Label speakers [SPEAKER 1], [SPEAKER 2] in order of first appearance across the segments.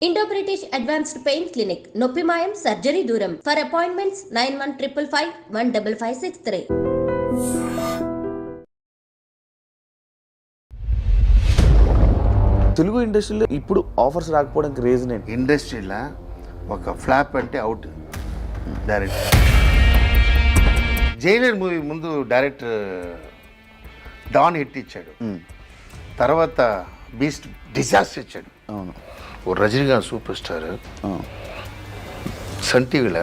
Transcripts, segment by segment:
[SPEAKER 1] Indo British advanced pain clinic నొప్పి మాయం surgery దూరం ఫర్ అపాయింట్మెంట్స్ 9155515563.
[SPEAKER 2] తెలుగు ఇండస్ట్రీలో ఇప్పుడు ఆఫర్స్ రాకపోవడానికి రీజన్ ఏంటి?
[SPEAKER 3] ఇండస్ట్రీలో ఒక ఫ్లాప్ అంటే అవుట్ డైరెక్టర్. జైలర్ మూవీ ముందు డైరెక్టర్ డాన్ హిట్ ఇచ్చాడు, తర్వాత బీస్ట్ డిజాస్టర్ ఇచ్చాడు.
[SPEAKER 2] అవును,
[SPEAKER 3] ఓ రజనీకాంత్ సూపర్ స్టార్ సన్ టీవీలో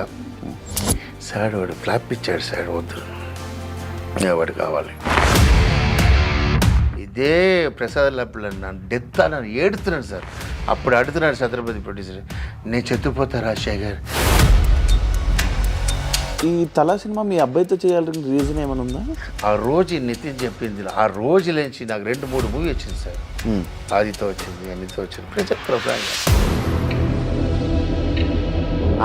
[SPEAKER 3] సాడ్ వాడు ఫ్లాప్ ఇచ్చాడు. సాడ్ వద్దు, వాడు కావాలి. ఇదే ప్రసాద్ లాప్లో నన్ను డెత్ అని ఏడుతున్నాడు సార్. అప్పుడు అడుగుతున్నాడు ఛత్రపతి ప్రొడ్యూసర్, నేను చెత్తుపోతా రాజశేఖర్.
[SPEAKER 2] ఈ తలా సినిమా మీ అబ్బాయితో చేయాలని రీజన్ ఏమైనా ఉందా?
[SPEAKER 3] ఆ రోజు నితిన్ చెప్పింది, ఆ రోజు నుంచి నాకు 2-3 మూవీ వచ్చింది సార్. ఆదితో వచ్చింది, అన్నితో వచ్చింది.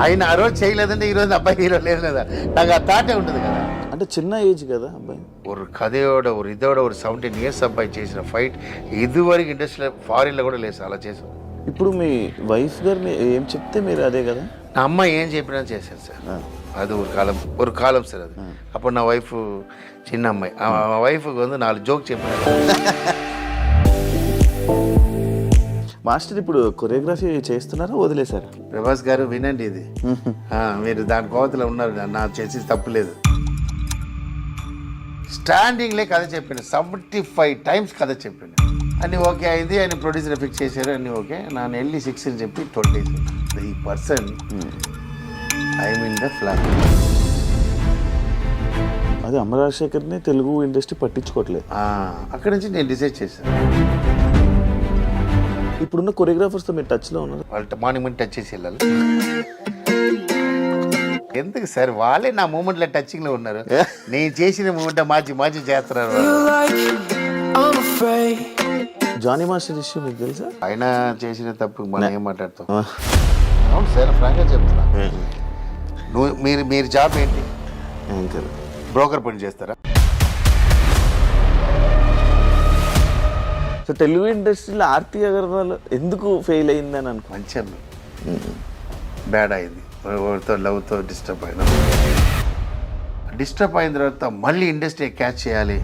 [SPEAKER 3] ఆయన ఆ రోజు చేయలేదంటే ఈరోజు అబ్బాయి హీరో లేదు కదా, నాకు ఆ థాటే ఉంటుంది కదా.
[SPEAKER 2] అంటే చిన్న ఏజ్ కదా అబ్బాయి.
[SPEAKER 3] ఒక కథయోడ ఒక ఇదోడ ఒక 17 years అబ్బాయి చేసిన ఫైట్ ఇదివరకు ఇండస్ట్రీలో ఫారిన్లో కూడా లేదు, అలా చేసాం.
[SPEAKER 2] ఇప్పుడు మీ వైఫ్ గారు ఏం చెప్తే మీరు అదే కదా?
[SPEAKER 3] నా అమ్మాయి ఏం చెప్పినా చేశాను సార్. అది ఒక కాలం సార్. అది అప్పుడు నా వైఫ్ చిన్న అమ్మాయి, ఆ వైఫ్ 4 జోక్ చెప్పిన.
[SPEAKER 2] మాస్టర్ ఇప్పుడు కొరియోగ్రఫీ చేస్తున్నారా వదిలేశారా?
[SPEAKER 3] ప్రభాస్ గారు వినండి, ఇది మీరు దాని కోవతలో ఉన్నారు, నా చేసి తప్పులేదు. స్టాండింగ్లే కథ చెప్పిన 75 times కథ చెప్పిన. అన్నీ ఓకే అయింది, ఆయన ప్రొడ్యూసర్ ఫిక్స్ చేశారు, అన్నీ ఓకే. ನಾನು వెళ్ళి 6 అని చెప్పి 20 ఈ person I'm in the flat.
[SPEAKER 2] అది అమర్ రాజశేఖర్ని తెలుగు ఇండస్ట్రీ పట్టించుకోవట్లేదు.
[SPEAKER 3] అక్కడి నుంచి నేను డిసైడ్ చేశాను.
[SPEAKER 2] ఇప్పుడున్న కొరియోగ్రాఫర్స్తో మీరు టచ్లో ఉన్నారు?
[SPEAKER 3] వాళ్ళ మార్నింగ్ టచ్ చేసి వెళ్ళాలి. ఎందుకు సార్, వాళ్ళే నా మూమెంట్లో టచింగ్లో ఉన్నారు. నేను చేసిన మూమెంట్ మార్చి చేస్తున్నారు.
[SPEAKER 2] జానీ మాస్టర్ ఇష్యూ మీకు తెలుసా?
[SPEAKER 3] ఆయన చేసిన తప్పు మనం ఏం మాట్లాడతాం? అవును సార్, ఫ్రాంక్గా చెప్తున్నా. మీరు జాబ్ ఏంటి? బ్రోకర్ పని చేస్తారా?
[SPEAKER 2] సో తెలుగు ఇండస్ట్రీలో ఆర్తి అగర్వాల్ ఎందుకు ఫెయిల్ అయిందని అనుకో.
[SPEAKER 3] మంచిగా బ్యాడ్ అయింది, ఎవరితో లవ్తో డిస్టర్బ్ అయిన తర్వాత మళ్ళీ ఇండస్ట్రీ క్యాచ్ చేయాలి.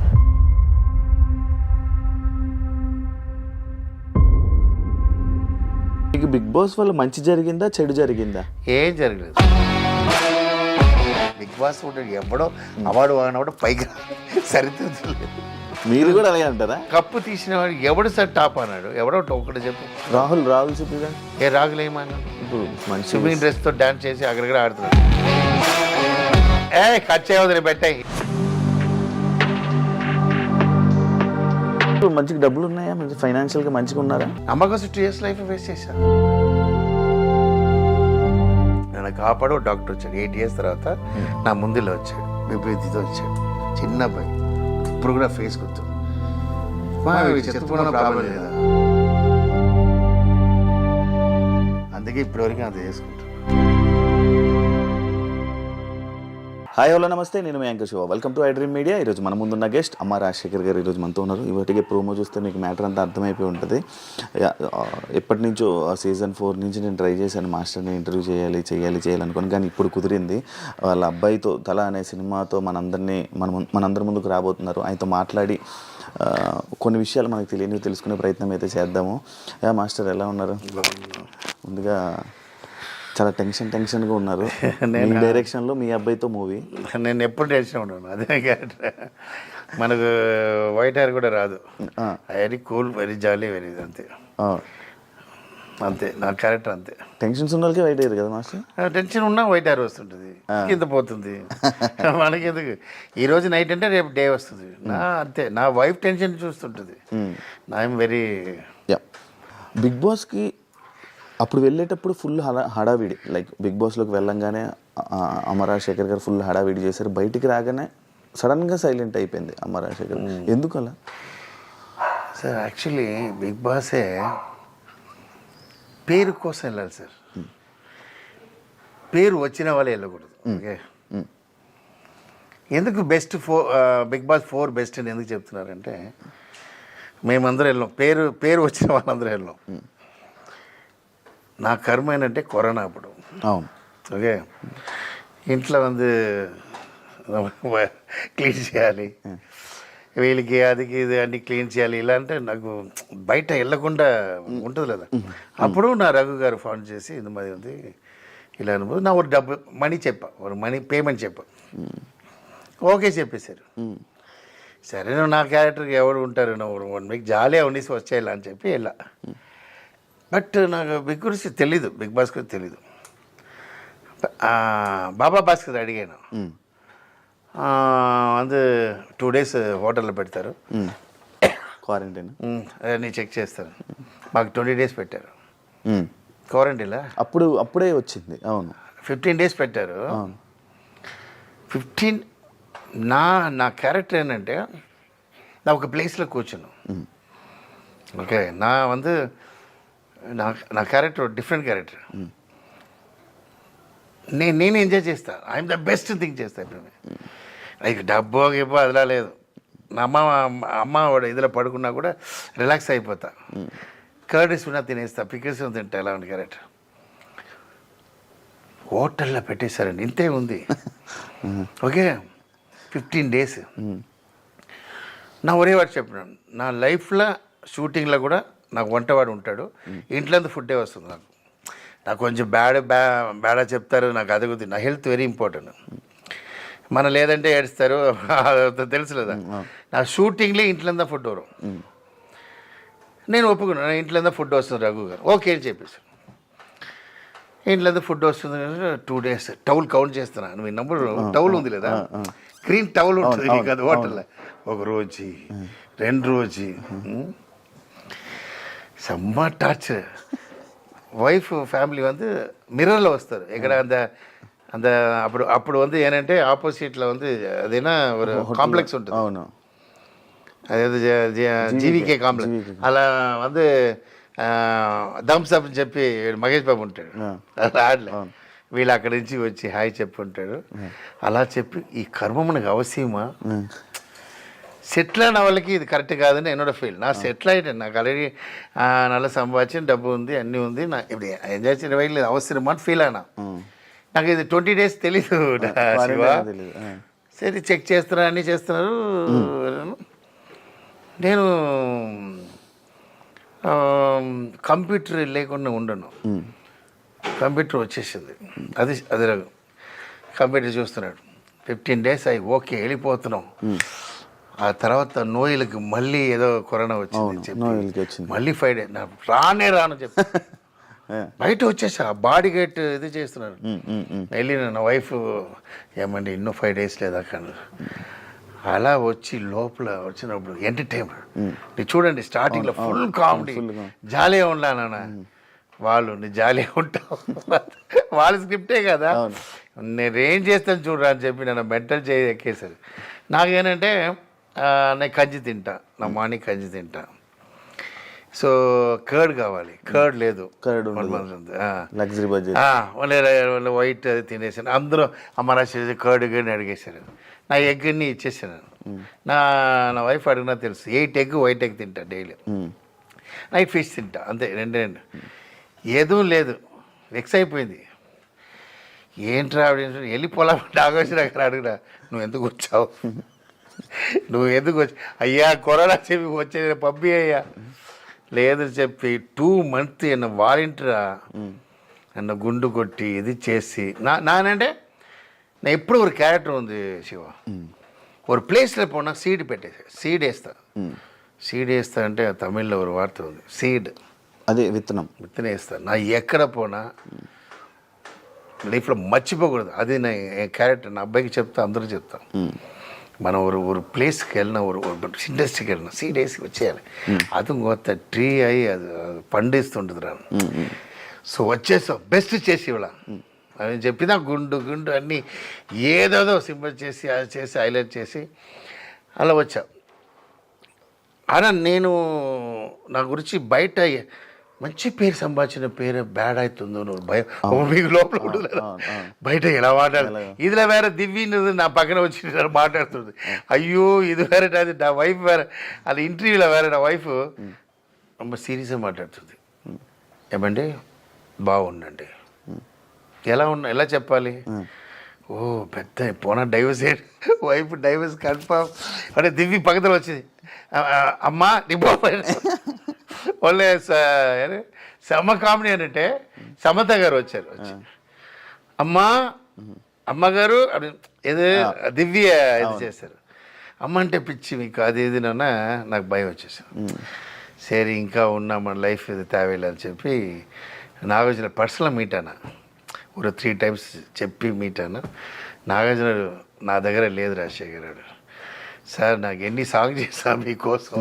[SPEAKER 2] మీకు బిగ్ బాస్ వల్ల మంచి జరిగిందా చెడు జరిగిందా?
[SPEAKER 3] ఏం జరగలేదు. బిగ్ బాస్ ఎవడో అవార్డు వాడినప్పుడు పైగా సరిదిద్దలేదు.
[SPEAKER 2] మీరు కూడా అలాగే అంటారా?
[SPEAKER 3] కప్పు తీసిన వాడు ఎవడు సార్ టాప్ అన్నాడు? ఎవడో ఒకటి చెప్పు.
[SPEAKER 2] రాహుల్ చెప్పిగా.
[SPEAKER 3] ఏ రాహుల్ ఏమన్నా
[SPEAKER 2] ఇప్పుడు మంచి
[SPEAKER 3] స్విమ్మింగ్ డ్రెస్తో డాన్స్ చేసి అక్కడక్కడ ఆడుతున్నాడు. కట్ చేయవద్దు, పెట్టాయి.
[SPEAKER 2] మంచిగా డబ్బులు ఉన్నాయా? మంచి ఫైనాన్షియల్గా మంచిగా ఉన్నారా?
[SPEAKER 3] నమ్మకం 2 years లైఫ్ వేస్ట్ చేశా. నన్ను కాపాడు డాక్టర్ వచ్చాడు 8 years తర్వాత. నా ముందులో వచ్చాడు, విభూతితో వచ్చాడు, చిన్న అబ్బాయి. ఇప్పుడు కూడా ఫేస్ గుర్తు. చెప్పుకున్న ప్రాబ్లం లేదా, అందుకే ఇప్పటివరకు అంత చేసుకుంటాను.
[SPEAKER 2] హాయ్ హలో నమస్తే, నేను మీ anchor Shiva. Welcome to iDream media. ఈరోజు మన ముందున్న గెస్ట్ అమర్ రాజశేఖర్ గారు ఈరోజు మనతో ఉన్నారు. ఇవాటికి ప్రోమో చూస్తే మీకు మ్యాటర్ అంతా అర్థమైపోయి ఉంటుంది. ఎప్పటి నుంచో సీజన్ 4 నుంచి నేను ట్రై చేశాను మాస్టర్ని ఇంటర్వ్యూ చేయాలి అనుకోని, కానీ ఇప్పుడు కుదిరింది. వాళ్ళ అబ్బాయితో తల అనే సినిమాతో మనందరి ముందుకు రాబోతున్నారు. ఆయనతో మాట్లాడి కొన్ని విషయాలు మనకు తెలియనివి తెలుసుకునే ప్రయత్నం అయితే చేద్దాము. మాస్టర్ ఎలా ఉన్నారు? ముందుగా చాలా టెన్షన్గా ఉన్నారు. నేను డైరెక్షన్లో మీ అబ్బాయితో మూవీ.
[SPEAKER 3] నేను ఎప్పుడు టెన్షన్ ఉన్నాను. అదే మనకు వైట్ హెయిర్ కూడా రాదు. వెరీ కూల్, వెరీ జాలీ, వెరీ అంతే నా క్యారెక్టర్. అంతే
[SPEAKER 2] టెన్షన్స్ ఉన్న వాళ్ళకి వైట్ హెయిర్ కదా మాస్టర్?
[SPEAKER 3] టెన్షన్ ఉన్నా వైట్ హెయిర్ వస్తుంటుంది, కింద పోతుంది. మనకి ఎందుకు? ఈరోజు నైట్ అంటే రేపు డే వస్తుంది. అంతే, నా వైఫ్ టెన్షన్ చూస్తుంటుంది. I'm very.
[SPEAKER 2] బిగ్ బాస్కి అప్పుడు వెళ్ళేటప్పుడు ఫుల్ హడావిడి, లైక్ బిగ్ బాస్లోకి వెళ్ళంగానే అమర్ రాజశేఖర్ గారు ఫుల్ హడావిడి చేశారు. బయటికి రాగానే సడన్గా సైలెంట్ అయిపోయింది అమర్ రాజశేఖర్. ఎందుకు అలా
[SPEAKER 3] సార్? యాక్చువల్లీ బిగ్ బాసే పేరు కోసం వెళ్ళాలి సార్. పేరు వచ్చిన వాళ్ళే వెళ్ళకూడదు. ఓకే, ఎందుకు బిగ్ బాస్ 4 బెస్ట్ అని ఎందుకు చెప్తున్నారంటే, మేమందరం వెళ్ళాం, పేరు వచ్చిన వాళ్ళందరూ వెళ్ళాం. నా కర్మ ఏంటంటే కరోనా అప్పుడు.
[SPEAKER 2] అవును.
[SPEAKER 3] ఓకే, ఇంట్లో క్లీన్ చేయాలి, వీళ్ళకి అదికి ఇది అన్ని క్లీన్ చేయాలి. ఇలా అంటే నాకు బయట వెళ్ళకుండా ఉంటుంది కదా. అప్పుడు నా రఘు గారు ఫోన్ చేసి ఇది మరి ఉంది ఇలా అనుభవం, నా ఒక డబ్బు మనీ చెప్పా, ఒక మనీ పేమెంట్ చెప్పా. ఓకే చెప్పేశారు. సరే నువ్వు నా క్యారెక్టర్కి ఎవరు ఉంటారు, నువ్వు 1 వీక్ జాలీగా ఉండేసి వచ్చేయాలి అని చెప్పి వెళ్ళా. బట్ నాకు బిగ్ గురించి తెలీదు, బిగ్ బాస్ గురించి తెలీదు. బాబా భాస్కర్ అడిగాను, வந்து 2 days హోటల్లో పెడతారు,
[SPEAKER 2] క్వారంటైన్
[SPEAKER 3] అన్నీ చెక్ చేస్తారు. మాకు 20 days పెట్టారు క్వారంటైన్లో.
[SPEAKER 2] అప్పుడే వచ్చింది. అవును,
[SPEAKER 3] 15 days పెట్టారు. 15 నా క్యారెక్టర్ ఏంటంటే నా ఒక ప్లేస్లో కూర్చున్నాను. ఓకే, నా క్యారెక్టర్ డిఫరెంట్ క్యారెక్టర్. నేను ఎంజాయ్ చేస్తాను. ఐఎమ్ ద బెస్ట్ థింగ్ చేస్తాను. ఇప్పుడు లైక్ డబ్బో గిబ్బో అదిలా లేదు. నా అమ్మ ఇదిలో పడుకున్నా కూడా రిలాక్స్ అయిపోతా. కర్రీస్ ఉన్నా తినేస్తా, పికిల్స్ తింటా. ఎలా ఉంది క్యారెక్టర్. హోటల్లో పెట్టేశారండి, ఇంతే ఉంది. Okay, 15 days. నా ఒరే వాడు చెప్పినాను, నా లైఫ్లో షూటింగ్లో కూడా నాకు వంటవాడు ఉంటాడు, ఇంట్లో ఫుడ్డే వస్తుంది. నాకు కొంచెం బ్యాడా చెప్తారు, నాకు అది కొద్ది. నా హెల్త్ వెరీ ఇంపార్టెంట్. మన లేదంటే ఏడుస్తారు, తెలుసు లేదా. నా షూటింగ్లో ఇంట్లో ఫుడ్ వரும். నేను ఒప్పుకున్నాను, ఇంట్లో ఫుడ్ వస్తుంది రఘు గారు. ఓకే అని చెప్పేసి ఇంట్లో ఫుడ్ వస్తుంది. 2 days టౌల్ కౌంట్ చేస్తున్నా. నువ్వు నంబర్ టౌల్ ఉంది లేదా, గ్రీన్ టౌల్ ఉంటుంది కదా హోటల్లో. 1 రోజు 2 రోజు செம்ம டார்ச்சர். ஒய்ஃப் ஃபேமிலி மிரரில் வస్తారు. ఎక్కడ அந்த అప్పుడు ఏంటంటే ఆపోజిట్లో అది ఏనా ఒక కాంప్లెక్స్ ఉంటుంది.
[SPEAKER 2] అవును,
[SPEAKER 3] అదేదో జీవికే కాంప్లెక్స్. అలా థమ్స్ అప్ అని చెప్పి మహేష్ బాబు ఉంటాడు, ఆడలే. వీళ్ళు అక్కడి నుంచి వచ్చి హాయ్ చెప్పి ఉంటాడు. అలా చెప్పి ఈ కర్మ మనకు అవసరమా, సెటిల్ అయిన వాళ్ళకి ఇది కరెక్ట్ కాదని ఎన్నోడ ఫీల్. నా సెటిల్ అయిపోయాను, నాకు ఆల్రెడీ నల్ల సంపాదించిన డబ్బు ఉంది, అన్నీ ఉంది. నా ఇప్పుడు ఎంజాయ్ చేయడం లేదు, అవసరమా అని ఫీల్ అయినా. నాకు ఇది 20 days తెలీదు. సరే చెక్ చేస్తున్నారు, అన్నీ చేస్తున్నారు. నేను కంప్యూటర్ లేకుండా ఉండను. కంప్యూటర్ వచ్చేసింది. అది రఘు కంప్యూటర్ చూస్తున్నాడు. 15 days అయ్యి ఓకే వెళ్ళిపోతున్నాం. ఆ తర్వాత నోయిలకి మళ్ళీ ఏదో కరోనా వచ్చింది చెప్పి మళ్ళీ 5 days రాను చెప్పి బయట వచ్చేసా. బాడీ గేట్ ఇది చేస్తున్నారు. వెళ్ళిన నా వైఫ్ ఏమండి ಇನ್ನೂ 5 days లేదా కానీ అలా వచ్చి లోపల వచ్చినప్పుడు ఎంటర్టైన్మెంట్ చూడండి. స్టార్టింగ్లో ఫుల్ కామెడీ, జాలీగా ఉండాలన్నా. వాళ్ళు నీ జాలీగా ఉంటావు, వాళ్ళ స్క్రిప్టే కదా, నేనేం చేస్తాను చూడరా అని చెప్పి నన్ను మెంటల్ ఎక్కేసారు. నాకేంటంటే నేను కంచి తింటా, నా మార్నింగ్ కంచి తింటా. సో కర్డ్ కావాలి, కర్డ్ లేదు,
[SPEAKER 2] లగ్జరీ బడ్జెట్.
[SPEAKER 3] వైట్ అది తినేసాను. అందరూ అమ్మ కర్డ్ గని అడిగేశారు. నా ఎగ్ అన్ని ఇచ్చేసాను. నా వైఫ్ అడిగినా తెలుసు, 8 egg వైట్ ఎగ్ తింటా డైలీ. నైట్ ఫిష్ తింటా, అంతే. 2 ఏదో లేదు. వెక్స్ అయిపోయింది. ఏంట్రా వెళ్ళిపోలామంటే ఆగోసిన అక్కడ అడిగినా, నువ్వు ఎందుకు వచ్చావు, నువ్వు ఎందుకు వచ్చి. అయ్యా కరోనా చెప్పి వచ్చే పంపి అయ్యా. లేదు చెప్పి 2 months ఎన్న వాలంటీరా నన్ను గుండు కొట్టి ఇది చేసి నానంటే நான் எப்படி ஒரு கேரக்டர் சிவா ஒரு பிளேஸில் போனால் சீடு పెట్టేసి సీడ్ వేస్తా అంటే తమిళ్లో ఒక వార్త ఉంది, సీడ్,
[SPEAKER 2] అదే విత్తనం
[SPEAKER 3] వేస్తాను. నా ఎక్కడ పోనా లైఫ్లో మర్చిపోకూడదు. అది నా క్యారెక్టర్. నా అబ్బాయికి చెప్తా, అందరూ చెప్తాను. మనం ஒரு ప్లేస్కి వెళ్ళినా ஒரு ఇండస్ట్రీకి వెళ్ళినా సీడ్ వేసి వచ్చేయాలి. అది కొత్త ట్రీ అయ్యి అది పండిస్తుంటుంది రా. సో వచ్చేసాం, బెస్ట్ చేసి ఇవ్వాల అని చెప్పినా గుండు అన్నీ ఏదేదో సింబల్ చేసి అది చేసి హైలైట్ చేసి అలా వచ్చా. అలా నేను నా గురించి బయట మంచి పేరు సంపాదించిన పేరు బ్యాడ్ అవుతుందో నువ్వు భయం మీకు లోపల ఉంటుంది. బయట ఎలా మాట్లాడు, ఇదిలో వేరే దివ్య నా పక్కన వచ్చి మాట్లాడుతుంది. అయ్యో ఇది వేరే, అది నా వైఫ్ వేరే. అది ఇంటర్వ్యూలో వేరే నా వైఫ్ ரொம்ப సీరియస్గా మాట్లాడుతుంది. ఏమండి బాగుండండి. ఎలా చెప్పాలి? ఓ పెద్ద పోనా డైవర్స్ వైఫ్ డైవర్స్ కన్ఫర్మ్ అంటే దివ్య పక్కన వచ్చింది. అమ్మా నీ వాళ్ళే సమ కామెడీ అంటే సమత గారు వచ్చారు. అమ్మగారు ఏదో దివ్య ఇది చేశారు. అమ్మ అంటే పిచ్చి మీకు అది ఇది నాకు భయం వచ్చేసాను. సరే ఇంకా ఉన్నా మన లైఫ్ ఇది తేవేలే అని చెప్పి నాగార్జున పర్సనల్ మీట్ అన్న ఒక 3 times చెప్పి మీట్ అన్న. నాగార్జున నా దగ్గర లేదు రాజశేఖర్ గారు. సార్ నాకు ఎన్ని సాంగ్ చేసా మీకోసం,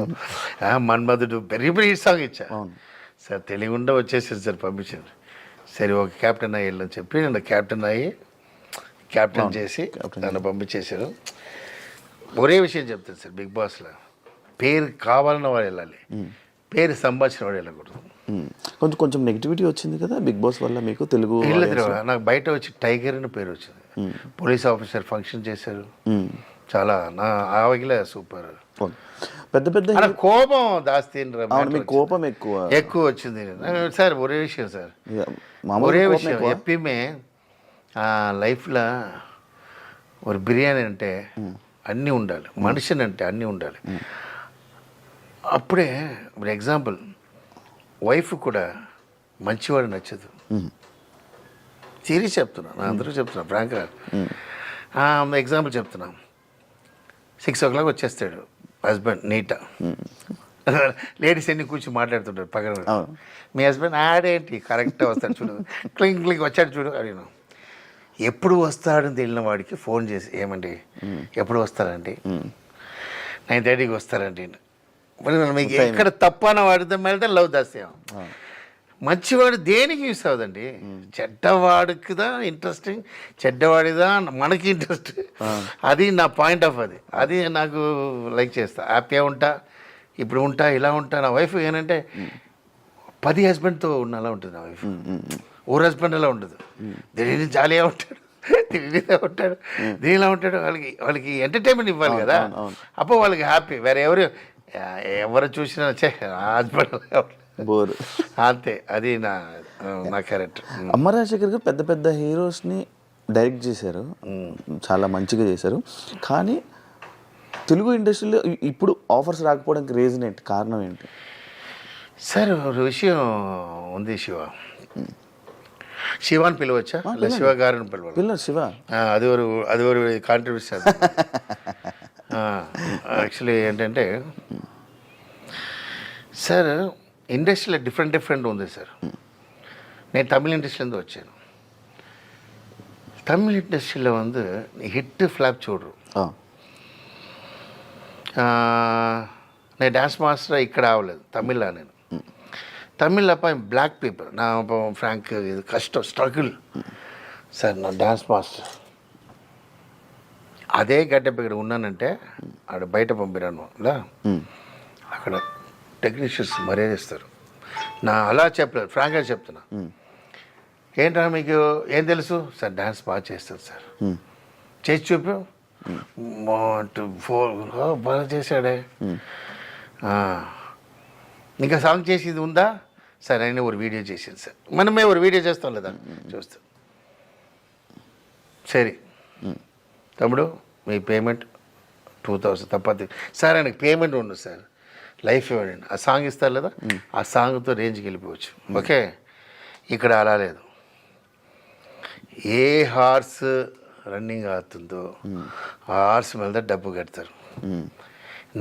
[SPEAKER 3] మన్మధుడు పెరిగి పెరిగి సాంగ్ ఇచ్చా సార్, తెలియకుండా వచ్చేసారు సార్ పంపించారు. సరే ఒక క్యాప్టెన్ అయ్యి వెళ్ళని చెప్పి నన్ను క్యాప్టెన్ చేసి నన్ను పంపించేశారు. ఒరే విషయం చెప్తాను సార్, బిగ్ బాస్లో పేరు కావాలన్న వాడు వెళ్ళాలి, పేరు సంభాషణ వాడు వెళ్ళకూడదు.
[SPEAKER 2] కొంచెం నెగిటివిటీ వచ్చింది కదా బిగ్ బాస్ వల్ల మీకు తెలుగు?
[SPEAKER 3] నాకు బయట వచ్చి టైగర్ అని పేరు వచ్చింది. పోలీస్ ఆఫీసర్ ఫంక్షన్ చేశారు, చాలా నా ఆవగిలే సూపర్.
[SPEAKER 2] పెద్ద
[SPEAKER 3] కోపం దాస్తి
[SPEAKER 2] కోపం
[SPEAKER 3] ఎక్కువ వచ్చింది సార్. ఒరే విషయం సార్, ఒరే విషయం ఎప్పమే లైఫ్లో ఒక బిర్యానీ అంటే అన్నీ ఉండాలి, మనిషిని అంటే అన్నీ ఉండాలి. అప్పుడే ఇప్పుడు ఎగ్జాంపుల్ వైఫ్ కూడా మంచివాడు నచ్చదు. సీరియస్ చెప్తున్నా, నా అందరూ చెప్తున్నా ఫ్రాంక్గా. ఎగ్జాంపుల్ చెప్తున్నా, 6 o'clock వచ్చేస్తాడు హస్బెండ్ నీటా. లేడీస్ ఎన్ని కూర్చొని మాట్లాడుతుంటారు పక్కన. మీ హస్బెండ్ ఆడేంటి కరెక్ట్గా వస్తాడు చూడు, క్లింగ్ వచ్చాడు చూడు అడిగిన. ఎప్పుడు వస్తాడని తెలియని వాడికి ఫోన్ చేసి ఏమండి ఎప్పుడు వస్తారండి, 9:30కి వస్తారండి. మీకు ఎక్కడ తప్పన వాడితే వెళ్తే లవ్ దాస్యం. మంచివాడు దేనికి యూస్ అవ్వదండి, చెడ్డవాడికిదా ఇంట్రెస్టింగ్, చెడ్డవాడిదా మనకి ఇంట్రెస్ట్. అది నా పాయింట్ ఆఫ్ అది నాకు లైక్ చేస్తా, హ్యాపీగా ఉంటా, ఇప్పుడు ఉంటా, ఇలా ఉంటా. నా వైఫ్ ఏంటంటే 10 హస్బెండ్తో ఉన్న అలా ఉంటుంది నా వైఫ్. ఓ హస్బెండ్ అలా ఉండదు, దీని జాలీగా ఉంటాడు, దీనిలా ఉంటాడు, దీనిలా ఉంటాడు. వాళ్ళకి ఎంటర్టైన్మెంట్ ఇవ్వాలి కదా, అప్పుడు వాళ్ళకి హ్యాపీ. వేరే ఎవరు చూసినా హస్బెండ్
[SPEAKER 2] బోర్
[SPEAKER 3] అంతే. అది నా క్యారెక్టర్.
[SPEAKER 2] అమ్మ రాజశేఖర్ గారు పెద్ద హీరోస్ని డైరెక్ట్ చేశారు, చాలా మంచిగా చేశారు. కానీ తెలుగు ఇండస్ట్రీలో ఇప్పుడు ఆఫర్స్ రాకపోవడానికి రీజన్ ఏంటి, కారణం ఏంటి
[SPEAKER 3] సార్? ఒక విషయం ఉంది, శివాని పిలవచ్చా? శివ గారిని పిలవాలి. శివ అది ఒక కాంట్రిబ్యూషన్. యాక్చువల్లీ ఏంటంటే సార్ ఇండస్ట్రీలో డిఫరెంట్ ఉంది సార్. నేను తమిళ ఇండస్ట్రీలో వచ్చాను. తమిళ ఇండస్ట్రీలో హిట్ ఫ్లాప్ చూడరు. నేను డాన్స్ మాస్టర్ ఇక్కడ అవ్వలేదు తమిళ్లో. నేను తమిళ్ అప్ప బ్లాక్ పీపుల్ నా ఫ్రాంక్ ఇది కష్టం స్ట్రగుల్ సార్. నా డాన్స్ మాస్టర్ అదే గడ్డపై ఇక్కడ ఉన్నానంటే ఆడ బయట పంపిరాను అక్కడ టెక్నీషియన్స్ మర్యాదిస్తారు. నా అలా చెప్పలేదు, ఫ్రాంక్గా చెప్తున్నా. ఏంటా మీకు ఏం తెలుసు సార్? డాన్స్ బాగా చేస్తారు సార్, చేసి చూపు. 4 బాగా చేశాడే. ఇంకా సాంగ్ చేసేది ఉందా సార్? అయినా ఒక వీడియో చేసేది సార్, మనమే ఒక వీడియో చేస్తాం లేదా చూస్తాం. సరే తమ్ముడు మీ పేమెంట్ 2000 తప్పది సార్. ఆయనకు పేమెంట్ ఉండదు సార్, లైఫ్ ఇవ్వండి. ఆ సాంగ్ ఇస్తారు లేదా, ఆ సాంగ్తో రేంజ్కి వెళ్ళిపోవచ్చు. ఓకే, ఇక్కడ అలా లేదు. ఏ హార్స్ రన్నింగ్ అవుతుందో ఆ హార్స్ మీద డబ్బు కడతారు.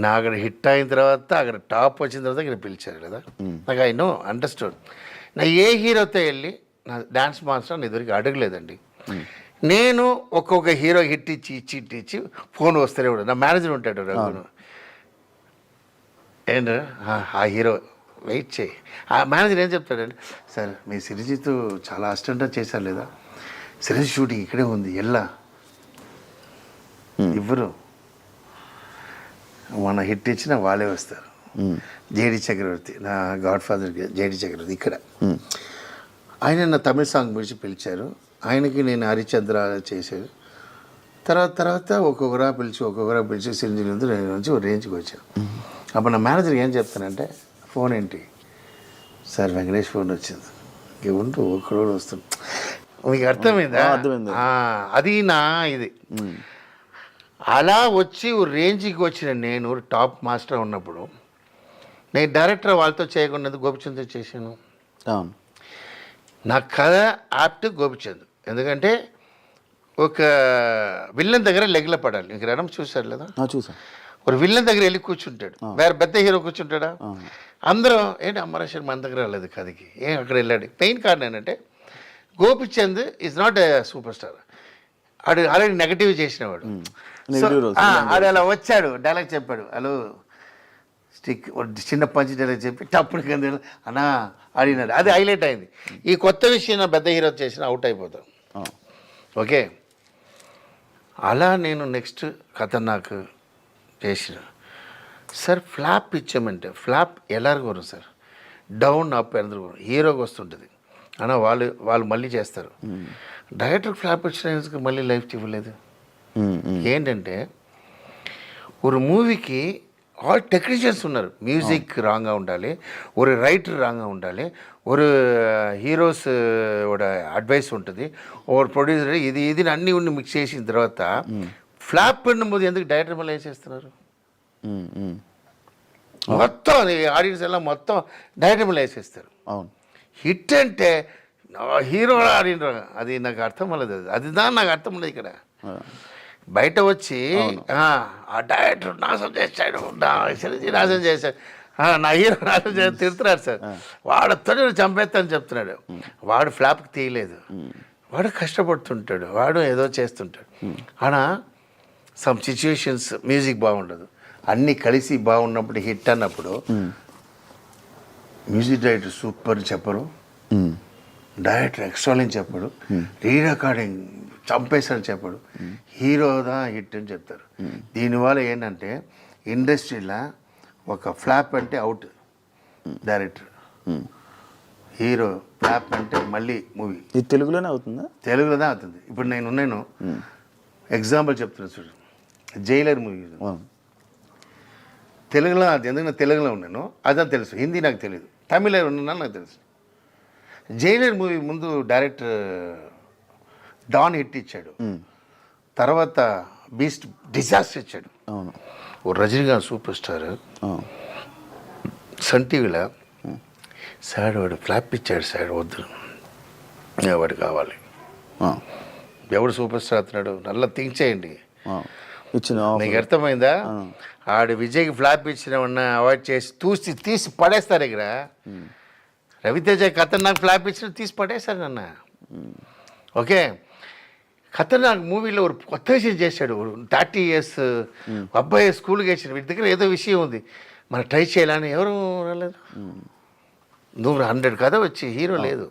[SPEAKER 3] నా అక్కడ హిట్ అయిన తర్వాత అక్కడ టాప్ వచ్చిన తర్వాత ఇక్కడ పిలిచారు కదా, నాకు ఐ నో అండర్స్టూడ్. నా ఏ హీరోతో వెళ్ళి నా డాన్స్ మాస్టర్ నా ఎదురికి అడగలేదండి. నేను ఒక్కొక్క హీరో హిట్ ఇచ్చి ఫోన్ వస్తేనే కూడా నా మేనేజర్ ఉంటాడు రఘును, ఏంట ఆ హీరో వెయిట్ చేయి. ఆ మేనేజర్ ఏం చెప్తాడంటే, సార్ మీ సిరిజిత్ చాలా అసిస్టెంట్గా చేశారు లేదా, సిరిజిత్ షూటింగ్ ఇక్కడే ఉంది ఎల్లా ఇవ్వరు, మన హిట్ ఇచ్చిన వాళ్ళే వస్తారు. జేడి చక్రవర్తి నా గాడ్ ఫాదర్ జేడి చక్రవర్తి ఇక్కడ ఆయన నా తమిళ సాంగ్ గురించి పిలిచారు. ఆయనకి నేను హరిచంద్ర చేశాను. తర్వాత ఒక్కొక్కరా పిలిచి సిరింజిల్ నుంచి ఒక రేంజ్కి వచ్చాను. అప్పుడు నా మేనేజర్కి ఏం చెప్తానంటే, ఫోన్ ఏంటి సార్? వెంకటేష్ ఫోన్ వచ్చింది, ఉండు ఒకరోజు వస్తుంది. మీకు అర్థమైందా?
[SPEAKER 2] అర్థమైంది.
[SPEAKER 3] అది నా ఇది అలా వచ్చి రేంజ్కి వచ్చిన నేను టాప్ మాస్టర్ ఉన్నప్పుడు నేను డైరెక్టర్ వాళ్ళతో చేయకుండా గోపిచంద్తో చేశాను.
[SPEAKER 2] అవును.
[SPEAKER 3] నా కథ యాప్ట్ గోపిచంద్. ఎందుకంటే ఒక విల్లన్ దగ్గర లెగ్ల పడాలి. ఇంక రణం చూశారు లేదా?
[SPEAKER 2] చూసాను.
[SPEAKER 3] ఒక విల్లన్ దగ్గర వెళ్ళి కూర్చుంటాడు, వేరే పెద్ద హీరో కూర్చుంటాడా? అందరూ ఏంటి అమరేశ్వర్ మన దగ్గర రాలేదు కథకి, అక్కడ వెళ్ళాడు. మెయిన్ కారణం ఏంటంటే Gopichand is not a super star. ఆడు ఆల్రెడీ నెగటివ్ చేసినవాడు. ఆడు అలా వచ్చాడు, డైలాగ్ చెప్పాడు, హలో స్టిక్ చిన్న పంచి డైలాగ్ చెప్పి టప్పుడు కింద అన్నా ఆడినాడు. అది హైలైట్ అయింది. ఈ కొత్త విషయం నా పెద్ద హీరో చేసిన అవుట్ అయిపోతాం. ఓకే, అలా నేను నెక్స్ట్ ఖతర్నాక్ చేసిన. సార్ ఫ్లాప్ ఇచ్చామంటే ఫ్లాప్ ఎలాగో వரும் సార్, డౌన్ అప్ ఎందుకు హీరోకి వస్తుంటుంది అన్న వాళ్ళు మళ్ళీ చేస్తారు. డైరెక్టర్ ఫ్లాప్ ఇచ్చిన మళ్ళీ లైఫ్ ఇవ్వలేదు. ఏంటంటే ఒక మూవీకి ఆల్ టెక్నీషియన్స్ ఉన్నారు. మ్యూజిక్ రాంగా ఉండాలి, ஒரு ரைட்டர் రాంగా ఉండాలి, ஒரு హీరోస్ అడ్వైస్ ఉంటుంది, ஒரு ప్రొడ్యూసర్ ఇది అన్నీ ఉండి మిక్స్ చేసిన తర్వాత ఫ్లాప్ పడిన ముందు ఎందుకు డైరెక్టర్ మళ్ళీ వేసేస్తున్నారు? మొత్తం ఆడియన్స్ ఎలా మొత్తం డైరెక్టర్ మళ్ళీ వేసేస్తారు.
[SPEAKER 2] అవును.
[SPEAKER 3] హిట్ అంటే హీరో ఆడిన అది నాకు అర్థం అవ్వలేదు. అది దాని నాకు అర్థం లేదు. ఇక్కడ బయట వచ్చి ఆ డైరెక్టర్ నాశనం చేశాడు, చిరంజీవి నాశనం చేశాడు, నా హీరో నాశనం చేసి తిడుతున్నారు సార్. వాడితో చంపేస్తాను చెప్తున్నాడు. వాడు ఫ్లాప్కి తీయలేదు, వాడు కష్టపడుతుంటాడు, వాడు ఏదో చేస్తుంటాడు. అలా సమ్ సిచ్యువేషన్స్ మ్యూజిక్ బాగుండదు, అన్నీ కలిసి బాగున్నప్పుడు హిట్ అన్నప్పుడు మ్యూజిక్ డైరెక్టర్ సూపర్ చెప్పరు, డైరెక్టర్ ఎక్స్ట్రాలని చెప్పడు, రీ రికార్డింగ్ చంపేశాడు చెప్పడు, హీరోదా హిట్ అని చెప్తారు. దీనివల్ల ఏంటంటే ఇండస్ట్రీలో ఒక ఫ్లాప్ అంటే అవుట్ డైరెక్టర్, హీరో ఫ్లాప్ అంటే మళ్ళీ మూవీ.
[SPEAKER 2] ఇది తెలుగులోనే అవుతుందా?
[SPEAKER 3] తెలుగులోనే అవుతుంది. ఇప్పుడు నేను ఎగ్జాంపుల్ చెప్తున్నాను చూడు, జైలర్ మూవీ తెలుగులో అది, ఎందుకు నేను తెలుగులో ఉన్నాను అదే తెలుసు, హిందీ నాకు తెలియదు, తమిళ ఉన్నాను నాకు తెలుసు. జైలర్ మూవీ ముందు డైరెక్టర్ డాన్ హిట్ ఇచ్చాడు, తర్వాత బీస్ట్ డిజాస్టర్ ఇచ్చాడు.
[SPEAKER 2] అవును.
[SPEAKER 3] ఓ రజనీకాంత్ సూపర్ స్టార్ సన్ టీవీలో సార్ వాడు ఫ్లాప్ ఇచ్చాడు సార్, వద్దు వాడు కావాలి. ఎవడు సూపర్ స్టార్ అవుతున్నాడు నల్ల థింక్ చేయండి. నీకు అర్థమైందా? ఆడు విజయ్కి ఫ్లాప్ ఇచ్చిన అవాయిడ్ చేసి తీసి పడేస్తారు. ఇక్కడ రవితేజ ఖతర్నాక్ ఫ్లాప్ ఇచ్చిన తీసి పడేస్తారు నన్న. ఓకే, ఖతర్నాక్ మూవీలో ఒక కొత్త విషయం చేశాడు. 30 years అబ్బాయి స్కూల్కి వేసాడు, వీటి దగ్గర ఏదో విషయం ఉంది, మనం ట్రై చేయాలని ఎవరు రాలేదు. నువ్వు 100 కథ వచ్చి హీరో లేదు.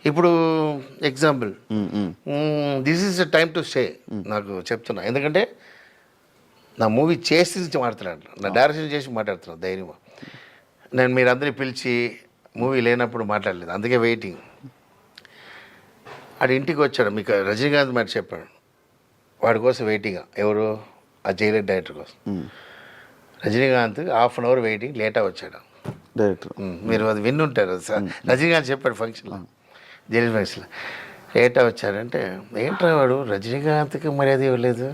[SPEAKER 3] ఇప్పుడు example this is the time to stay నాకు చెప్తున్నా. ఎందుకంటే నా మూవీ చేసి మాట్లాడుతున్నాను, నా డైరెక్షన్ చేసి మాట్లాడుతున్నాను ధైర్యం. నేను మీరందరినీ పిలిచి మూవీ లేనప్పుడు మాట్లాడలేదు, అందుకే వెయిటింగ్. ఆడు ఇంటికి వచ్చాడు, మీకు రజనీకాంత్ మాట చెప్పాడు, వాడి కోసం వెయిటింగ్. ఎవరు? ఆ జైలర్ డైరెక్టర్ కోసం. రజనీకాంత్ 1/2 hour వెయిటింగ్, లేటా వచ్చాడు
[SPEAKER 2] డైరెక్టర్.
[SPEAKER 3] మీరు అది విన్నుంటారు సార్, రజనీకాంత్ చెప్పాడు ఫంక్షన్లో, జైలర్ ఫంక్షన్లో లేటా వచ్చాడంటే, ఏంట్రా వాడు రజనీకాంత్కి మర్యాద ఇవ్వలేదు,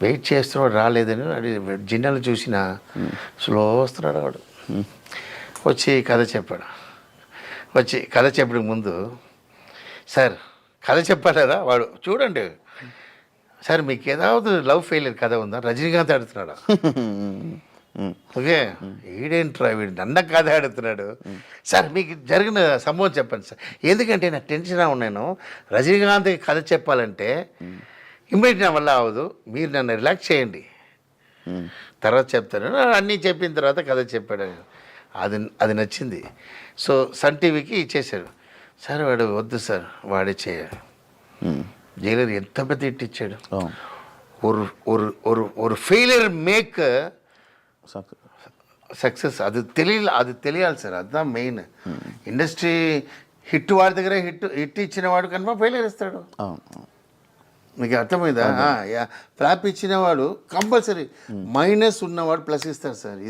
[SPEAKER 3] వెయిట్ చేస్తున్నాడు రాలేదని అది జిన్నలు చూసిన స్లో వస్తున్నాడు వాడు. వచ్చి కథ చెప్పాడు. వచ్చి కథ చెప్పడానికి ముందు, సార్ కథ చెప్పాడు కదా వాడు, చూడండి సార్ మీకు ఏதாவது లవ్ ఫెయిలియర్ కథ ఉందా? రజనీకాంత్ ఆడుతున్నాడు. ఓకే, ఈడేంట్రా వీడు నన్న కథ ఆడుతున్నాడు. సార్ మీకు జరిగిన సంభవం చెప్పండి సార్, ఎందుకంటే నాకు టెన్షన్గా ఉన్నాను, రజనీకాంత్ కథ చెప్పాలంటే ఇమ్మీడియట్ నా వల్ల అవ్వదు, మీరు నన్ను రిలాక్స్ చేయండి, తర్వాత చెప్తాను. అన్నీ చెప్పిన తర్వాత కథ చెప్పాడు. అది నచ్చింది. సో సన్ టీవీకి ఇచ్చేశారు. సార్ వాడు వద్దు సార్ వాడే చేయాలి. జైలర్ ఎంత పెద్ద హిట్ ఇచ్చాడు. ஒரு ఫెయిలియర్ మేక్ సక్సెస్, అది తెలియాలి సార్, அதுதான் మెయిన్. ఇండస్ట్రీ హిట్ వాడి దగ్గర హిట్ ఇచ్చిన వాడు కనుక ఫెయిలియర్ ఇస్తాడు. మీకు అర్థమైందా? ఫ్లాప్ ఇచ్చిన వాడు కంపల్సరీ మైనస్ ఉన్నవాడు ప్లస్ ఇస్తారు సార్.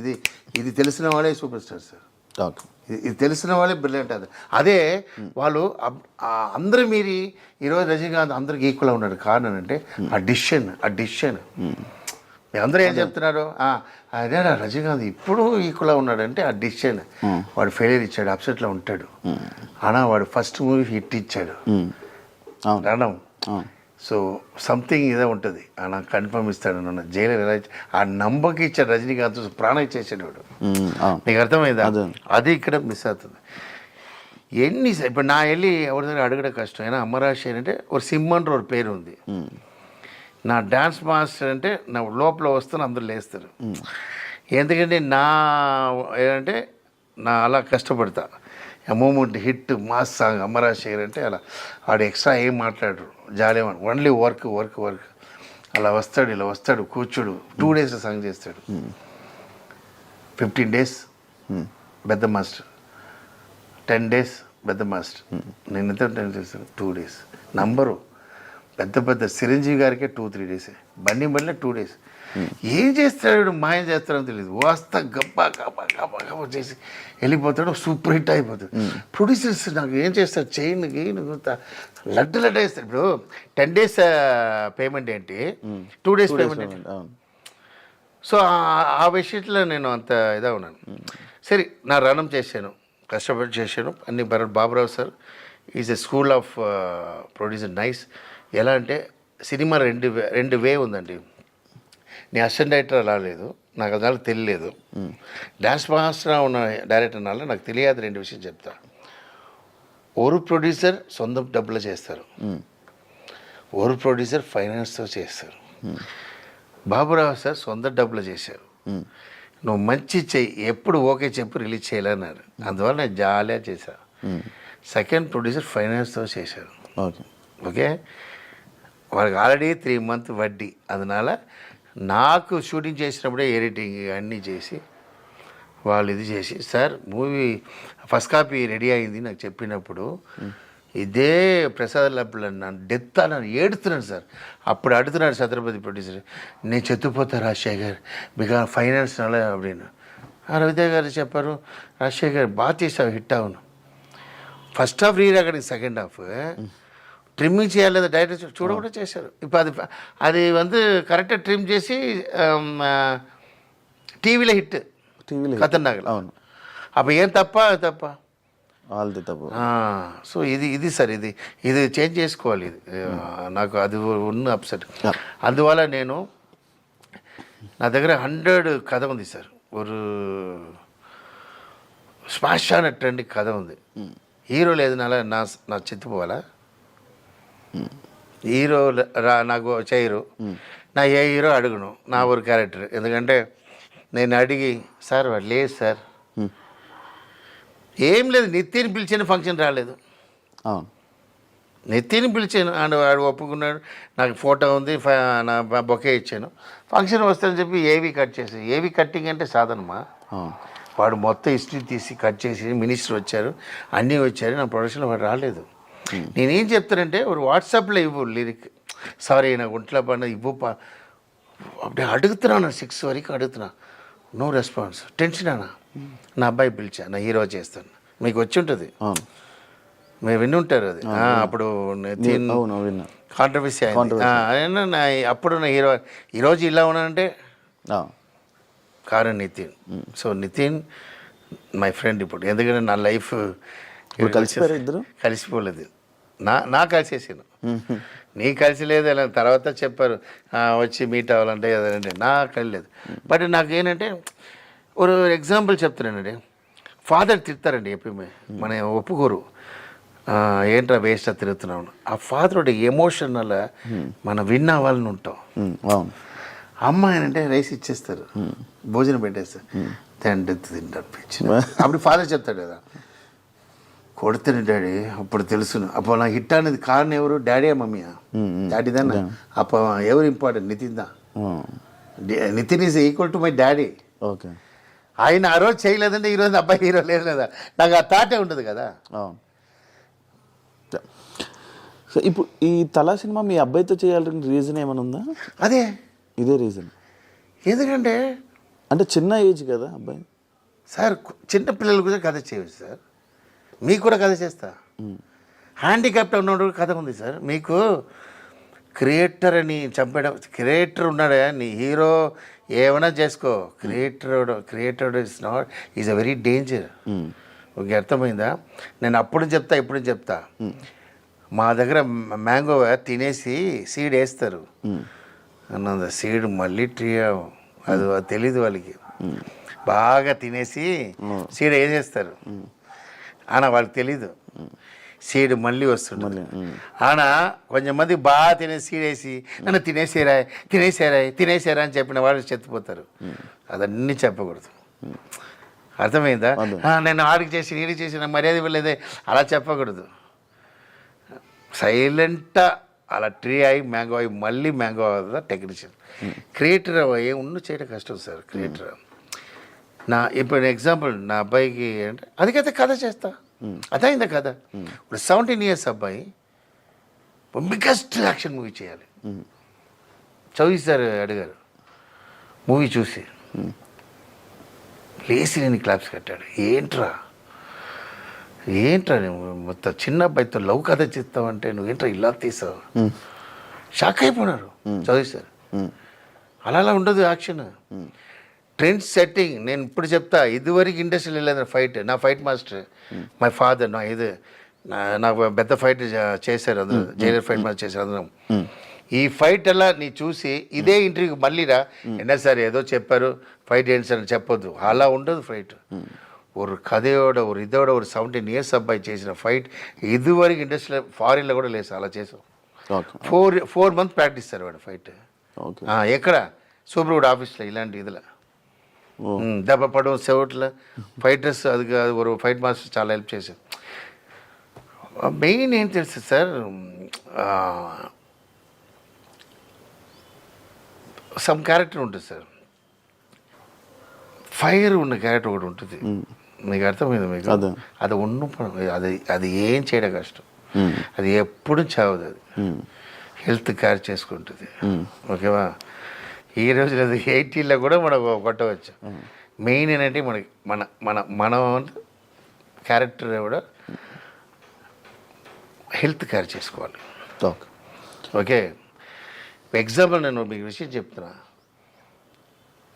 [SPEAKER 3] ఇది తెలిసిన వాడే సూపర్ స్టార్ సార్.
[SPEAKER 2] ఓకే.
[SPEAKER 3] ఇది తెలిసిన వాళ్ళే బ్రిలియంట్ అది. అదే వాళ్ళు అందరూ మీరి ఈరోజు రజనీకాంత్ అందరికి ఈక్వల్గా ఉన్నాడు. కారణం అంటే ఆ డిసిషన్ మీరు అందరూ ఏం చెప్తున్నారు, అదే రజనీకాంత్ ఇప్పుడు ఈక్వల్గా ఉన్నాడంటే ఆ డిసిషన్. వాడు ఫెయిలియర్ ఇచ్చాడు, అప్సెట్లో ఉంటాడు. అన్నా వాడు ఫస్ట్ మూవీ హిట్ ఇచ్చాడు రణం. సో సంథింగ్ ఇదే ఉంటుంది, నాకు కన్ఫర్మ్ ఇస్తాడు నన్ను జైలర్ ఎలా ఆ నంబర్కి ఇచ్చాడు రజనీకాంత్, ప్రాణం ఇచ్చేసాడు వాడు. నీకు అర్థమైందా? అది ఇక్కడ మిస్ అవుతుంది. ఇప్పుడు నా వెళ్ళి ఎవరి దగ్గర అడగడం కష్టం. అయినా అమ్మరాశి అంటే ఒక సింహన్ ఒక పేరు ఉంది. నా డ్యాన్స్ మాస్టర్ అంటే నా లోపల వస్తాను, అందరూ లేస్తారు. ఎందుకంటే ఏంటంటే నా అలా కష్టపడతా. మూమెంట్ హిట్ మాస్ సాంగ్ అమ్మరాజశేఖర్ అంటే అలా వాడు ఎక్స్ట్రా ఏం మాట్లాడరు, జాలేమని ఓన్లీ వర్క్ అలా వస్తాడు, ఇలా వస్తాడు, కూర్చోడు. 2 days సాంగ్ చేస్తాడు. 15 days పెద్ద మాస్టర్, 10 days పెద్ద మాస్టర్. నేను ఎంత 10 చేస్తాను 2 days. నంబరు పెద్ద చిరంజీవి గారికే 2-3 days, బండి 2 days. ఏం చేస్తాడు, మాయం చేస్తాడని తెలియదు. వస్తా గబ్బా చేసి వెళ్ళిపోతాడు, సూపర్ హిట్ అయిపోతాడు. ప్రొడ్యూసర్స్ నాకు ఏం చేస్తారు, చైన్ గెయిన్ లడ్డు వేస్తాడు. ఇప్పుడు 10 days పేమెంట్ ఏంటి, 2 days పేమెంట్ ఏంటి. సో ఆ విషయంలో నేను అంత ఇదా ఉన్నాను. సరే నా రణం చేశాను, కష్టపడి చేశాను అన్ని. Baburao sir is a school of producer, nice. ఎలా అంటే సినిమా రెండు వే ఉందండి. నేను అసిస్టెంట్ డైరెక్టర్ రాలేదు, నాకు అదాలు తెలియలేదు. డాన్స్ మాస్టర్ ఉన్న డైరెక్టర్ అనాలి నాకు తెలియదు. 2 విషయం చెప్తా. ఓరు ప్రొడ్యూసర్ సొంత డబ్బులు చేస్తారు, ఓరు ప్రొడ్యూసర్ ఫైనాన్స్తో చేస్తారు. బాబురావు సార్ సొంత డబ్బులు చేశారు. నువ్వు మంచి చెయ్యి, ఎప్పుడు ఓకే చెప్పు, రిలీజ్ చేయాలన్నారు. అందువల్ల నేను జాలీగా చేశాను. సెకండ్ ప్రొడ్యూసర్ ఫైనాన్స్తో చేశారు. ఓకే, వాళ్ళకి ఆల్రెడీ 3 months వడ్డీ. అందువల్ల నాకు షూటింగ్ చేసినప్పుడే ఎడిటింగ్ అన్నీ చేసి వాళ్ళు ఇది చేసి, sir movie first copy ready అయింది నాకు చెప్పినప్పుడు ఇదే ప్రసాద్ లబ్బులు నన్ను డెత్ అని ఏడుతున్నాను సార్. అప్పుడు అడుగుతున్నాడు ఛత్రపతి ప్రొడ్యూసర్, నేను చెత్తుపోతా రాజశేఖర్ బికా ఫైనాన్స్ అలా அப்படின்னு. రవితేజ గారు చెప్పారు, రాజశేఖర్ బాగా చేసావు, హిట్ అవును. ఫస్ట్ హాఫ్ రీరాకడానికి సెకండ్ హాఫ్ ట్రిమ్మింగ్ చేయాలి లేదా డైరెక్టర్ చూడకుండా చేశారు. ఇప్పుడు అది కరెక్ట్గా ట్రిమ్ చేసి టీవీలో హిట్ ఖతర్నాక్. అవును, అప్పుడు ఏం తప్ప వాళ్ళది తప్ప. సో ఇది సార్, ఇది చేంజ్ చేసుకోవాలి. ఇది నాకు అది ఉన్న అప్సెట్. అందువల్ల నేను నా దగ్గర 100 కథ ఉంది సార్. ఒక స్మాష్ అనే ట్రెండ్ కథ ఉంది. హీరో లేదు నా చెత్తిపోవాలా, హీరో నాకు చేయరు, నా ఏ హీరో అడుగును నా ఒక క్యారెక్టర్. ఎందుకంటే నేను అడిగి సార్ వాడు లేదు సార్, ఏం లేదు, నిత్యని పిలిచిన ఫంక్షన్ రాలేదు. నిత్యని పిలిచాను, అండ్ వాడు ఒప్పుకున్నాడు, నాకు ఫోటో ఉంది, నా బొకే ఇచ్చాను. ఫంక్షన్ వస్తానని చెప్పి ఏవి కట్ చేసి, ఏవి కట్టింగ్ అంటే సాధనమా. వాడు మొత్తం హిస్టరీ తీసి కట్ చేసి, మినిస్టర్ వచ్చారు, అన్నీ వచ్చారు, నా ప్రొడక్షన్లో వాడు రాలేదు. నేనేం చెప్తానంటే ఒక వాట్సాప్లో ఇవ్వు లిరిక్, సారీ నాకు ఒంట్లో పడిన ఇవ్వు అప్పుడే అడుగుతున్నాను. 6 వరకు అడుగుతున్నా, నో రెస్పాన్స్. టెన్షన్ అన్నా. నా అబ్బాయి పిలిచా, నా హీరో చేస్తాను, మీకు వచ్చి ఉంటుంది, మీరు విని ఉంటారు అది. అప్పుడు కాంట్రవర్సీ అయింది. అప్పుడు నా హీరో ఈరోజు ఇలా ఉన్నానంటే కారణం Nitin. So Nitin my friend ఇప్పుడు. ఎందుకంటే నా లైఫ్ కలిసిపోలేదు, నా కలిసేసాను, నీ కలిసి లేదు. అలా తర్వాత చెప్పారు వచ్చి మీట్ అవ్వాలంటే అదంటే నాకు కలియలేదు. బట్ నాకు ఏంటంటే ఒక ఎగ్జాంపుల్ చెప్తున్నానండి. ఫాదర్ తిడతారండి ఎప్పుడు, మన ఒప్పుకోరు, ఏంట్రా వేస్ట్ తిరుగుతున్నాను. ఆ ఫాదర్ ఒకటి ఎమోషనల్, మనం విన్ అవ్వాలని ఉంటాం. అమ్మ ఏంటంటే రైస్ ఇచ్చేస్తారు, భోజనం పెట్టేస్తారు, తింటారు. అప్పుడు ఫాదర్ చెప్తాడు కదా, కొడుతుంది డాడీ. అప్పుడు తెలుసును, అప్పుడు నా హిట్ అనేది కారణం ఎవరు, డాడీయా మమ్మీయా? డాడీదానా? అప్పుడు ఎవరు ఇంపార్టెంట్, నితిన్ దా. Nitin is equal to my daddy. Okay, ఆయన ఆ రోజు చేయలేదంటే ఈరోజు అబ్బాయి హీరో లేదు లేదా, నాకు ఆ థాటే ఉంటుంది కదా.
[SPEAKER 2] సో ఇప్పుడు ఈ తలా సినిమా మీ అబ్బాయితో చేయాలని రీజన్ ఏమైనా ఉందా?
[SPEAKER 3] ఇదే
[SPEAKER 2] రీజన్.
[SPEAKER 3] ఎందుకంటే
[SPEAKER 2] అంటే చిన్న ఏజ్ కదా అబ్బాయి.
[SPEAKER 3] సార్ చిన్న పిల్లలు కూడా కథ చేయవచ్చు సార్, మీకు కూడా కథ చేస్తా. హ్యాండిక్యాప్ట్ ఉన్నప్పుడు కథ ఉంది సార్. మీకు క్రియేటర్ అని చంపడం, క్రియేటర్ ఉన్నాడా, నీ హీరో ఏమైనా చేసుకో, creator is not, is a very danger. Okay, అర్థమైందా? నేను అప్పుడు చెప్తా, ఇప్పుడు చెప్తా. మా దగ్గర మ్యాంగో తినేసి సీడ్ వేస్తారు అన్నది, సీడ్ మళ్ళీ ట్రీ అది తెలీదు వాళ్ళకి. బాగా తినేసి సీడ్ వేసేస్తారు అన్న, వాళ్ళకి తెలీదు. సీడ్ మళ్ళీ వస్తుంది ఆనా. కొంచెం మంది బాగా తినేసి సీడ్ వేసి నన్ను తినేసారా అని చెప్పిన వాళ్ళు చెత్తిపోతారు. అదన్నీ చెప్పకూడదు, అర్థమైందా? నేను ఆడికి చేసి నీడికి చేసి నాకు మర్యాద ఇవ్వలేదే అలా చెప్పకూడదు. సైలెంట్గా అలా ట్రీ అయ్యి మ్యాంగో అయ్యి మళ్ళీ మ్యాంగో అవుతుందా టెక్నీషియన్. క్రియేటర్ అయ్యి ఉండి చేయడం కష్టం సార్. క్రియేటర్ నా ఇప్పుడు ఎగ్జాంపుల్, నా అబ్బాయికి అంటే అదికైతే కథ చేస్తా, అదైందా కథ. ఇప్పుడు 17 years అబ్బాయి బిగ్గెస్ట్ యాక్షన్ మూవీ చేయాలి. చౌదరి అడిగారు మూవీ చూసి, లేచి నేను క్లాప్స్ కట్టాడు. ఏంట్రా నువ్వు మొత్తం చిన్న అబ్బాయితో లవ్ కథ చేస్తావంటే నువ్వేంట్రా ఇలా తీసావు, షాక్ అయిపోయినారు చౌదరి సార్. అలా ఉండదు యాక్షన్, ట్రెండ్ సెట్టింగ్. నేను ఇప్పుడు చెప్తా, ఇదివరకు ఇండస్ట్రీలో వెళ్ళేది ఫైట్. నా ఫైట్ మాస్టర్ మై ఫాదర్, నాకు పెద్ద ఫైట్ చేశారు అందరూ, జైలర్ ఫైట్ మాస్టర్ చేశారు అందరం. ఈ ఫైట్ అలా నీ చూసి ఇదే ఇంటర్వ్యూకి మళ్ళీరా ఎన్నా సార్ ఏదో చెప్పారు ఫైట్ ఏంటి సార్ అని చెప్పొద్దు. అలా ఉండదు ఫైట్. ఒక కథయోడ ఒక ఇదోడ ఒక 17 years అబ్బాయి చేసిన ఫైట్ ఇదివరకు ఇండస్ట్రీలో ఫారిన్లో కూడా లేదు. అలా చేసాం. 4 months ప్రాక్టీస్ సార్ వాడు ఫైట్. ఎక్కడ సూపర్వుడ్ ఆఫీస్లో ఇలాంటి ఇదిలో దెబ్బ పడడం సెవట్లో ఫైటర్స్, అది ఒక ఫైట్ మాస్టర్ చాలా హెల్ప్ చేశారు. మెయిన్ ఏం తెలుసు సార్, సమ్ క్యారెక్టర్ ఉంటుంది సార్, ఫైర్ ఉన్న క్యారెక్టర్ ఒకటి ఉంటుంది. మీకు అర్థమైంది? మీకు అది అది ఏం చేయడం కష్టం, అది ఎప్పుడు చావదు, అది హెల్త్ కేర్ చేసుకుంటుంది. ఓకేవా? ఈ రోజు 80లో కూడా మనం కొట్టవచ్చు. మెయిన్ ఏంటంటే మనకి మన క్యారెక్టర్ కూడా హెల్త్ కేర్ చేసుకోవాలి. ఓకే, ఎగ్జాంపుల్ నేను మీకు విషయం చెప్తున్నా.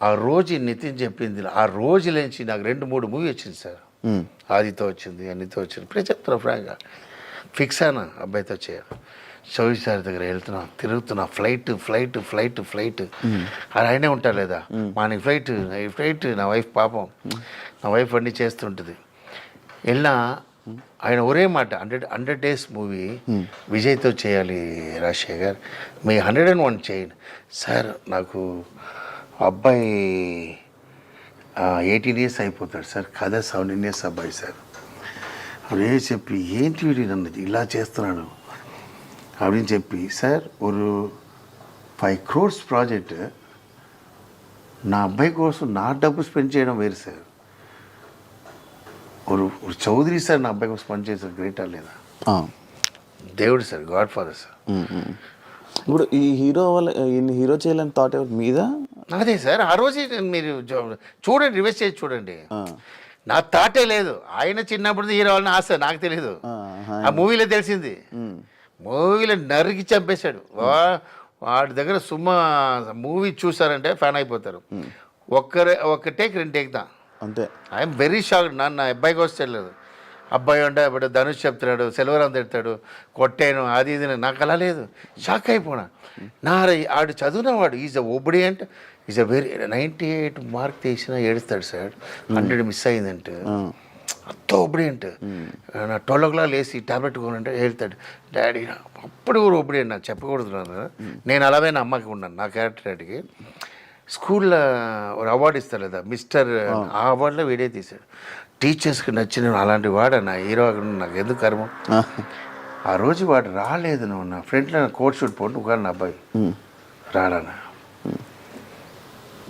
[SPEAKER 3] ఆ రోజు నితిన్ చెప్పింది, ఆ రోజు నుంచి నాకు 2-3 మూవీ వచ్చింది సార్. ఆదితో వచ్చింది, అన్నితో వచ్చింది. ఇప్పుడే చెప్తున్నా ఫ్రాంక్గా, ఫిక్స్ అయినా అబ్బాయితో చేయాలి. చౌదరి సార్ దగ్గర వెళ్తున్నా, తిరుగుతున్నా, ఫ్లైట్ అది ఆయనే ఉంటారు లేదా, మార్నింగ్ ఫ్లైట్. నా వైఫ్ పాపం, నా వైఫ్ అన్నీ చేస్తుంటుంది. వెళ్ళినా ఆయన ఒరే మాట, 100 days మూవీ విజయ్తో చేయాలి రాజశేఖర్, మీ 101 చేయండి సార్. నాకు అబ్బాయి 18 years అయిపోతాడు సార్, కథ 17 years అబ్బాయి సార్. అదే చెప్పి ఏంటి వీడి నన్ను ఇలా చేస్తున్నాడు அப்படின்னு చెప్పి, సార్ ஒரு 5 crores ప్రాజెక్ట్ నా అబ్బాయి కోసం నా డబ్బు స్పెండ్ చేయడం వేరు సార్. ஒரு చౌదరి సార్ నా అబ్బాయి కోసం పని చేశారు, గ్రేటా లేదా? దేవుడు సార్, గాడ్ ఫాదర్ సార్.
[SPEAKER 2] ఇప్పుడు ఈ హీరో చేయాలని థాట్ ఎవరు మీద?
[SPEAKER 3] అదే సార్, ఆ రోజు మీరు చూడండి, రివర్స్ చేసి చూడండి. నా థాటే లేదు. ఆయన చిన్నప్పుడు హీరో వాళ్ళని ఆశ, నాకు తెలీదు. ఆ మూవీలో తెలిసింది. మూవీలో నరికి చంపేశాడు. వాడి దగ్గర మూవీ చూసారంటే ఫ్యాన్ అయిపోతారు. ఒక్క టేక్ 2 టేక్ దా
[SPEAKER 2] అంతే. I'm
[SPEAKER 3] very shock. నా అబ్బాయికి వచ్చలేదు. అబ్బాయి అంటే ఇప్పుడు ధనుష్ చెప్తున్నాడు, సెల్వరాం తిడతాడు, కొట్టాను అది ఇది. నాకు అలా లేదు, షాక్ అయిపోయినా. ఆడు చదివినవాడు, is a obedient, is a very 98 mark తీసినా ఏడుస్తాడు సార్. 100 మిస్ అయిందంటే అంత ఒబిడియంట్. నా 12 o'clock లేసి టాబ్లెట్ కొనంటే వెళ్తాడు డాడీ. అప్పుడు కూడా ఒబిడియంట్, నాకు చెప్పకూడదు. నేను అలాగే నా అమ్మకి ఉన్నాను, నా క్యారెక్టర్కి. స్కూల్లో ఒక అవార్డు ఇస్తారు లేదా మిస్టర్, ఆ అవార్డులో వీడియో తీశాడు. టీచర్స్కి నచ్చిన అలాంటి వాడు నా హీరో, నాకు ఎందుకు కర్మ. ఆ రోజు వాడు రాలేదు. నువ్వు నా ఫ్రెండ్లో కోట్ షూట్ పోటు కానీ నా అబ్బాయి రాడానా.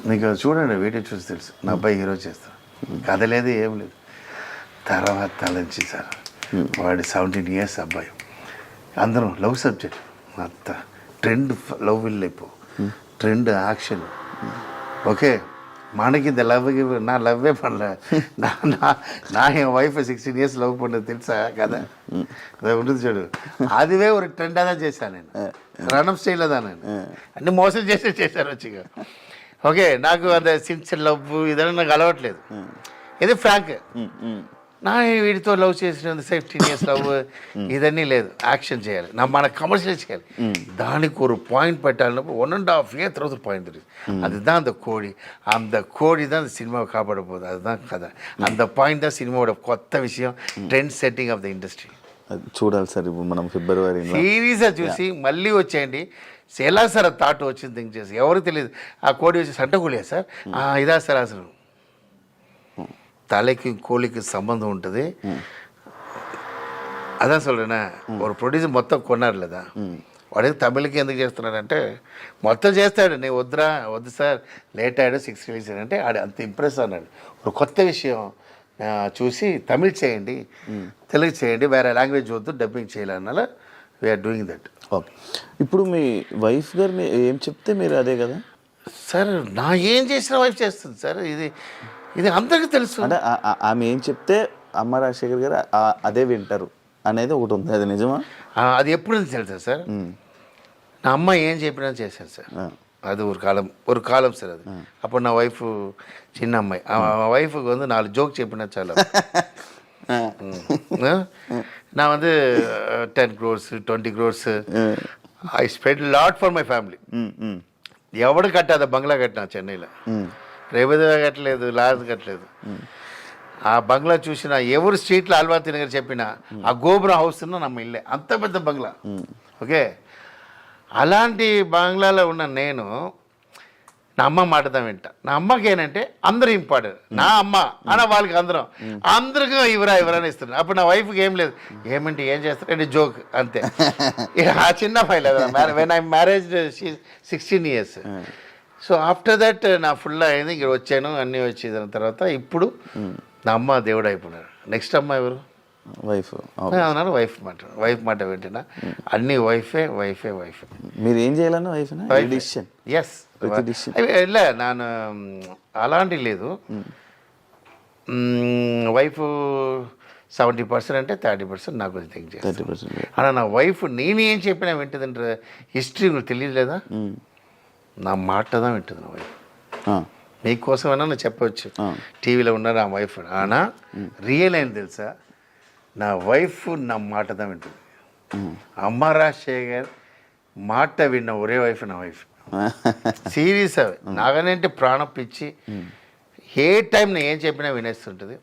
[SPEAKER 3] మీకు చూడండి, వీడియో చూసి తెలుసు నా అబ్బాయి హీరో చేస్తాను. కథ లేదు, ఏం లేదు. తర్వాత తలంచి సార్ వాడి 17 years అబ్బాయి. అందరం లవ్ సబ్జెక్ట్, అంత ట్రెండ్ లవ్ వెళ్ళిపో, ట్రెండ్ యాక్షన్. ఓకే, మనకి இந்த லவ் நான் லவ்வே பண்ணல நான் என் ஒய்ஃபை 16 years லவ் பண்ணது తెలుసా కదా అది ఉంటుంది చూడు అదివే ఒక ట్రెండ్ தான் చేశాను నేను రణం స్టైల్లో தான் నేను అన్ని మోసం చేశారు వచ్చిగా ఓకే నాకు అంత సిన్సియర్ లవ్ ఇదన్నా నాకు అలవట్లేదు ఇది ఫ్రాంక్ నా వీడితో లవ్ చేసిన 15 years లవ్ ఇదన్నీ లేదు యాక్షన్ చేయాలి మన కమర్షియల్ చేయాలి దానికి ஒரு பாயிண்ட் పెట్టాలన్నప్పుడు 1.5 year తర్వాత பாயிண்ட் இருக்குது அதுதான் அந்த கோடி அந்த கோடி தான் அந்த சினிமாவை காப்பாட போகுது அதுதான் கதை அந்த பாயிண்ட் தான் சினிமாவோட కొత్త విషయం trend setting off the industry
[SPEAKER 2] చూడాలి సార్ ఇప్పుడు మనం ఫిబ్రవరి
[SPEAKER 3] సీరియస్గా చూసి మళ్ళీ వచ్చేయండి ఎలా సార్ థాట్ వచ్చింది థింక్ చేసి ఎవరికి తెలియదు ఆ కోడి వచ్చి సంటకూలియా సార్ ఇదా సార్ అసలు தலைக்கு கோழிக்கு சம்பந்தம் ఉంటుంది అதான் சொல்கிறேன்னா ஒரு ప్రొడ్యూసర్ మొత్తం కొన్నారులేదా వాడు తమిళకి ఎందుకు చేస్తున్నాడంటే మొత్తం చేస్తాడు నేను వద్దు సార్ లేట్ అయ్యాడు 6 release అంటే ఆడు అంత ఇంప్రెస్ అన్నాడు ఒక కొత్త విషయం చూసి తమిళ్ చేయండి తెలుగు చేయండి వేరే లాంగ్వేజ్ వద్దు డబ్బింగ్ చేయాలన్నాల వీఆర్ డూయింగ్ దట్
[SPEAKER 2] ఓకే ఇప్పుడు మీ వైఫ్ గారు ఏం చెప్తే మీరు అదే కదా
[SPEAKER 3] సార్ నా ఏం చేసిన వైఫ్ చేస్తుంది సార్ ఇది అందరికీ తెలుసు
[SPEAKER 2] అంటే ఆమె ఏం చెప్తే అమ్మ రాజశేఖర్ గారు అదే వింటారు అనేది ఒకటి ఉంది అది నిజమా
[SPEAKER 3] అది ఎప్పుడు నుంచి తెలుసా సార్ నా అమ్మ ఏం చెప్పినా చేశాను సార్ అది ஒரு కాలం సార్ అది అప్పుడు నా వైఫ్ చిన్న అమ్మాయి ఆ వైఫ్కి வந்து 4 జోక్ చెప్పినా చాలా நான் வந்து 10 crores 20 crores I spend lot for my family ఎవడు కట్టాத బంగ్లా కట్టినా చెన్నైలో రేవదేవ కట్టలేదు లాజ్ కట్టలేదు ఆ బంగ్లా చూసిన ఎవరు స్ట్రీట్లో అల్వా తినగర్ చెప్పిన ఆ గోపురం హౌస్ నమ్మ ఇల్లే అంత పెద్ద బంగ్లా ఓకే అలాంటి బంగ్లాలో ఉన్న నేను నా అమ్మ మాటదా వింటా నా అమ్మకి ఏంటంటే అందరూ ఇంపార్టెంట్ నా అమ్మ అన్న వాళ్ళకి అందరికీ ఇవరని ఇస్తున్నారు అప్పుడు నా వైఫ్కి ఏం లేదు ఏమంటే ఏం చేస్తారంటే జోక్ అంతే ఆ చిన్న file when I marriage 16 years so after that నా ఫుల్ అయింది ఇక్కడ వచ్చాను అన్నీ వచ్చి దాని తర్వాత ఇప్పుడు నా అమ్మ దేవుడు అయిపోయినాడు నెక్స్ట్ అమ్మ ఎవరు
[SPEAKER 2] వైఫ్
[SPEAKER 3] అవునారు వైఫ్ మాట వింటున్నా అన్ని వైఫే
[SPEAKER 2] మీరు ఏం చేయాలన్నా వైఫ్
[SPEAKER 3] ఎస్ ಇಲ್ಲ ನಾನು అలాంటి లేదు వైఫ్ 70% అంటే 30% నాకు థింక్ చేస్తాను అలా నా వైఫ్ నేను ఏం చెప్పినా వింటుందంటే హిస్టరీ కూడా తెలియలేదా నా మాటదా వింటుంది నా వైఫ్ మీకోసమైనా నేను చెప్పవచ్చు టీవీలో ఉన్నారు ఆ వైఫ్ ఆనా రియల్ అయింది తెలుసా నా వైఫ్ నా మాటదా వింటుంది అమ్మ రాజశేఖర్ మాట విన్న ఒరే వైఫ్ నా వైఫ్ సీరియస్ అవి నాగనంటే ప్రాణం పిచ్చి ఏ టైం నేను ఏం చెప్పినా వినేస్తుంటుంది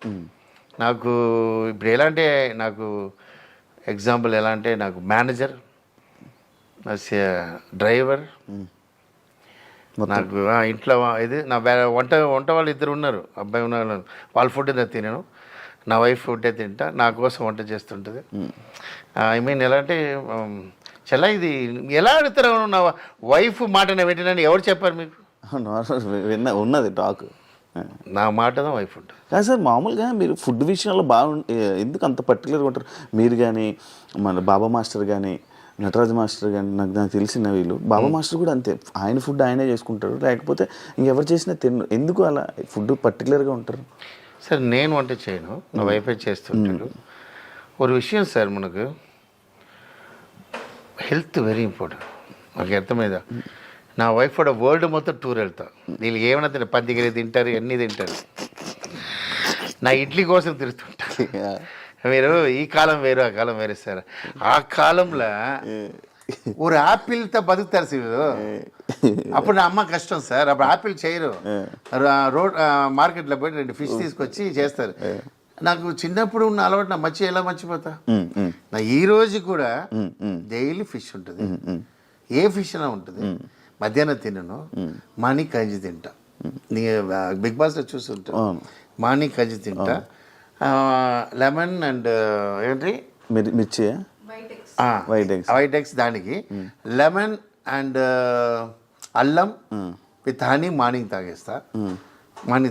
[SPEAKER 3] నాకు ఇప్పుడు ఎలా అంటే నాకు ఎగ్జాంపుల్ ఎలా అంటే నాకు మేనేజర్ డ్రైవర్ నాకు ఇంట్లో ఇది నా వంట వాళ్ళు ఇద్దరు ఉన్నారు అబ్బాయి ఉన్నారు వాళ్ళ ఫుడ్ నేను తినను నా వైఫ్ ఫుడ్డే తింటా నా కోసం వంట చేస్తుంటుంది ఐ మీన్ ఎలా అంటే చాలా ఇది ఎలా అడుగుతారు నా వైఫ్ మాట వింటున్నాను ఎవరు చెప్పారు మీకు
[SPEAKER 2] ఉన్నది టాక్
[SPEAKER 3] నా మాటదా వైఫ్ ఉంటుంది
[SPEAKER 2] కానీ సార్ మామూలుగా మీరు ఫుడ్ విషయంలో ఎందుకు అంత పర్టికులర్గా ఉంటారు మీరు కానీ మన బాబా మాస్టర్ కానీ నటరాజ్ మాస్టర్ కానీ నాకు తెలిసిన వీళ్ళు బాబా మాస్టర్ కూడా అంతే ఆయన ఫుడ్ ఆయనే చేసుకుంటారు లేకపోతే ఇంకెవరు చేసినా ఎందుకు అలా ఫుడ్ పర్టికులర్గా ఉంటారు
[SPEAKER 3] సార్ నేను వంట చేయను నా వైఫే చేస్తుంటాడు ఒక విషయం సార్ మనకు హెల్త్ వెరీ ఇంపార్టెంట్ నాకు అర్థమైందా నా వైఫ్ కూడా వరల్డ్ మొత్తం టూర్ వెళ్తా వీళ్ళు ఏమైనా తింటారు పందిగిరి తింటారు అన్నీ తింటారు నా ఇడ్లీ కోసం తిరుగుతుంటారు మీరు ఈ కాలం వేరు ఆ కాలం వేరే సార్ ఆ కాలంలో ஒரு ఆపిల్తో బతుకుతారు సార్ అప్పుడు నా అమ్మ కష్టం సార్ అప్పుడు ఆపిల్ చేయరు రోడ్ మార్కెట్లో పోయి 2 fish తీసుకొచ్చి చేస్తారు నాకు చిన్నప్పుడు ఉన్న అలవాటు నా ఎలా మర్చిపోతా నా ఈ రోజు కూడా డైలీ ఫిష్ ఉంటుంది ఏ ఫిష్ అయినా ఉంటుంది మధ్యాహ్నం తినను మార్నింగ్ కంచి తింటా నీ బిగ్ బాస్లో చూస్తుంటా మార్నింగ్ కంచి తింటా లెమన్ అండ్ ఏంటి
[SPEAKER 2] మిర్చి
[SPEAKER 3] వైట్ ఎగ్స్ దానికి లెమన్ అండ్ అల్లం విత్ హనీ మార్నింగ్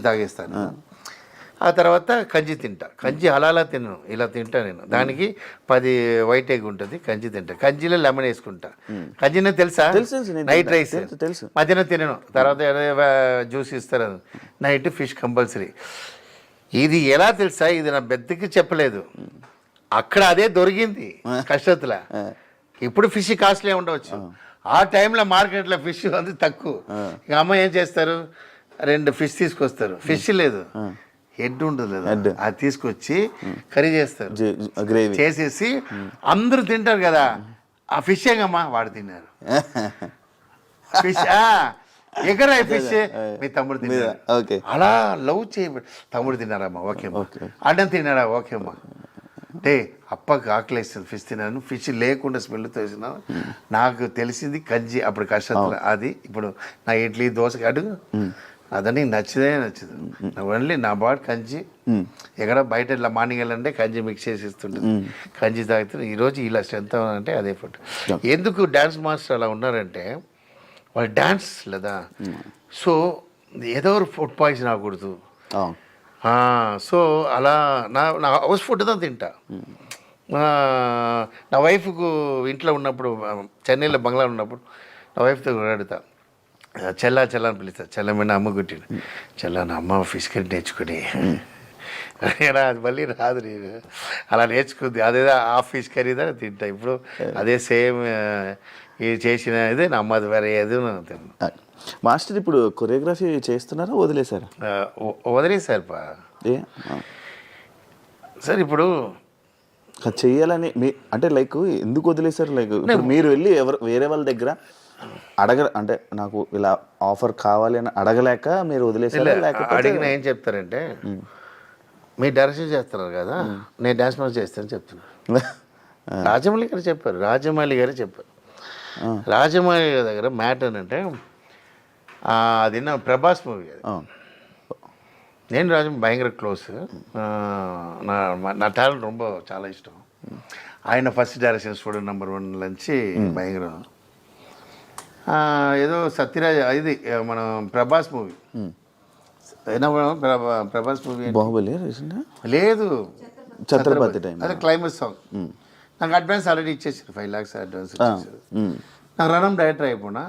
[SPEAKER 3] తాగేస్తాను ఆ తర్వాత కంచి తింటా. కంచి అలా తినను, ఇలా తింటా నేను. దానికి 10 వైట్ ఎగ్ ఉంటుంది, కంచి తింటా. కంచిలో లెమన్ వేసుకుంటా. కంచినే తెలుసా? నైట్ రైస్
[SPEAKER 2] తెలుసు.
[SPEAKER 3] మధ్యాహ్నం తినను, తర్వాత జ్యూస్ ఇస్తారు. Night fish compulsory. ఇది ఎలా తెలుసా? ఇది నా బెద్దకి చెప్పలేదు, అక్కడ అదే దొరికింది కష్టத்துல. ఇప్పుడు ఫిష్ కాస్ట్లీ ఉండవచ్చు, ఆ టైంలో మార్కెట్లో ఫిష్ అది తక్కువ. ఇక అమ్మ ఏం చేస్తారు, 2 ఫిష్ తీసుకొస్తారు. ఫిష్ లేదు, హెడ్ ఉంటుంది కదా, అది తీసుకొచ్చి కర్రీ చేస్తారు,
[SPEAKER 2] గ్రేవీ
[SPEAKER 3] చేసేసి అందరూ తింటారు కదా. ఆ ఫిష్ ఏగమ్మా వాడు తిన్నారు. ఫిష్ ఎగరా ఫిష్ మీ తమ్ముడు తిన్నారు. అలా లవ్ చేయ, తమ్ముడు తిన్నారమ్మా, ఓకేమ్మా. అడ్డం తిన్నారా, ఓకేమ్మా. అంటే అప్పకి ఆకలేస్తుంది, ఫిష్ తిన్నాను. ఫిష్ లేకుండా స్మెల్తో వేసినాను. నాకు తెలిసింది కంచి అప్పుడు కష్టం. అది ఇప్పుడు నా ఇడ్లీ దోశ అడుగు అదని నచ్చదే నచ్చదు. ఓన్లీ నా బాడీ కంచి. ఎక్కడ బయట ఇట్లా మార్నింగ్ వెళ్ళంటే కంచి మిక్స్ చేసి ఇస్తుంటుంది, కంచి తాగుతుంది. ఈరోజు ఇలా స్ట్రెంత్ అంటే అదే ఫుడ్. ఎందుకు డ్యాన్స్ మాస్టర్ అలా ఉన్నారంటే వాళ్ళు డ్యాన్స్ లేదా, సో ఏదో ఫుడ్ పాయిజన్ అవ్వకూడదు. సో అలా నా హౌస్ ఫుడ్ దా తింటా. నా వైఫ్కు ఇంట్లో ఉన్నప్పుడు, చెన్నైలో బంగ్లా ఉన్నప్పుడు నా వైఫ్తో అడుగుతా, చెల్లా అని పిలుస్తా. చెల్లమైన అమ్మ గుట్టిన చెల్ల, నా అమ్మ ఫిష్ కర్రీ నేర్చుకుని అది మళ్ళీ రాదు, నేను అలా నేర్చుకుంది. అదేదో ఆ ఫిష్ కర్రీదా తింటా. ఇప్పుడు అదే సేమ్ ఇది చేసిన ఇదే నా అమ్మది, వేరే ఏదో తిన్నా.
[SPEAKER 2] మాస్టర్ ఇప్పుడు కొరియోగ్రఫీ చేస్తున్నారా, వదిలేశారా?
[SPEAKER 3] వదిలేశారు సార్. ఇప్పుడు
[SPEAKER 2] చెయ్యాలని అంటే లైక్ ఎందుకు వదిలేశారు? లైక్ మీరు వెళ్ళి వేరే వాళ్ళ దగ్గర అంటే నాకు ఇలా ఆఫర్ కావాలి అని అడగలేక మీరు వదిలేసారా?
[SPEAKER 3] అడిగిన ఏం చెప్తారంటే, మీరు డైరెక్షన్ చేస్తున్నారు కదా, నేను డాన్స్ మాస్టర్ చేస్తానని చెప్తున్నాను. రాజమౌళి గారు చెప్పారు. రాజమౌళి గారి దగ్గర మ్యాటర్ అంటే అది నా ప్రభాస్ మూవీ. అది నేను రాజమౌళి భయంకర క్లోజ్. నా టాలెంట్ ரொம்ப చాలా ఇష్టం. ఆయన ఫస్ట్ డైరెక్షన్ స్టూడెంట్ నెంబర్ 1 నుంచి భయంకరం. ఏదో సత్యరాజ్ ఇది మన ప్రభాస్ మూవీ, ప్రభాస్ మూవీ
[SPEAKER 2] బాహుబలి
[SPEAKER 3] లేదు,
[SPEAKER 2] ఛత్రపతి టైం.
[SPEAKER 3] అదే క్లైమాక్స్ సాంగ్. నాకు అడ్వాన్స్ ఆల్రెడీ ఇచ్చేసారు, 5 lakhs అడ్వాన్స్ ఇచ్చేసారు. నాకు రణం డైరెక్టర్ అయిపోయినా,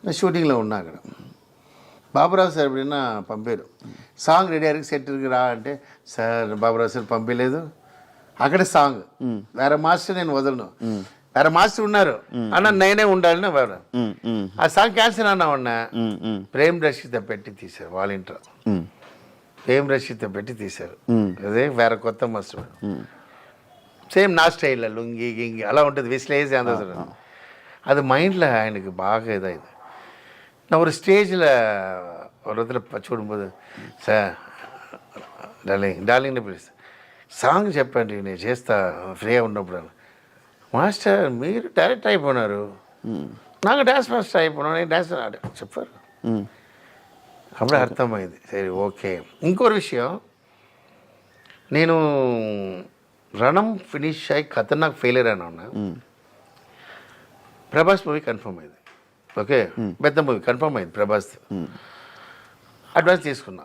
[SPEAKER 3] నేను షూటింగ్లో ఉన్నా అక్కడ. బాబురావు సార్ ఎప్పుడైనా పంపారు, సాంగ్ రెడీ అయ్యి సెట్కి రా అంటే, సార్ బాబురావు సార్ పంపించలేదు. అక్కడే సాంగ్, వేరే మాస్టర్ నేను వదలను, వేరే మాస్టర్ ఉన్నారు అన్న, నేనే ఉండాలని వాడు. ఆ సాంగ్ క్యాన్సిల్ అన్నా ఉన్నా, ప్రేమ్ రషిత పెట్టి తీశారు వాళ్ళ ఇంట్లో. ప్రేమ్ రషిత పెట్టి తీశారు, అదే వేరే కొత్త మాస్టర్. సేమ్ నా స్టైల్లో లుంగి గింగి అలా ఉంటుంది, విశ్లేసి అందరూ. அது மைண்டில் எனக்கு பாக இதாகுது. நான் ஒரு ஸ்டேஜில் ஒரு இடத்துல பச்சு விடும்போது, సార్ డార్లింగ్ని పిలుస్తా, సాంగ్ చెప్పండి నేను చేస్తా ఫ్రీగా ఉన్నప్పుడు. మాస్టర్ మీరు డైరెక్ట్ అయిపోయినారు, నాకు డాన్స్ మాస్టర్ అయిపోయినా, నేను డాన్స్ చెప్పారు. అప్పుడే అర్థమైంది, సరే ఓకే. ఇంకో విషయం, నేను రణం ఫినిష్ అయ్యి ఖతర్నాక్ ఫెయిలియర్ అయినా ఉన్నా. ప్రభాస్ మూవీ కన్ఫర్మ్ అయింది, ఓకే, పెద్ద మూవీ కన్ఫర్మ్ అయింది ప్రభాస్. అడ్వాన్స్ తీసుకున్నా.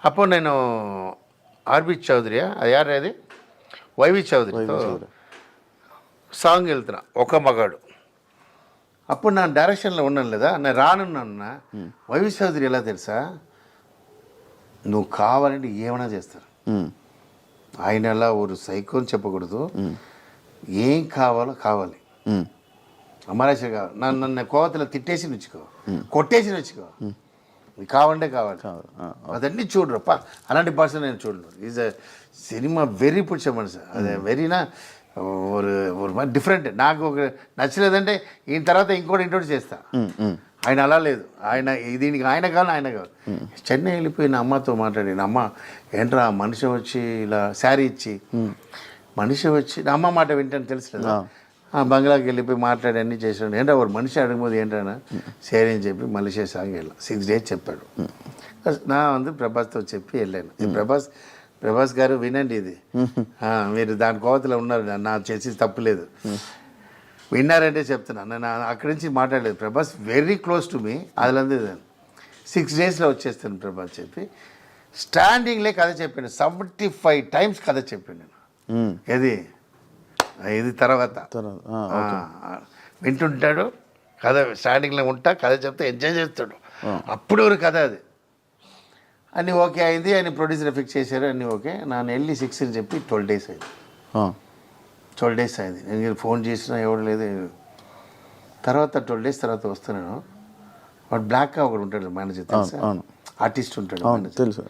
[SPEAKER 3] అప్పుడు నేను ఆర్బి చౌదరి, అది యారు అది వైవి చౌదరితో సాంగ్ వెళ్తున్నా, ఒక మగాడు. అప్పుడు నా డైరెక్షన్లో ఉన్నాను లేదా, నేను రానున్నా. వైవి చౌదరి ఎలా తెలుసా, నువ్వు కావాలంటే ఏమైనా చేస్తారు. ఆయన అలా ఒక సైకోని చెప్పకూడదు, ఏం కావాలో కావాలి. అమరాశ కావాలి, నన్ను కోవతలో తిట్టేసి నుంచుకో, కొట్టేసి నుంచుకో, కావాలంటే కావాలి. అదన్నీ చూడరు, అలాంటి పర్సన్ నేను చూడను. ఈజ్ అ సినిమా వెరీ పుచ్చ మనసు, అదే వెరీనా ஒரு மாதிரி డిఫరెంట్. నాకు ఒక నచ్చలేదంటే ఈయన తర్వాత ఇంకోటి ఇంట్రోడ్యూస్ చేస్తా. ఆయన అలా లేదు, ఆయన దీనికి ఆయన కావాలి, ఆయన కావాలి. చెన్నై వెళ్ళిపోయిన అమ్మతో మాట్లాడిన, అమ్మ ఏంట్రా మనిషి వచ్చి ఇలా శారీ ఇచ్చి, మనిషి వచ్చి నా అమ్మ మాట వింటాను తెలుసు కదా, బంగ్లాకి వెళ్ళిపోయి మాట్లాడి అన్నీ చేసాడు. ఏంటో ఒక మనిషి అడగబోదు ఏంటన్నా సరే అని చెప్పి మలేషియా సాంగ్ వెళ్ళాం. 6 days చెప్పాడు. నా ప్రభాస్తో చెప్పి వెళ్ళాను. ప్రభాస్ గారు వినండి, ఇది మీరు దాని కోవతలో ఉన్నారు, నా చేసి తప్పులేదు, విన్నారంటే చెప్తున్నా. నేను అక్కడి నుంచి మాట్లాడలేదు. Prabhas very close to me, అదిలంది 6 daysలో వచ్చేస్తాను ప్రభాస్ చెప్పి స్టాండింగ్లే కథ చెప్పాను 75 టైమ్స్ కథ చెప్పాను నేను. ఇది తర్వాత వింటుంటాడు కథ, స్టార్టింగ్లో ఉంటా కథ చెప్తే ఎంజాయ్ చేస్తాడు. అప్పుడు ఒక కథ అది అన్నీ ఓకే అయింది. ఆయన ప్రొడ్యూసర్ ఫిక్స్ చేశారు, అన్నీ ఓకే. నేను వెళ్ళి 6 అని చెప్పి 12 days అయింది. 12 days అయింది. నేను ఫోన్ చేసినా ఎవడు లేదు. తర్వాత 12 days తర్వాత వస్తున్నాను. వాడు బ్లాక్ ఒకడు ఉంటాడు మేనేజర్, తెలుసా? ఆర్టిస్ట్ ఉంటాడు
[SPEAKER 2] తెలుసు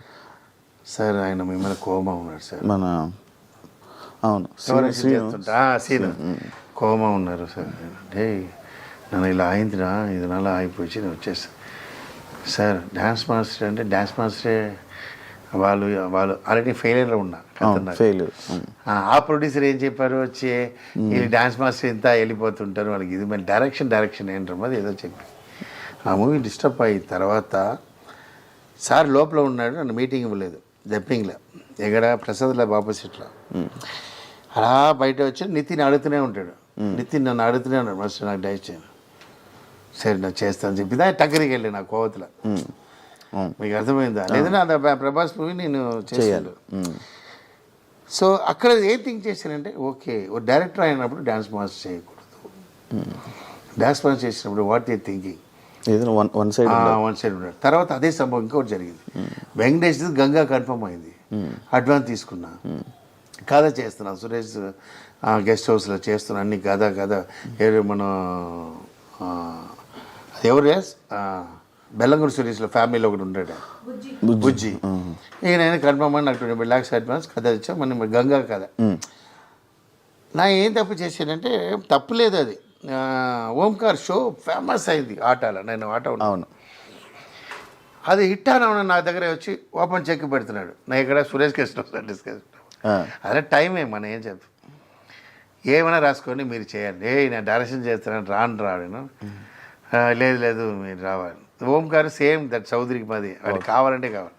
[SPEAKER 3] సార్. ఆయన మిమ్మల్ని కోమా ఉన్నాడు సార్.
[SPEAKER 2] మన
[SPEAKER 3] సీన్ కోమా ఉన్నారు సార్. అంటే నన్ను ఇలా అయిందిరా, ఇది నాలా అయిపోయి నేను వచ్చేస్తాను సార్. డ్యాన్స్ మాస్టర్ అంటే డ్యాన్స్ మాస్టరే వాళ్ళు ఆల్రెడీ ఫెయిలియర్లో ఉన్నా. ఆ ప్రొడ్యూసర్ ఏం చెప్పారు వచ్చి, వీళ్ళు డ్యాన్స్ మాస్టర్ ఇంత వెళ్ళిపోతుంటారు వాళ్ళకి, ఇది మరి డైరెక్షన్ ఏంటారు అది ఏదో చెప్పి ఆ మూవీ డిస్టర్బ్ అయిన తర్వాత సార్ లోపల ఉన్నాడు. నన్ను మీటింగ్ ఇవ్వలేదు జప్పింగ్లో, ఎక్కడ ప్రసాద్లో ఆపోజిట్లో. అలా బయట వచ్చి నితిన్ అడుగుతూనే ఉంటాడు. నితిన్ నన్ను అడుగుతూనే ఉన్నాడు, మాస్టర్ నాకు డైరెక్ట్ చేయను. సరే నాకు చేస్తాను చెప్పి దాని టక్కరికి వెళ్ళి నా కోవతల. మీకు అర్థమైందా? లేదంటే అంత ప్రభాస్ మూవీ నేను చేయాలి. సో అక్కడ ఏం థింక్ చేశానంటే, ఓకే ఓ డైరెక్టర్ అయినప్పుడు డ్యాన్స్ మాస్టర్ చేయకూడదు. డ్యాన్స్ మాస్టర్ చేసినప్పుడు what they thinking one side ఉన్నాడు. తర్వాత అదే సంభవం ఇంకోటి జరిగింది. వెంకటేష్ గంగా కన్ఫర్మ్ అయింది, అడ్వాన్స్ తీసుకున్నా, కథ చేస్తున్నా, సురేష్ గెస్ట్ హౌస్లో చేస్తున్నా, అన్ని కథ ఎవరు మన ఎవరు బెల్లంగూడి సురేష్లో ఫ్యామిలీలో ఒకటి ఉంటాడు బుజ్జి. ఇక నేను కన్ఫర్మ్ అని నాకు 20 lakhs అడ్వాన్స్ కథ ఇచ్చా. మన గంగా కథ నా ఏం తప్పు చేశానంటే, తప్పు లేదు అది. ఓంకార్ షో ఫేమస్ అయింది ఆటలో, నేను ఆట ఉన్నాను. అది హిట్ అని నా దగ్గర వచ్చి ఓపెన్ చెక్ పెడుతున్నాడు. నా ఇక్కడ సురేష్ కృష్ణ డిస్కస్ అదే టైమే మనం ఏం చెప్తాం, ఏమైనా రాసుకొని మీరు చేయండి. నేను డైరెక్షన్ చేస్తున్నాను రాను లేదు మీరు రావాలి. ఓంకార్ సేమ్ దట్ చౌదరికి మాది, వాడికి కావాలంటే కావాలి.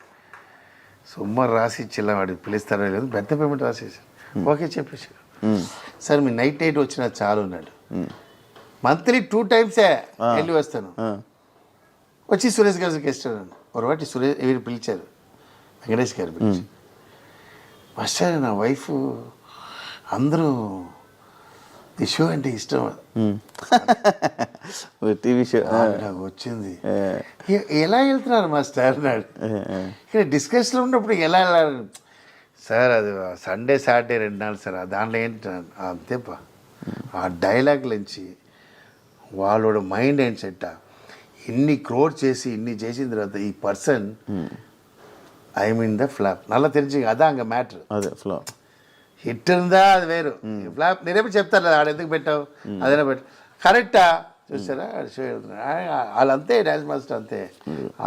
[SPEAKER 3] సుమారు రాసి ఇచ్చిలా, వాడికి పిలుస్తారో లేదు, పెద్ద పేమెంట్ రాసేసారు. ఓకే చెప్పేసారు. సార్ మీ నైట్ వచ్చినా చాలు ఉన్నాడు. మంత్లీ 2 times వెళ్ళి వస్తాను. వచ్చి సురేష్ గారికి ఇస్తాను. ఒకటి సురేష్ వీరు పిలిచారు, వెంకటేష్ గారు పిలిచి, మాస్టర్ నా వైఫ్ అందరూ ఈ షో అంటే ఇష్టం,
[SPEAKER 2] టీవీ షో
[SPEAKER 3] నాకు వచ్చింది. ఎలా వెళ్తున్నారు మాస్టర్ అన్నాడు. ఇక్కడ డిస్కషన్లో ఉన్నప్పుడు ఎలా వెళ్ళాలి సార్, అది సండే సాటర్డే 2 నాళ్ళు సార్, దాంట్లో ఏంటి అంతేపా. ఆ డైలాగ్ నుంచి వాళ్ళోட మైండ్ ఏంటి సెట్, ఇన్ని క్రోడ్ చేసి ఇన్ని చేసిన తర్వాత ఈ person I mean the flop నల్ల తెలిసి అదా అంగ మ్యాటర్.
[SPEAKER 2] అదే ఫ్లాప్
[SPEAKER 3] హిట్ ఉందా అది వేరు, ఫ్లాప్ నేనేమో చెప్తాను ఆడ ఎందుకు పెట్టావు అదేనా పెట్టు కరెక్టా చూసారా. షో వాళ్ళంతే డ్యాన్స్ మాస్టర్ అంతే.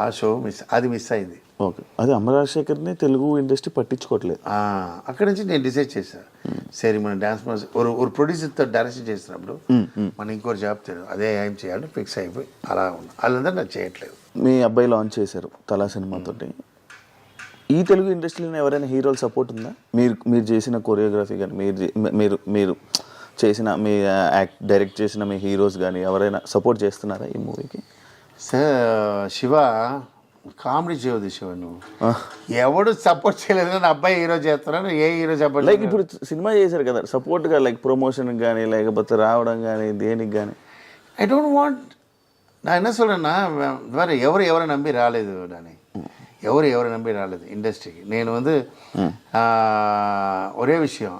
[SPEAKER 3] ఆ షో మిస్ అయింది.
[SPEAKER 2] ఓకే, అది అమరాశేఖర్ని తెలుగు ఇండస్ట్రీ పట్టించుకోవట్లేదు.
[SPEAKER 3] అక్కడి నుంచి నేను డిసైడ్ చేశాను, సరే మన డ్యాన్స్ మాస్టర్ ఒక ప్రొడ్యూసర్తో డైరెక్షన్ చేసినప్పుడు మనం ఇంకోటి చెప్తాడు అదే ఏం చేయాలని ఫిక్స్ అయిపోయి అలా ఉన్నా. వాళ్ళందరూ నాకు చేయట్లేదు.
[SPEAKER 2] మీ అబ్బాయి లాంచ్ చేశారు తలా సినిమాతోటి. ఈ తెలుగు ఇండస్ట్రీలో ఎవరైనా హీరోలు సపోర్ట్ ఉందా? మీరు చేసిన కొరియోగ్రఫీ కానీ మీరు చేసిన మీ డైరెక్ట్ చేసిన మీ హీరోస్ కానీ ఎవరైనా సపోర్ట్ చేస్తున్నారా ఈ మూవీకి?
[SPEAKER 3] సార్ శివ కామెడీ చేయవద్దు శివ, నువ్వు ఎవడు సపోర్ట్ చేయలేదు. నా అబ్బాయి హీరో చేస్తున్నాను, ఏ హీరో సపోర్ట్
[SPEAKER 2] లైక్ ఇప్పుడు సినిమా చేశారు కదా సపోర్ట్గా, లైక్ ప్రమోషన్కి కానీ లేకపోతే రావడం కానీ దేనికి కానీ.
[SPEAKER 3] ఐ డోంట్ వాంట్, நான் என்ன சொல்கிறேன்னா வேறு ఎవరు நம்பி రాలేదు నాని, ఎవరు நம்பி రాలేదు ఇండస్ట్రీకి. నేను வந்து ఒరే విషయం,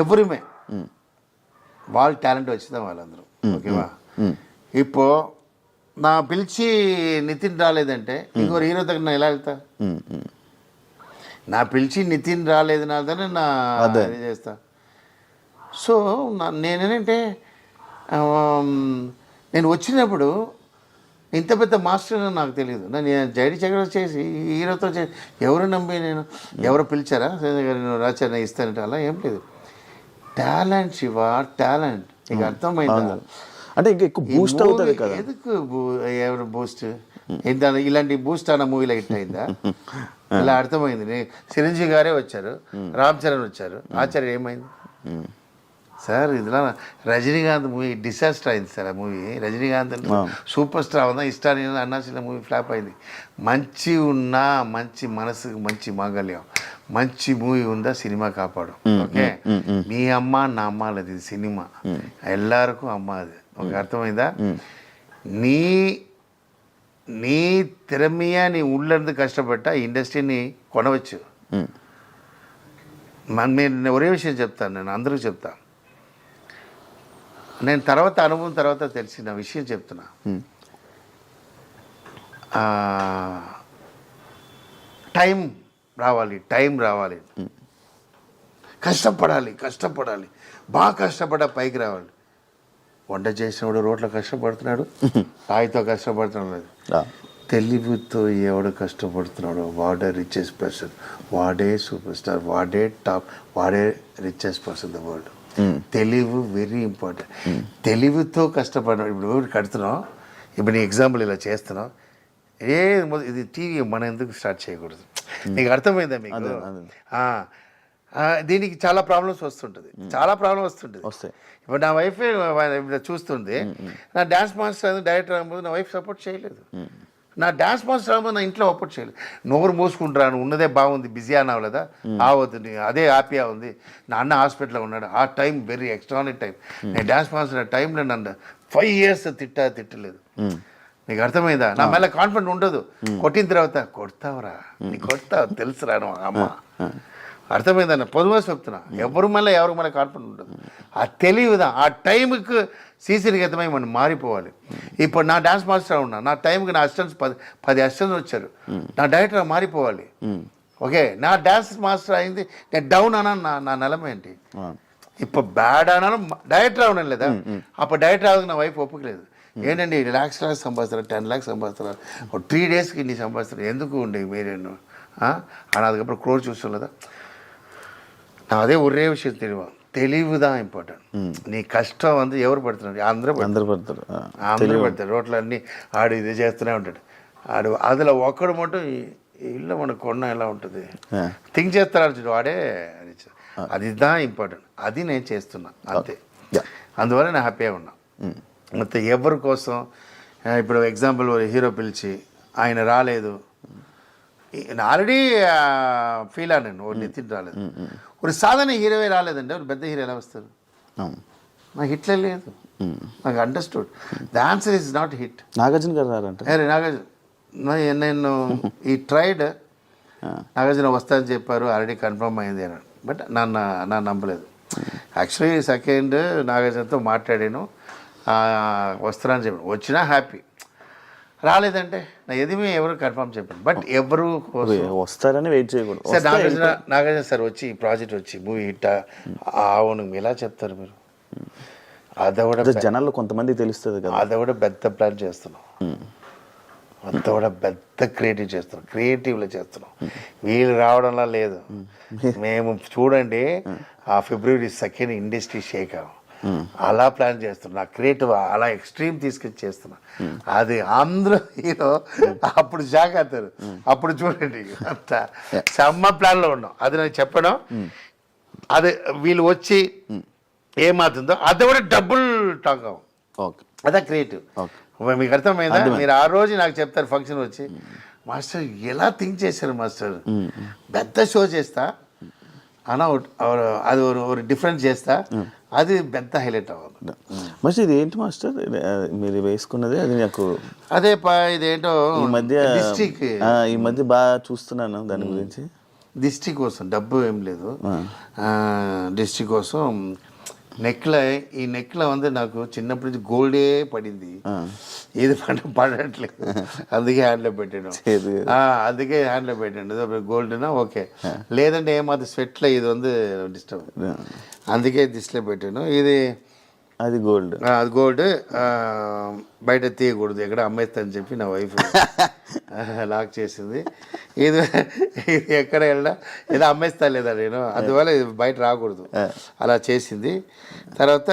[SPEAKER 3] ఎవరుమే వాళ్ళ టాలెంట్ వచ్చిందా వాళ్ళందరూ ఓకేవా. ఇప్పుడు నా పిలిచి నితిన్ రాలేదంటే ఇంకొక హీరో దగ్గర నా ఎలా వెళ్తా? నా పిలిచి నితిన్ రాలేదు నా దగ్గర నా అదే చేస్తా. సో నేనేంటంటే నేను వచ్చినప్పుడు ఇంత పెద్ద మాస్టర్ నాకు తెలియదు. నేను జైడి చక్రవర్తి చేసి హీరోతో చేసి ఎవరు నమ్మి నేను ఎవరు పిలిచారా నేను రాచారా ఇస్తానంటే అలా ఏం లేదు. టాలెంట్ శివ, టాలెంట్ నీకు అర్థమైందా?
[SPEAKER 2] అంటే ఇంకా ఎక్కువ బూస్ట్ అవుతుంది కదా.
[SPEAKER 3] ఎందుకు ఎవరు బూస్ట్ ఇంత ఇలాంటి బూస్ట్ అన్న మూవీలో హిట్ అయిందా? ఇలా అర్థమైంది. చిరంజీవి గారే వచ్చారు, రామ్ చరణ్ వచ్చారు, ఆచార్య ఏమైంది? సార్ ఇందులో రజనీకాంత్ మూవీ డిసాస్టర్ అయింది సార్. ఆ మూవీ రజనీకాంత్ అంటే సూపర్ స్టార్ ఉందా, ఇష్టాన్ని అన్నాల్సిన మూవీ ఫ్లాప్ అయింది. మంచి ఉన్నా, మంచి మనసుకు మంచి మాంగళ్యం, మంచి మూవీ ఉందా సినిమా కాపాడు. ఓకే, మీ అమ్మ నా అమ్మ లేదు, ఇది సినిమా ఎల్లరికూ అమ్మ. అది ఒక అర్థమైందా? నీ తెరమీయ నీ ఊళ్ళందు కష్టపడ్డా ఇండస్ట్రీని కొనవచ్చు. నేను ఒరే విషయం చెప్తాను, నేను అందరూ చెప్తాను. నేను తర్వాత అనుభవం తర్వాత తెలిసిన విషయం చెప్తున్నా. టైం రావాలి, కష్టపడాలి, బాగా కష్టపడ్డా పైకి రావాలి. వంట చేసినప్పుడు రోడ్లో కష్టపడుతున్నాడు, రాయితో కష్టపడుతున్నాడు. తెలివితో ఎవడు కష్టపడుతున్నాడో వాడే రిచెస్ట్ పర్సన్, వాడే సూపర్ స్టార్, వాడే టాప్, వాడే రిచెస్ట్ పర్సన్ ద వరల్డ్. తెలివి వెరీ ఇంపార్టెంట్. తెలివితో కష్టపడినాడు. ఇప్పుడు కడుతున్నాం, ఇప్పుడు నీ ఎగ్జాంపుల్ ఇలా చేస్తున్నాం, ఇది టీవీ మనం ఎందుకు స్టార్ట్ చేయకూడదు? నీకు అర్థమైందా మీకు? దీనికి చాలా ప్రాబ్లమ్స్ వస్తుంటుంది. ఇప్పుడు నా వైఫ్ చూస్తుంది, నా డ్యాన్స్ మాస్టర్ డైరెక్టర్ అవ్వబోదు, నా వైఫ్ సపోర్ట్ చేయలేదు. నా డ్యాన్స్ మాస్టర్ అవ్వబోదు, నా ఇంట్లో సపోర్ట్ చేయలేదు. నోరు మూసుకుంటున్నాను, ఉన్నదే బాగుంది, బిజీ అవ్వలేదా, అవద్దు, అదే హ్యాపీగా ఉంది. నా అన్న హాస్పిటల్లో ఉన్నాడు, ఆ టైం వెరీ ఎక్స్ట్రానరీ టైం. నేను డ్యాన్స్ మాస్టర్ టైంలో నన్ను 5 years తిట్టలేదు. నీకు అర్థమైందా? నా మళ్ళీ కాన్ఫిడెంట్ ఉండదు. కొట్టిన తర్వాత కొడతావురా, నీ కొడతావు తెలుసురా అమ్మ. అర్థమైందన్న పొదుగా చెప్తున్నా. ఎవరు మళ్ళీ కాన్ఫిడెంట్ ఉండదు. ఆ తెలివిదా, ఆ టైంకి సీసీనిగతమై మనం మారిపోవాలి. ఇప్పుడు నా డాన్స్ మాస్టర్ ఉన్నా, నా టైంకి నా అసిస్టెంట్స్ 10 assistants వచ్చారు, నా డైరెక్టర్ మారిపోవాలి. ఓకే, నా డాన్స్ మాస్టర్ అయింది, నేను డౌన్ అన్నాను, నా నిలమ ఏంటి? ఇప్పుడు బ్యాడ్ అన్నాను, డైరెక్టర్ అవునాను లేదా? అప్పుడు డైరెక్టర్ అవ్వక నా వైఫ్ ఒప్పుకోలేదు. ఏంటండి lakhs సంపాదిస్తారు, 10 lakhs సంపాదిస్తారు, 3 daysకి ఇన్ని సంపాదిస్తారు, ఎందుకు ఉండే మీరేను అన్నదప్పుడు క్రోర్ చూస్తాం లేదా? అదే ఒరే విషయం తెలివిదా ఇంపార్టెంట్. నీ కష్టం అంతా ఎవరు పడుతున్నారు? అందరూ పడతారు. రోడ్లు అన్నీ ఆడు ఇది చేస్తూనే ఉంటాడు. ఆడు అందులో ఒక్కడు మటు ఇల్లు మనకు కొన్న ఎలా ఉంటుంది థింక్ చేస్తాడు వాడే. అది దా ఇంపార్టెంట్. అది నేను చేస్తున్నా అంతే. అందువల్ల నేను హ్యాపీగా ఉన్నా. మొత్తం ఎవరి కోసం, ఇప్పుడు ఎగ్జాంపుల్ హీరో పిలిచి ఆయన రాలేదు, ఆల్రెడీ ఫీల్ అన్నాను, నితిన్ రాలేదు. ఒక సాధారణ హీరోవే రాలేదండి, ఒక పెద్ద హీరో ఎలా వస్తారు? నాకు హిట్లే లేదు, నాకు understood. The answer is not hit.
[SPEAKER 2] Nagarjuna గారు రారంటే
[SPEAKER 3] నేను ఈ ట్రైడ్ నాగార్జున వస్తానని చెప్పారు, ఆల్రెడీ కన్ఫర్మ్ అయింది అన్నాడు. బట్ నా నమ్మలేదు. యాక్చువల్లీ సెకండ్ నాగార్జునతో మాట్లాడాను, వస్తానని చెప్పాను. వచ్చినా హ్యాపీ, రాలేదంటే నా ఎదిమే ఎవరు కన్ఫర్మ్ చెప్పాను. బట్ ఎవరు
[SPEAKER 2] వస్తారని వెయిట్ చేయకూడదు.
[SPEAKER 3] సార్ నాగార్జున సార్ వచ్చి ఈ ప్రాజెక్ట్ వచ్చి మూవీ హిట్ అవును ఎలా చెప్తారు మీరు? అదొకటి
[SPEAKER 2] జనాల్లో కొంతమంది తెలుస్తుంది కదా,
[SPEAKER 3] అదొకటి పెద్ద ప్లాన్ చేస్తున్నాం, అంత కూడా పెద్ద క్రియేటివ్లో చేస్తున్నాం. వీళ్ళు రావడంలా లేదు. మేము చూడండి ఆ February 2nd ఇండస్ట్రీ షేక్ అవ్వం, అలా ప్లాన్ చేస్తున్నా. క్రియేటివ్ అలా ఎక్స్ట్రీమ్ తీసుకొచ్చి చేస్తున్నా. అది అందరూ హీరో అప్పుడు షాక్ అవుతారు. అప్పుడు చూడండి అంత సమ్మ ప్లాన్లో ఉన్నాం. అది నేను చెప్పడం, అది వీళ్ళు వచ్చి ఏమవుతుందో అది కూడా డబుల్ టాక్ అవ్వం. అదే క్రియేటివ్. మీకు అర్థమైందా? మీరు ఆ రోజు నాకు చెప్తారు ఫంక్షన్ వచ్చి, మాస్టర్ ఎలా థింక్ చేశారు మాస్టర్, పెద్ద షో చేస్తా అన్న, అది ఒక డిఫరెంట్ చేస్తా, అది పెద్ద హైలైట్ అవ్వాలి.
[SPEAKER 2] మాస్టర్ ఇది ఏంటి మాస్టర్ మీరు వేసుకున్నది? అది నాకు
[SPEAKER 3] అదే ఇదేంటో
[SPEAKER 2] ఈ మధ్య బాగా చూస్తున్నాను దాని గురించి.
[SPEAKER 3] దిష్టి కోసం డబ్బు ఏం లేదు, దిష్టి కోసం ఈ నెక్లో வந்து నాకు చిన్నప్పటి నుంచి గోల్డే పడింది, ఏది పడట్లేదు, అందుకే హ్యాండ్లో పెట్టాను. అందుకే హ్యాండ్లో పెట్టాను గోల్డ్నా ఓకే, లేదంటే ఏమాది స్వెట్లో ఇది வந்து డిస్టర్బ్, అందుకే దిష్టిలో పెట్టాను. ఇది
[SPEAKER 2] అది గోల్డ్,
[SPEAKER 3] అది గోల్డ్ బయట తీయకూడదు, ఎక్కడ అమ్మేస్తానని చెప్పి నా వైఫ్ లాక్ చేసింది. ఇది ఎక్కడ వెళ్ళినా ఏదో అమ్మేస్తా లేదా నేను, అందువల్ల ఇది బయట రాకూడదు అలా చేసింది. తర్వాత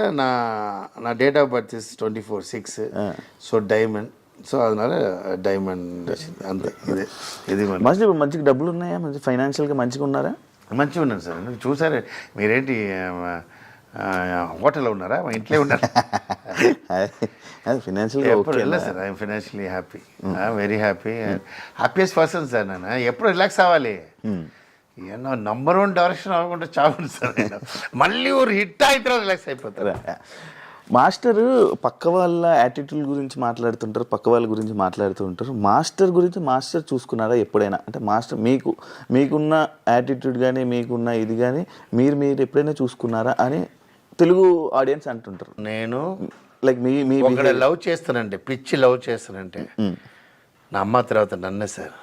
[SPEAKER 3] నా date of birth 24/6, so diamond, so అదనాల డైమండ్ అంతే. ఇది
[SPEAKER 2] మంచిగా డబ్బులు ఉన్నాయా? మంచి ఫైనాన్షియల్గా మంచిగా ఉన్నారా?
[SPEAKER 3] మంచిగా ఉన్నాను సార్. చూసారే మీరేంటి హోటల్లో ఉన్నారా మా ఇంట్లో ఉన్నారా?
[SPEAKER 2] అది ఫినాన్షియల్గా
[SPEAKER 3] ఎప్పుడు
[SPEAKER 2] ఓకే
[SPEAKER 3] వెళ్ళలేదు sir. I'm financially happy, very happy, happiest person sir. నేను ఎప్పుడు రిలాక్స్ అవ్వాలి, ఏమో నంబర్ 1 డైరెక్షన్ అవ్వకుండా చావు సార్. నేను మళ్ళీ ఒక హిట్ అయితే రిలాక్స్ అయిపోతారు.
[SPEAKER 2] మాస్టర్ పక్క వాళ్ళ యాటిట్యూడ్ గురించి మాట్లాడుతుంటారు, పక్క వాళ్ళ గురించి మాట్లాడుతూ ఉంటారు. మాస్టర్ గురించి మాస్టర్ చూసుకున్నారా ఎప్పుడైనా? అంటే మాస్టర్ మీకున్న యాటిట్యూడ్ కానీ మీకున్న ఇది కానీ మీరు ఎప్పుడైనా చూసుకున్నారా అని తెలుగు ఆడియన్స్ అంటుంటారు.
[SPEAKER 3] నేను
[SPEAKER 2] లైక్ మీ
[SPEAKER 3] ఒకడ లవ్ చేస్తానంటే, పిచ్చి లవ్ చేస్తానంటే నా అమ్మ తర్వాత నన్నే సార్.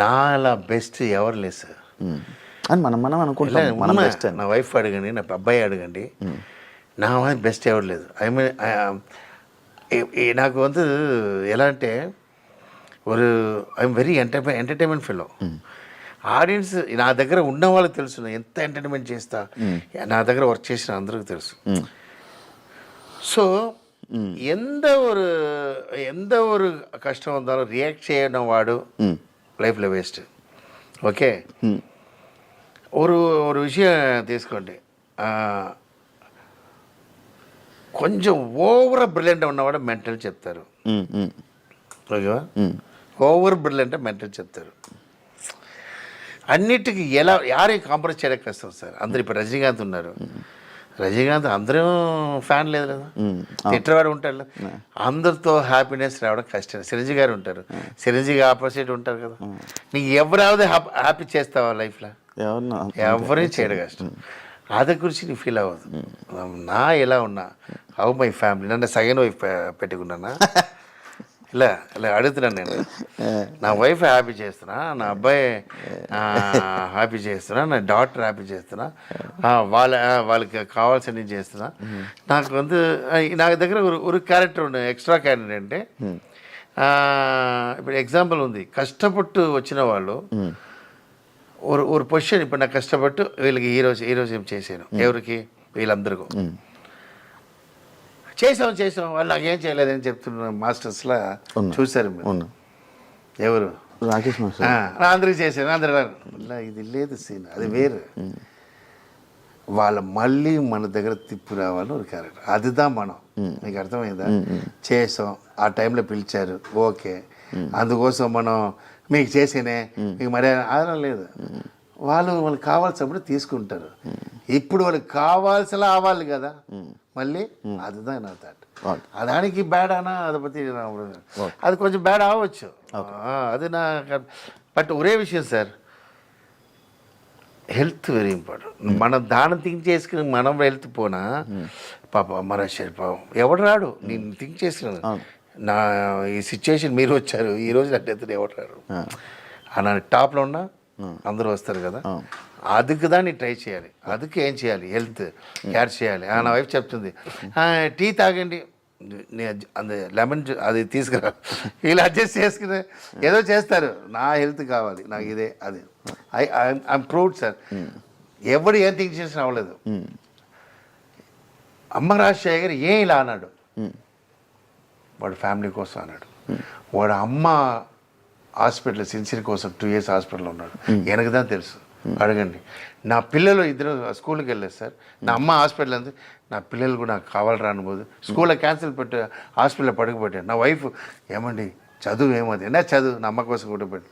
[SPEAKER 3] నా అలా బెస్ట్ ఎవరు లేదు సార్
[SPEAKER 2] అని మనం అనుకుంటాం. మనం బెస్ట్
[SPEAKER 3] నా వైఫ్ అడగండి, నా అబ్బాయి అడగండి, నా వైఫ్ బెస్ట్ ఎవరు లేదు. ఐ మీన్ నాకు వంతు ఎలా అంటే ఒక I'm very entertainment fellow. Audience నా దగ్గర ఉన్న వాళ్ళకి తెలుసు ఎంత ఎంటర్టైన్మెంట్ చేస్తా, నా దగ్గర వర్క్ చేసిన అందరికీ తెలుసు. ஸோ எந்த ஒரு கஷ்டம் வந்தாலும் ரியாக்ட் செய்யணும் வாடு லைஃப்பில் வேஸ்ட்டு. ఓకే, ஒரு விஷயம் తీసుకోండి, కొంచెం ఓవర్ బ్రిలియంట్ ఉన్నవాడు మెంటల్ చెప్తారు. ఓకేవా, ఓవర్ బ్రిలియంట్ మెంటల్ చెప్తారు. అన్నిటికీ ఎలా యారే కాంప్రమైజ్ చేయడం కష్టం సార్. అందరు ఇప్పుడు రజనీకాంత్ ఉన్నారు, రజనీకాంత్ అందరూ ఫ్యాన్ లేదు కదా, తిట్టవాడు ఉంటాడు, అందరితో హ్యాపీనెస్ రావడం కష్టం. చిరంజీవి గారు ఉంటారు, చిరంజీవి ఆపోజిట్ ఉంటారు కదా. నీకు ఎవరాவது హ్యాపీ చేస్తావా లైఫ్లో? ఎవరిని చేయడం కష్టం. అది గురించి నీ ఫీల్ అవ్వదు. నా ఎలా ఉన్నా, హౌ మై ఫ్యామిలీ, నన్ను సెకండ్ వైఫ్ పెట్టుకున్నానా ఇలా అడుగుతున్నాను నేను. నా వైఫ్ హ్యాపీ చేస్తున్నా, నా అబ్బాయి హ్యాపీ చేస్తున్నా, నా డాటర్ హ్యాపీ చేస్తున్నా, వాళ్ళకి కావాల్సినవి చేస్తున్నా. నాకు దగ్గర ఒక క్యారెక్టర్ ఉంది, ఎక్స్ట్రా క్యారెక్టర్ అంటే ఇప్పుడు ఎగ్జాంపుల్ ఉంది. కష్టపట్టు వచ్చిన వాళ్ళు ఒక పొజిషన్, ఇప్పుడు నాకు కష్టపట్టు వీళ్ళకి ఈరోజు ఏం చేశాను, ఎవరికి? వీళ్ళందరికీ చేసాం వాళ్ళు నాకేం చేయలేదని చెప్తున్న మాస్టర్స్లా చూశారు మీరు. ఎవరు?
[SPEAKER 2] రాకేష్ మాస్టర్.
[SPEAKER 3] అందరికి చేశాను, అందరు ఇది లేదు సీన్, అది వేరు. వాళ్ళ మళ్ళీ మన దగ్గర తిప్పి రావాలని ఒక క్యారెక్టర్, అదిదా మనం. మీకు అర్థమైందా? చేసాం, ఆ టైంలో పిలిచారు, ఓకే, అందుకోసం మనం మీకు చేసేనే మీకు మరి ఆధారం లేదు. వాళ్ళకి కావాల్సినప్పుడు తీసుకుంటారు. ఇప్పుడు వాళ్ళకి కావాల్సిన అవ్వాలి కదా మళ్ళీ, அதுதான் నా థాట్. దానికి బ్యాడ్ అనా அதை பற்றி అది కొంచెం బ్యాడ్ అవ్వచ్చు, అది నా. బట్ ఒరే విషయం సార్, హెల్త్ వెరీ ఇంపార్టెంట్. మనం దాన్ని థింక్ చేసుకుని మనం హెల్త్ పోనా పాప మన పాపం ఎవడు రాడు. నేను థింక్ చేసుకున్నాను, నా ఈ సిచ్యువేషన్ మీరు వచ్చారు ఈరోజు అంటే ఎవడు రాడు. నా టాప్లో ఉన్నా అందరూ వస్తారు కదా, அதுக்கு தான் நீ ట్రై చేయాలి. அதுக்கு ఏం చేయాలి? హెల్త్ కేర్ చేయాలి. నా వైఫ్ చెప్తుంది, టీ తాగండి, అది లెమన్ అది తీసుకురా, వీళ్ళు అడ్జస్ట్ చేసుకుని ఏదో చేస్తారు. నా హెల్త్ కావాలి, నాకు ఇదే అది. I'm proud sir. ఎవడు ఏం థింక్ చేసిన అవ్వలేదు. అమ్మ రాజశేఖర్ ఏం ఇలా అన్నాడు, వాడు ఫ్యామిలీ కోసం అన్నాడు. వాడు అమ్మ హాస్పిటల్ సిన్సియర్ కోసం 2 years హాస్పిటల్లో ఉన్నాడు. వెనకదా తెలుసు, అడగండి. నా పిల్లలు ఇద్దరు స్కూల్కి వెళ్ళారు సార్. నా అమ్మ హాస్పిటల్ అంది, నా పిల్లలు కూడా నాకు కావాలి రానిపోదు, స్కూల్లో క్యాన్సిల్ పెట్టి హాస్పిటల్లో పడుకుపెట్టాను. నా వైఫ్ ఏమండి చదువు ఏమది, నా చదువు నా అమ్మ కోసం కూడా పెట్టి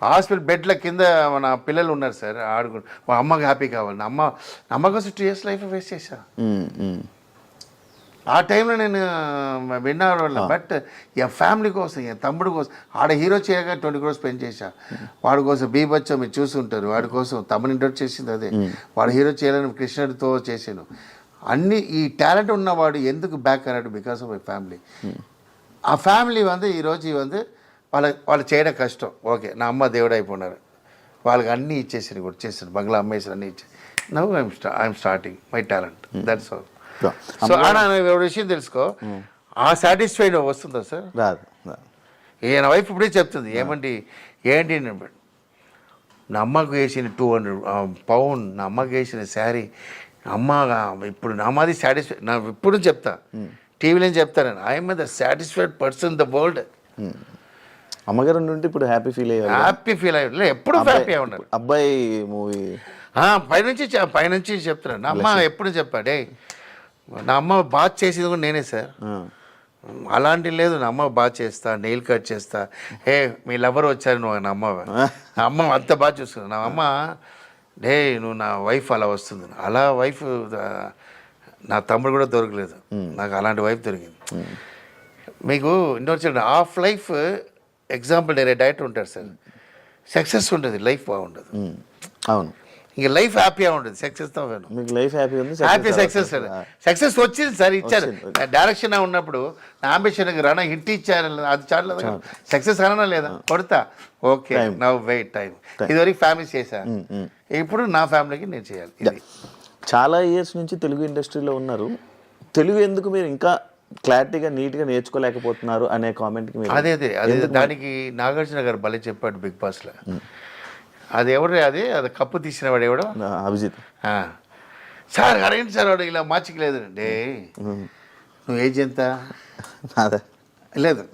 [SPEAKER 3] హాస్పిటల్ బెడ్ల కింద నా పిల్లలు ఉన్నారు సార్, ఆడుకు మా అమ్మకి హ్యాపీ కావాలి. నా అమ్మ కోసం 2 years లైఫ్ వేస్ట్ చేశా. ఆ టైంలో నేను విన్నాను. బట్ ఎన్ ఫ్యామిలీ కోసం, ఎన్ తమ్ముడు కోసం, ఆడ హీరో చేయగా 20 crores స్పెండ్ చేశా. వాడి కోసం బీభత్సం మీరు చూసుంటారు, వాడి కోసం తమ్ముని ఇంట్రొడ్యూస్ చేసింది అదే. వాడు హీరో చేయాలని కృష్ణుడితో చేశాను. అన్ని ఈ టాలెంట్ ఉన్నవాడు ఎందుకు బ్యాక్ అయ్యాడు? Because of my family. ఆ ఫ్యామిలీ ఈరోజు వాళ్ళు చేయడం కష్టం. ఓకే, నా అమ్మ దేవుడు అయిపోయినారు, వాళ్ళకి అన్నీ ఇచ్చేసాను, కూడా చేశాను, బంగ్లా అమ్మేసాను, అన్నీ ఇచ్చాను. Now I'm starting my talent, that's all. So విషయం తెలుసుకో, ఆ సాటిస్ఫైడ్ వస్తుందా సార్?
[SPEAKER 2] రాదు.
[SPEAKER 3] నా వైఫ్ ఇప్పుడే చెప్తుంది, ఏంటి నా అమ్మకు వేసిన 200 pound, నా అమ్మకి వేసిన శారీ, అమ్మ ఇప్పుడు నా అమ్మది సాటిస్ఫై. నా ఇప్పుడు చెప్తా, టీవీలో చెప్తాను, I'm the satisfied person in the world.
[SPEAKER 2] అమ్మగారు ఉంటే ఇప్పుడు హ్యాపీ ఫీల్ అయ్యారు.
[SPEAKER 3] హ్యాపీ ఫీల్ అయ్యారు, ఎప్పుడు హ్యాపీ ఉన్నారు.
[SPEAKER 2] అబ్బాయి మూవీ
[SPEAKER 3] పైనుంచి చెప్తున్నాను. నా అమ్మ ఎప్పుడు చెప్పాడే, నా అమ్మ బాత్ చేసేది కూడా నేనే సార్. అలాంటి లేదు, నా అమ్మ బాగా చేస్తా, నెయిల్ కట్ చేస్తా. మీ లవర్ వచ్చారు నువ్వు, నా అమ్మ అంత బాగా చూసుకున్నాను. నా అమ్మ నువ్వు నా వైఫ్ అలా వస్తుంది. అలా వైఫ్ నా తమ్ముడు కూడా దొరకలేదు, నాకు అలాంటి వైఫ్ దొరికింది. మీకు ఇండోర్ చెప్పండి, హాఫ్ లైఫ్ ఎగ్జాంపుల్ డైరెక్టర్ ఉంటారు సార్, సక్సెస్ ఉంటుంది, లైఫ్ బాగుండదు.
[SPEAKER 2] అవును,
[SPEAKER 3] ఇంక లైఫ్ హ్యాపీగా ఉంటుంది. సక్సెస్తో
[SPEAKER 2] మీకు లైఫ్ హ్యాపీ ఉంది,
[SPEAKER 3] హ్యాపీ సక్సెస్ సక్సెస్ వచ్చింది సార్, ఇచ్చారు. డైరెక్షన్ ఉన్నప్పుడు నా అంబిషన్ రానా హిట్ ఇచ్చారు, అది చాలు. సక్సెస్ అననా లేదా, కొడతా, ఓకే నవ్ వెయిట్ టైం. ఇదివరకు ఫ్యామిలీ చేశా, ఇప్పుడు నా ఫ్యామిలీకి నేను చేయాలి. ఇది
[SPEAKER 2] చాలా ఇయర్స్ నుంచి తెలుగు ఇండస్ట్రీలో ఉన్నారు, తెలుగు ఎందుకు మీరు ఇంకా క్లారిటీగా నీట్గా నేర్చుకోలేకపోతున్నారు అనే కామెంట్కి మీరు
[SPEAKER 3] అదే దానికి నాగార్జున గారు భలే చెప్పాడు బిగ్ బాస్లో. అది ఎవరు, అది కప్పు తీసిన వాడు ఎవడో,
[SPEAKER 2] అభిజిత్
[SPEAKER 3] సార్ అరేంటి సార్ వాడు ఇలా మార్చికలేదు అంటే, నువ్వు ఏజ్ ఎంత లేదు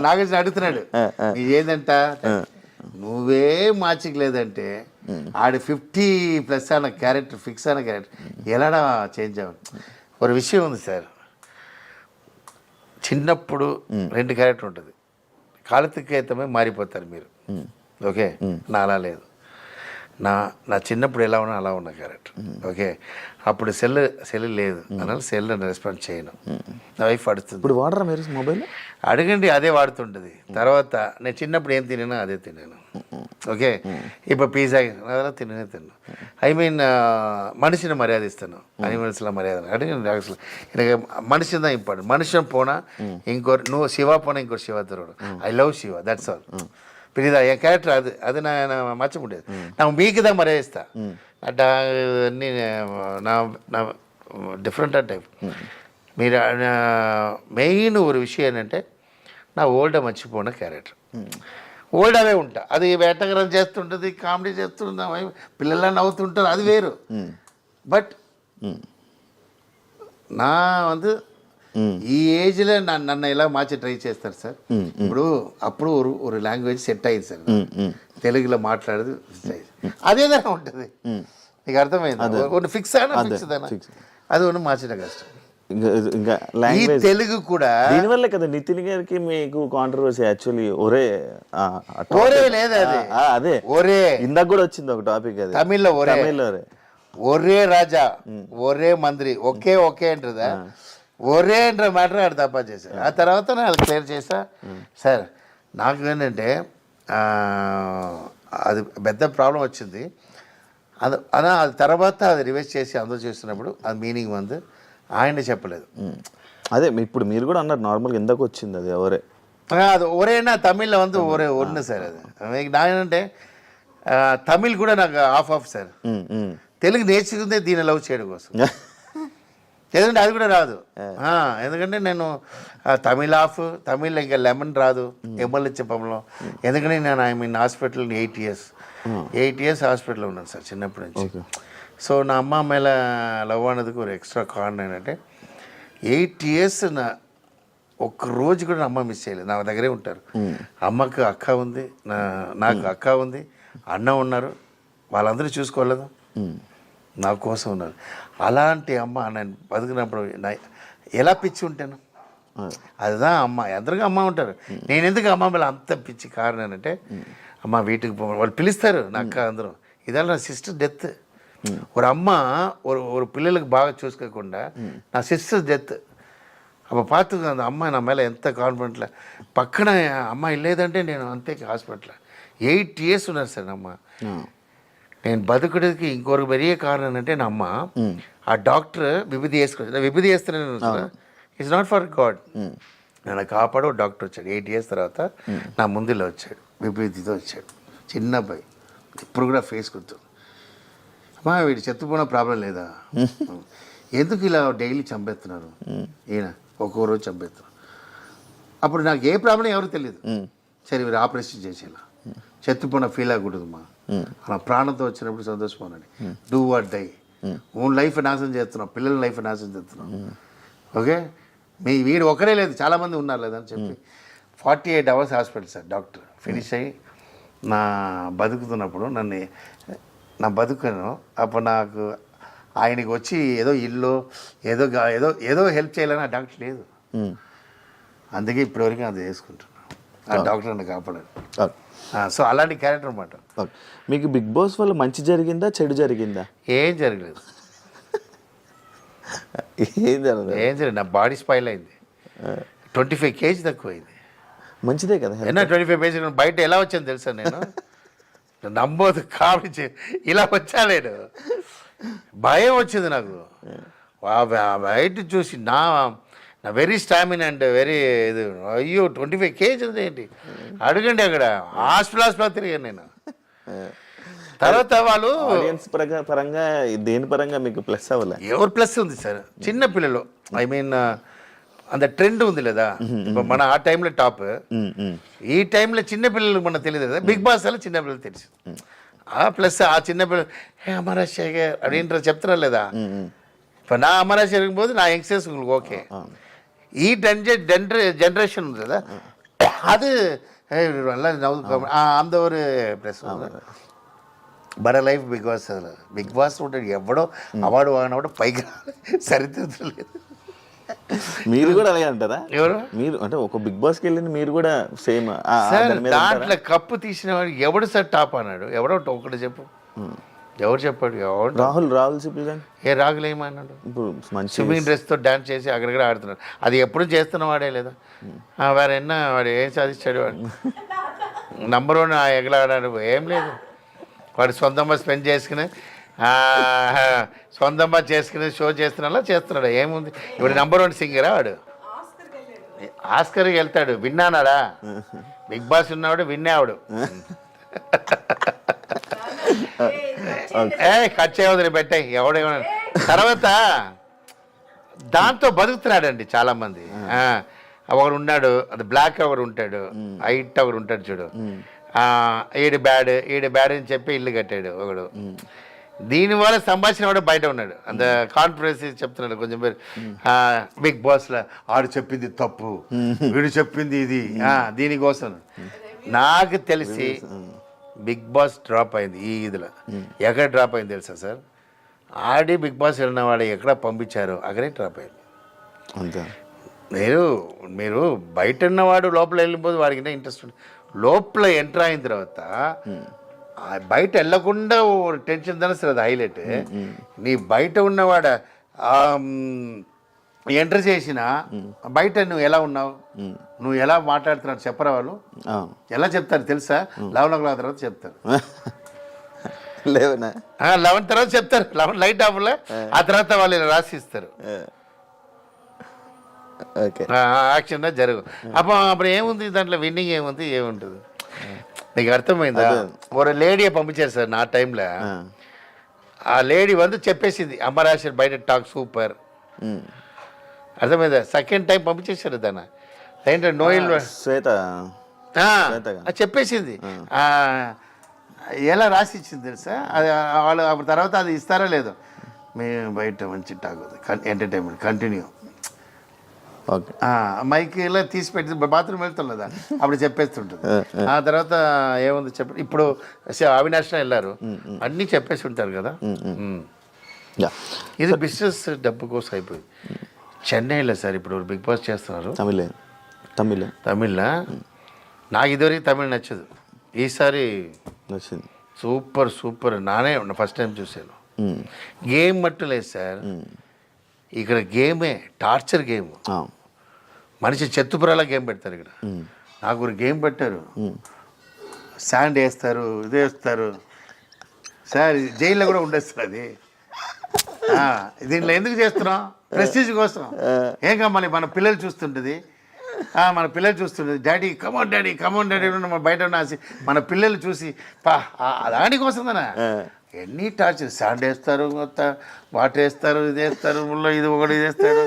[SPEAKER 3] నాగార్జున అడుగుతున్నాడు, నీ ఏదంట, నువ్వే మార్చికలేదంటే ఆడు 50+ అన్న క్యారెక్టర్, ఫిక్స్ అన్న క్యారెక్టర్ ఎలాడా చేంజ్ అవ్వాలి. ఒక విషయం ఉంది సార్, చిన్నప్పుడు 2 క్యారెక్టర్ ఉంటుంది, కాలతీతమే మారిపోతారు మీరు. ఓకే, నా అలా లేదు, నా చిన్నప్పుడు ఎలా ఉన్నా అలా ఉన్న క్యారెక్టర్. ఓకే, అప్పుడు సెల్ లేదు అన్న, సెల్ రెస్పాన్స్ చేయను, నా వైఫ్ అడుగుతుంది.
[SPEAKER 2] ఇప్పుడు వాడరా మీరు మొబైల్?
[SPEAKER 3] అడగండి, అదే వాడుతుంటుంది. తర్వాత నేను చిన్నప్పుడు ఏం తిన్నానో అదే తిన్నాను. ఓకే, ఇప్పుడు పిజ్జా అలా తిన్నాను. ఐ మీన్ మనిషిని మర్యాద ఇస్తాను, అనిమల్స్లో మర్యాద అడగండి. అసలు మనిషి దా ఇంపార్టెంట్. మనిషిని పోనా ఇంకోరు, నువ్వు శివ పోనా ఇంకోటి శివ దొరకడు. I love Shiva, that's all. పిరిదా ఏ క్యారెక్టర్ అది నా మర్చిపోలేదు. నాకు మీకుదా మర్యాద ఇస్తా అట్లా అన్నీ నా డిఫరెంట్ టైప్. మీరు మెయిన్ ఒక విషయం ఏంటంటే, నా ఓల్డ్ మర్చిపోయిన క్యారెక్టర్, ఓల్డ్ అవే ఉంటా. అది వేటగరం చేస్తుంటుంది, కామెడీ చేస్తుంటా, పిల్లల నవ్వుతుంటారు, అది వేరు. బట్ నా ఈ ఏజ్లో నన్ను ఎలా మార్చి ట్రై చేస్తారు సార్. ఇప్పుడు అప్పుడు ఒక లాంగ్వేజ్ సెట్ అయ్యింది సార్, తెలుగులో మాట్లాడేది అదేదైనా ఉంటుంది. నీకు అర్థమైంది, కొన్ని ఫిక్స్ అయినా ఫిక్స్ అయినా అది కొన్ని మార్చడం కష్టం.
[SPEAKER 2] ఇంకా
[SPEAKER 3] తెలుగు కూడా
[SPEAKER 2] దీనివల్ల కదా నితిన్ గారికి మీకు కాంట్రవర్సీ యాక్చువల్లీ ఒరే
[SPEAKER 3] లేదు, అది
[SPEAKER 2] అదే ఒరే ఇందాక కూడా వచ్చింది ఒక టాపిక్, అది
[SPEAKER 3] తమిళ్లో ఒరే, ఒరే రాజా, ఒరే మంత్రి, ఒకే అంటదా, ఒరే అంటారు మ్యాటర్ ఆడు తప్ప చేశారు. ఆ తర్వాత నేను అది క్లియర్ చేస్తా సార్. నాకు ఏంటంటే అది పెద్ద ప్రాబ్లం వచ్చింది, అది తర్వాత అది రివైజ్ చేసి అందరూ చేస్తున్నప్పుడు అది మీనింగ్ ఆయన చెప్పలేదు.
[SPEAKER 2] అదే ఇప్పుడు మీరు కూడా అన్నారు నార్మల్గా ఎందుకు వచ్చింది అది ఒరే,
[SPEAKER 3] అది ఒరేనా తమిళ్లో ఒరే ఉన్న సార్. అది నాకేంటంటే తమిళ్ కూడా నాకు ఆఫ్ సార్. తెలుగు నేర్చుకుందే దీన్ని లవ్ చేయడం కోసం, ఎందుకంటే అది కూడా రాదు. ఎందుకంటే నేను తమిళ్ ఇంకా లెమన్ రాదు, ఎమ్మెల్యే చెప్పంలో. ఎందుకంటే నేను ఐ మీన్ హాస్పిటల్ 8 years హాస్పిటల్లో ఉన్నాను సార్ చిన్నప్పటి నుంచి. సో నా అమ్మ మేళ లవ్ అన్నదికి ఒక ఎక్స్ట్రా కారణం ఏంటంటే 8 years ఒక్క రోజు కూడా నా అమ్మ మిస్ చేయలేదు, నా దగ్గరే ఉంటారు. అమ్మకు అక్క ఉంది, నాకు అక్క ఉంది, అన్న ఉన్నారు, వాళ్ళందరూ చూసుకోలేదు, నా కోసం ఉన్నారు. అలాంటి అమ్మ నేను బతుకున్నప్పుడు ఎలా పిచ్చి ఉంటాను, அதுதான் అమ్మ. అందరికీ అమ్మ ఉంటారు, నేను ఎందుకు అమ్మ మేళ అంత పిచ్చి కారణం ఏంటంటే, అమ్మ వీటికి వాళ్ళు పిలుస్తారు నా అక్క అందరూ. ఇదాల నా సిస్టర్ డెత్. ஒரு அம்மா ஒரு పిల్లలకు బాగా చూసుకోకుండా నా సిస్టర్ డెత్ అప్పుడు பார்த்துக்க, அந்த అమ్మ నా మేళ ఎంత కాన్ఫిడెంట్లో పక్కన అమ్మ లేదంటే నేను అంతే హాస్పిటల్ 8 years ఉన్నారు సార్ అమ్మ. నేను బతుకుడికి ఇంకొక పెరిగే కారణం ఏంటంటే నా అమ్మ ఆ డాక్టర్ విభూది వేసుకొచ్చి విభూది వేస్తున్నాను, ఇట్స్ నాట్ ఫర్ గాడ్. నన్ను కాపాడు డాక్టర్ వచ్చాడు 8 years తర్వాత నా ముందులో వచ్చాడు, విభూతితో వచ్చాడు, చిన్న అబ్బాయి, ఇప్పుడు కూడా ఫేస్ గుర్తు. అమ్మా వీడు చెత్తపోయిన ప్రాబ్లం లేదా, ఎందుకు ఇలా డైలీ చంపేస్తున్నారు, ఈయన ఒక్కో రోజు చంపేస్తున్నారు. అప్పుడు నాకు ఏ ప్రాబ్లం ఎవరు తెలియదు. సరే వీరు ఆపరేషన్ చేసేలా చెత్తుపోయిన ఫీల్ అవ్వకూడదమ్మా, అలా ప్రాణంతో వచ్చినప్పుడు సంతోషపోనండి, do what die. Own life నాశనం చేస్తున్నాం, పిల్లల లైఫ్ నాశనం చేస్తున్నాం. ఓకే, మీ వీడు ఒకరే లేదు, చాలామంది ఉన్నారు లేదని చెప్పి 48 hours hospital sir. Doctor finish అయ్యి నా బతుకుతున్నప్పుడు నన్ను నా బతుకును. అప్పుడు నాకు ఆయనకి వచ్చి ఏదో ఇల్లు ఏదో హెల్ప్ చేయాలని ఆ డాక్టర్ లేదు. అందుకే ఇప్పటివరకు అది చేసుకుంటున్నాను. ఆ డాక్టర్ నన్ను కాపాడారు. సో అలాంటి క్యారెక్టర్ అనమాట.
[SPEAKER 2] మీకు బిగ్ బాస్ వల్ల మంచి జరిగిందా చెడు జరిగిందా?
[SPEAKER 3] ఏం జరగలేదు. ఏం జరగదు. నా బాడీ స్పాయిల్ అయింది. 25 kg తక్కువైంది.
[SPEAKER 2] మంచిదే కదా.
[SPEAKER 3] 25 kg బయట ఎలా వచ్చాను తెలుసా నేను? నమ్మోదు, కామించి ఇలా వచ్చా నేను. భయం వచ్చింది నాకు. బయట చూసి నా వెరీ స్టామినా అండ్ వెరీ ఇది. అయ్యో 25 kg ఏంటి అడగండి. అక్కడ హాస్పిటల్ తిరిగాను నేను. తర్వాత వాళ్ళు
[SPEAKER 2] ఆడియన్స్ పరంగా దేని పరంగా మీకు ప్లస్ అవ్వలే?
[SPEAKER 3] ఎవరు ప్లస్ ఉంది సార్? చిన్న పిల్లలు, ఐ మీన్ అంత ట్రెండ్ ఉంది లేదా ఇప్పుడు మన ఆ టైంలో టాప్, ఈ టైంలో చిన్న పిల్లలు మనకు తెలియదు కదా. బిగ్ బాస్ అలా చిన్న పిల్లలు తెలుసు. ప్లస్ ఆ చిన్న పిల్లలు అమరాశేఖర్ అదేంటారు చెప్తున్నారు లేదా. ఇప్పుడు నా అమరాశేఖర్ పోతే నా యంగ్స్టర్స్ ఓకే. ఈ జనరేషన్ ఉంది కదా, அது எல்லாம் நவுது அந்த ஒரு ப்ளஸ் బర లైఫ్ బిగ్ బాస్ ఉంటాడు. ఎవడో అవార్డు వాడినప్పుడు పైగా సరిదిద్దలేదు లేదు.
[SPEAKER 2] మీరు కూడా అలాగే అంటారా?
[SPEAKER 3] ఎవరు
[SPEAKER 2] మీరు అంటే ఒక బిగ్ బాస్కి వెళ్ళింది మీరు కూడా సేమ్
[SPEAKER 3] దాంట్లో కప్పు తీసిన వాడు ఎవడు సార్ టాప్ అన్నాడు? ఎవడో ఒకటి చెప్పు. ఎవరు చెప్పాడు? ఎవరు?
[SPEAKER 2] రాహుల్ సిప్లిగన్.
[SPEAKER 3] రాహుల్ ఏమన్నాడు? స్విమ్మింగ్ డ్రెస్తో డాన్స్ చేసి అక్కడక్కడ ఆడుతున్నాడు. అది ఎప్పుడు చేస్తున్న వాడే లేదా? వేరే ఎన్న వాడు ఏం సాధించాడు? వాడు నంబర్ 1 ఎగలాడాడు. ఏం లేదు. వాడు సొంతంగా స్పెండ్ చేసుకుని సొంతంగా చేసుకుని షో చేస్తున్నా చేస్తున్నాడు. ఏముంది? ఇప్పుడు నంబర్ 1 సింగరా వాడు? ఆస్కర్కి వెళ్తాడు. విన్నానాడా? బిగ్ బాస్ ఉన్నవాడు విన్నావాడు. కట్ చేయవద్దు పెట్టాయి ఎవడేమన్నా. తర్వాత దాంతో బతుకుతున్నాడండి చాలామంది. ఒకడు ఉన్నాడు, అది బ్లాక్ ఒకడు ఉంటాడు, హైట్ ఒకడు ఉంటాడు చూడు. ఈడు బ్యాడ్ అని చెప్పి ఇల్లు కట్టాడు ఒకడు. దీనివల్ల సంభాషణ కూడా బయట ఉన్నాడు. అంత కాన్ఫిడెన్స్ చెప్తున్నాడు కొంచెం పేరు. బిగ్ బాస్లో ఆడు చెప్పింది తప్పు, వీడు చెప్పింది ఇది, దీనికోసం. నాకు తెలిసి బిగ్ బాస్ డ్రాప్ అయింది ఈ ఇదిలో. ఎక్కడ డ్రాప్ అయింది తెలుసా సార్? ఆడి బిగ్ బాస్ వెళ్ళిన వాడు ఎక్కడ పంపించారో అక్కడే డ్రాప్ అయింది.
[SPEAKER 2] అంతే.
[SPEAKER 3] మీరు బయట ఉన్నవాడు లోపల వెళ్ళిపోతే వాడికి ఇంట్రెస్ట్ ఉంది. లోపల ఎంటర్ అయిన తర్వాత బయట వెళ్ళకుండా టెన్షన్ దాని సార్ అది హైలైట్. నీ బయట ఉన్నవాడ ఎంటర్ చేసిన బయట నువ్వు ఎలా ఉన్నావు, నువ్వు ఎలా మాట్లాడుతున్నావు చెప్పరా వాళ్ళు? ఎలా చెప్తారు తెలుసా? 11 o'clock తర్వాత చెప్తారు. 11 తర్వాత చెప్తారు. 11 లైట్ ఆఫ్లో ఆ తర్వాత వాళ్ళు రాసిస్తారు. యాక్షన్ జరుగు. అప్పుడు ఏముంది దాంట్లో? విన్నింగ్ ఏముంది? ఏముంటుంది? నీకు అర్థమైందా? ఒక లేడీ పంపించారు సార్ నా టైంలో. ఆ లేడీ చెప్పేసింది అమరాశర్ బయట టాక్ సూపర్. అర్థమైందా? సెకండ్ టైం పంపించేశారు దాన్ని. ఏంటంటే నోయిల్
[SPEAKER 2] శ్వేత
[SPEAKER 3] చెప్పేసింది. ఎలా రాసి ఇచ్చింది తెలుసా? అది వాళ్ళు అప్పుడు తర్వాత అది ఇస్తారా లేదో, మేము బయట మంచి టాక్ ఎంటర్టైన్మెంట్ కంటిన్యూ. మైక్ ఇలా తీసి పెట్టి బాత్రూమ్ వెళ్తుందా అప్పుడు చెప్పేస్తుంటుంది. ఆ తర్వాత ఏముంది చెప్పండి. ఇప్పుడు అవినాష్ వెళ్ళారు, అన్నీ చెప్పేసి ఉంటారు కదా. ఇది బిజినెస్ డబ్బు కోసం అయిపోయింది. చెన్నైలో సార్ ఇప్పుడు బిగ్ బాస్ చేస్తున్నారు. తమిళ నాకు ఇదివరకు తమిళ నచ్చదు. ఈసారి
[SPEAKER 2] నచ్చింది.
[SPEAKER 3] సూపర్. నానే ఫస్ట్ టైం చూశాను. గేమ్ మట్టు లేదు సార్ ఇక్కడ. గేమే టార్చర్ గేమ్. మనిషి చెత్తుపురాల గేమ్ పెడతారు ఇక్కడ. నాకు ఒక గేమ్ పెట్టారు. శాండ్ వేస్తారు, ఇది వేస్తారు సార్. జైల్లో కూడా ఉండేస్తారు అది. దీంట్లో ఎందుకు చేస్తున్నాం? ప్రెస్టీజ్ కోసం. ఏం కావాలి? మన పిల్లలు చూస్తుంటుంది. డాడీ కమోన్ డాడీ మన బయట ఉన్న మన పిల్లలు చూసి దానికోసమేనా ఎన్ని టార్చర్. శాండ్ వేస్తారు, వాటర్ వేస్తారు, ఇది వేస్తారు, ముళ్ళో ఇది ఒకటి ఇది వేస్తాడు.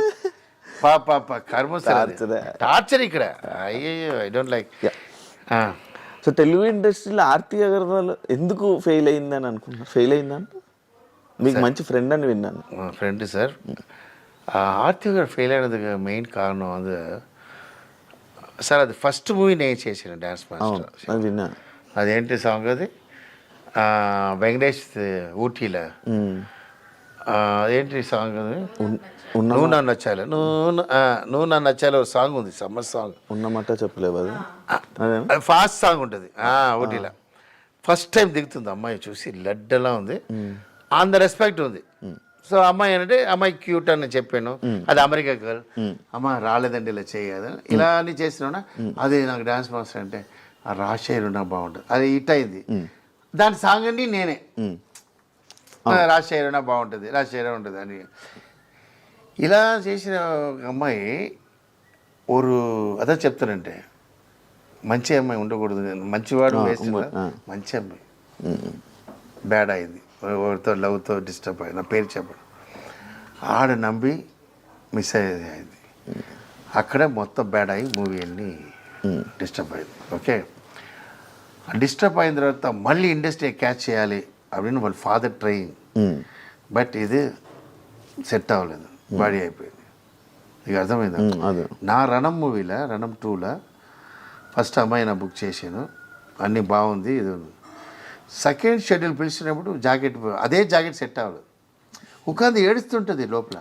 [SPEAKER 3] కర్మ టార్చర్ ఇక్కడ. అయ్యో I don't like.
[SPEAKER 2] So Telugu ఇండస్ట్రీలో ఆర్తి అగర్వాల్ ఎందుకు ఫెయిల్ అయిందని అనుకున్నా? ఫెయిల్ అయిందని మీకు మంచి ఫ్రెండ్ అని విన్నాను.
[SPEAKER 3] Friend sir. ఆర్తి గారు ఫెయిల్ అయినది మెయిన్ కారణం అది సార్. అది ఫస్ట్ మూవీ నేను చేసాను డ్యాన్స్ మాస్టర్.
[SPEAKER 2] విన్నాను.
[SPEAKER 3] అదేంటి సాంగ్ అది? వెంకటేష్ ఊటీలో ఏంటి సాంగ్ అది
[SPEAKER 2] ఉన్న
[SPEAKER 3] నువ్వు నన్ను నచ్చాలి నువ్వు నన్ను నచ్చాలి ఒక సాంగ్ ఉంది సమ్మర్ సాంగ్
[SPEAKER 2] ఉన్నమాట చెప్పలేవు అది అదే
[SPEAKER 3] అది ఫాస్ట్ సాంగ్ ఉంటుంది ఊటీలో ఫస్ట్ టైం దిగుతుంది అమ్మాయి చూసి లడ్డలా ఉంది ఆన్ ద రెస్పెక్ట్ ఉంది సో అమ్మాయి అంటే అమ్మాయి క్యూట్ అని చెప్పాను అది అమెరికా గర్ల్ అమ్మ రాలేదండి ఇలా చేయదు ఇలా అని చేసినా అది నాకు డాన్స్ మాస్టర్ అంటే ఆ రాజశేఖర్ ఉన్నా బాగుంటుంది అది హిట్ అయింది దాని సాంగ్ అండి నేనే రాజశేఖర్ ఉన్నా బాగుంటుంది రాజశేఖర్ ఉంటుంది అని ఇలా చేసిన ఒక అమ్మాయి అదే చెప్తానంటే మంచి అమ్మాయి ఉండకూడదు మంచివాడు వేసిన మంచి అమ్మాయి బ్యాడ్ అయింది ఎవరితో లవ్తో డిస్టర్బ్ అయింది నా పేరు చెప్పడం ఆడ నమ్మి మిస్ అయింది అక్కడ మొత్తం బ్యాడ్ అయ్యి మూవీ అన్ని డిస్టర్బ్ అయింది ఓకే డిస్టర్బ్ అయిన తర్వాత మళ్ళీ ఇండస్ట్రీ క్యాచ్ చేయాలి அப்படின்னு వాళ్ళ ఫాదర్ ట్రైయింగ్ బట్ ఇది సెట్ అవ్వలేదు బాడీ అయిపోయింది ఇక అర్థమైంది నా రణం మూవీలో రణం 2లో ఫస్ట్ అమ్మాయి నా బుక్ చేశాను అన్నీ బాగుంది ఇది సెకండ్ షెడ్యూల్ పిలిచినప్పుడు జాకెట్ అదే జాకెట్ సెట్ అవ్వలేదు ఉకాంది ఏడుస్తుంటుంది లోపల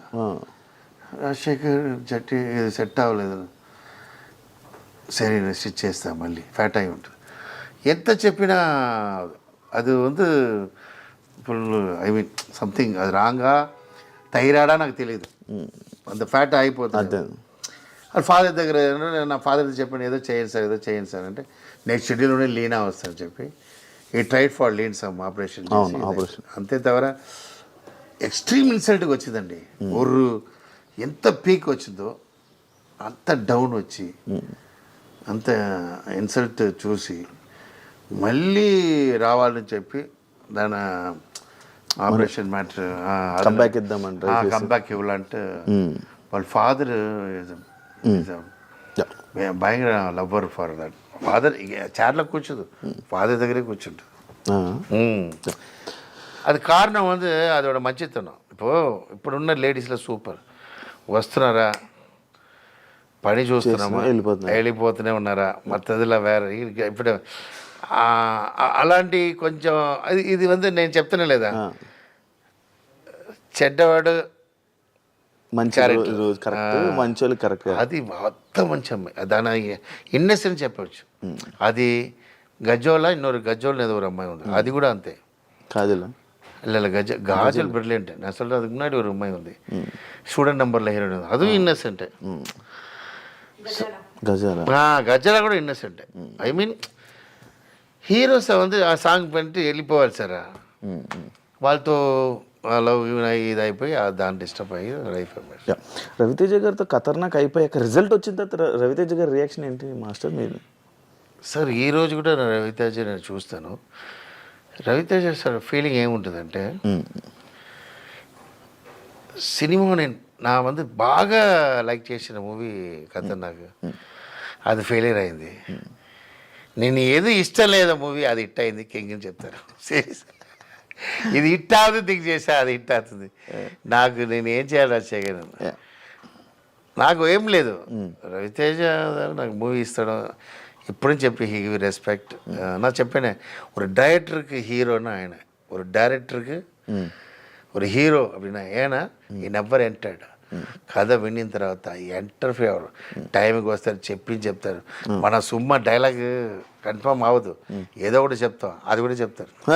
[SPEAKER 3] రాజశేఖర్ జట్టి ఇది సెట్ అవ్వలేదు సరే స్టిచ్ చేస్తా మళ్ళీ ఫ్యాట్ అయి ఉంటుంది ఎంత చెప్పినా అది ఫుల్ ఐ మీన్ సంథింగ్ అది రాంగా థైరాయిడా నాకు తెలియదు అంత ఫ్యాట్ అయిపోతుంది అది ఫాదర్ దగ్గర నా ఫాదర్ చెప్పాను ఏదో చేయండి సార్ అంటే నెక్స్ట్ షెడ్యూల్లోనే లీనా వస్తాను చెప్పి ఈ tried for lean some operation అంతే తవర ఎక్స్ట్రీమ్ ఇన్సల్ట్కి వచ్చిందండి ఎంత పీక్ వచ్చిందో అంత డౌన్ వచ్చి అంత ఇన్సల్ట్ చూసి మళ్ళీ రావాలని చెప్పి దాని ఆపరేషన్ మ్యాటర్ కంబ్యాక్ ఇవ్వాలంటే వాళ్ళ ఫాదర్ భయంకర లవ్వర్ ఫర్ దట్ ఫాదర్ చైర్లో కూర్చోదు ఫాదర్ దగ్గరే కూర్చుంటుంది అది కారణం అదొక మంచితనం ఇప్పుడున్న లేడీస్లో సూపర్ వస్తున్నారా పని చూస్తున్నామా వెళ్ళిపోతూనే ఉన్నారా మత్తదిలా వేరే ఇప్పుడు అలాంటి కొంచెం ఇది నేను చెప్తానే లేదా చెడ్డవాడు
[SPEAKER 2] మంచి కరెక్ట్
[SPEAKER 3] అది మొత్తం మంచి అమ్మాయి దాని ఇన్నెసెన్స్ చెప్పచ్చు అది గజోలా ఇన్నొరు గజోల్ ఏదో ఒక అమ్మాయి ఉంది అది కూడా అంతే
[SPEAKER 2] కాజల్
[SPEAKER 3] గాజులు బ్రిలియంట్ అసలు అది మున్నాడి ఒక అమ్మాయి ఉంది స్టూడెంట్ నెంబర్లో హీరోయిన్ ఉంది అది ఇన్నెసెంటే గజాల కూడా ఇన్నెసెంటే ఐ మీన్ హీరోస్ ఆ సాంగ్ పెట్టి వెళ్ళిపోవాలి సార్ వాళ్ళతో లవ్ ఇది అయిపోయి దాన్ని డిస్టర్బ్ అయ్యి లైఫ్
[SPEAKER 2] రవితేజ గారితో ఖతర్నాక్ అయిపోయాక రిజల్ట్ వచ్చిన తర్వాత రవితేజ గారి రియాక్షన్ ఏంటి మాస్టర్ మీరు
[SPEAKER 3] సార్ ఈ రోజు కూడా రవితేజ నేను చూస్తాను రవితేజ సార్ ఫీలింగ్ ఏముంటుందంటే సినిమా నా బాగా లైక్ చేసిన మూవీ ఖతర్నాక్ అది ఫెయిలియర్ అయింది నేను ఏది ఇష్టం లేదా మూవీ అది హిట్ అయింది కింగ్ అని చెప్తారు సీరియస్ ఇది హిట్ అవుతుంది థింక్ చేసా అది హిట్ అవుతుంది నేను ఏం చేయాలి రాజశేఖర్ నాకు ఏం లేదు రవితేజ నాకు మూవీ ఇస్తాడు ఇప్పుడు చెప్పి హీ గివ్ రెస్పెక్ట్ நான் చెప్పానే ஒரு டைரக்டருக்கு ஹீரோனா ఆయన ஒரு டைரக்டருக்கு ஒரு హీరో அப்படின்னா ஏன்னா ఈ నెవర్ ఎంటర్డ్ కథ వినిన తర్వాత ఎంటర్ఫీ అవ్వరు టైంకి వస్తారు చెప్తారు మన సుమ్మ డైలాగ్ కన్ఫర్మ్ అవ్వదు ఏదో ఒకటి చెప్తాం అది కూడా చెప్తారు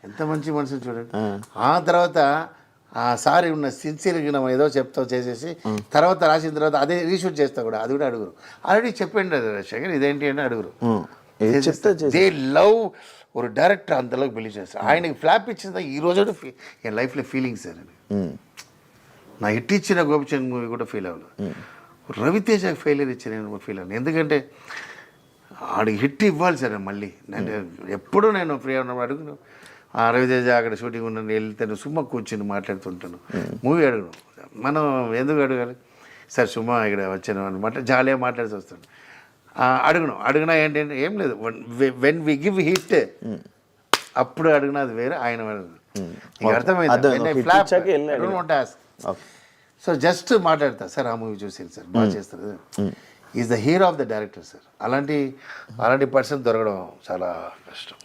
[SPEAKER 3] ఎంత మంచి మనుషులు చూడండి ఆ తర్వాత ఆ సారి ఉన్న సిన్సియర్గా మనం ఏదో చెప్తాం చేసేసి తర్వాత రాసిన తర్వాత అదే రీషూట్ చేస్తా కూడా అది కూడా అడుగురు ఆల్రెడీ చెప్పండి రాజశేఖర్ ఇదేంటి అని అడుగురు దే లవ్ ఒక డైరెక్టర్ అంతలోకి బిలీవ్ చేస్తారు ఆయనకి ఫ్లాప్ ఇచ్చిన ఈ రోజు ఎన్ లైఫ్లో ఫీలింగ్ సార్ అని నా హిట్ ఇచ్చిన గోపిచంద్ మూవీ కూడా ఫీల్ అవ్వలేదు రవితేజకి ఫెయిలియర్ ఇచ్చిన ఫీల్ అవ్వను ఎందుకంటే ఆడికి హిట్ ఇవ్వాలి సార్ మళ్ళీ నేను ఎప్పుడూ నేను ఫ్రీ ఉన్నప్పుడు అడుగును రవితేజ అక్కడ షూటింగ్ ఉన్నాను వెళ్తే సుమ్మ కూర్చుని మాట్లాడుతుంటాను మూవీ అడుగును మనం ఎందుకు అడగాలి సార్ సుమ్మ ఇక్కడ వచ్చాను అనమాట జాలీగా మాట్లాడుతూ వస్తాను అడుగునా ఏంటంటే ఏం లేదు వెన్ వి గివ్ హిట్ అప్పుడు అడిగినా అది వేరే ఆయన అర్థమైంది సో జస్ట్ మాట్లాడతా సార్ ఆ మూవీ చూసి సార్ బాగా చేస్తారు is the hero of the director sir అలాంటి పర్సన్ దొరకడం చాలా కష్టం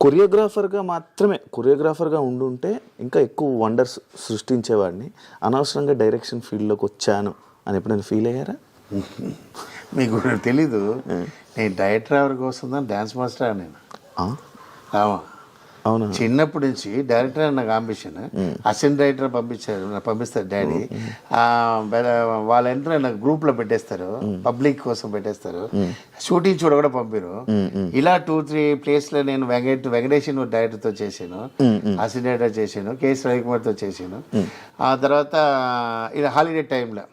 [SPEAKER 2] కొరియోగ్రాఫర్గా మాత్రమే కొరియోగ్రాఫర్గా ఉండుంటే ఇంకా ఎక్కువ వండర్స్ సృష్టించేవాడిని, అనవసరంగా డైరెక్షన్ ఫీల్డ్లోకి వచ్చాను అని ఎప్పుడైనా ఫీల్ అయ్యారా?
[SPEAKER 3] మీకు తెలీదు, నేను డైరెక్టర్ కోసం డ్యాన్స్ మాస్టర్ నేను.
[SPEAKER 2] అవునా?
[SPEAKER 3] చిన్నప్పటి నుంచి డైరెక్టర్ నాకు అంబిషన్. అసిస్టెంట్ డైరెక్టర్ పంపిస్తారు డాడీ. వాళ్ళ ఎంటర్ నాకు గ్రూప్లో పెట్టేస్తారు, పబ్లిక్ కోసం పెట్టేస్తారు, షూటింగ్ చూడ కూడా పంపారు. ఇలా 2-3 ప్లేస్లో నేను వెంకటేష్ డైరెక్టర్తో చేశాను, అసిస్టెంట్ డైరెక్టర్ చేశాను, కేఎస్ రవికుమార్తో చేశాను. ఆ తర్వాత ఇలా హాలిడే టైంలో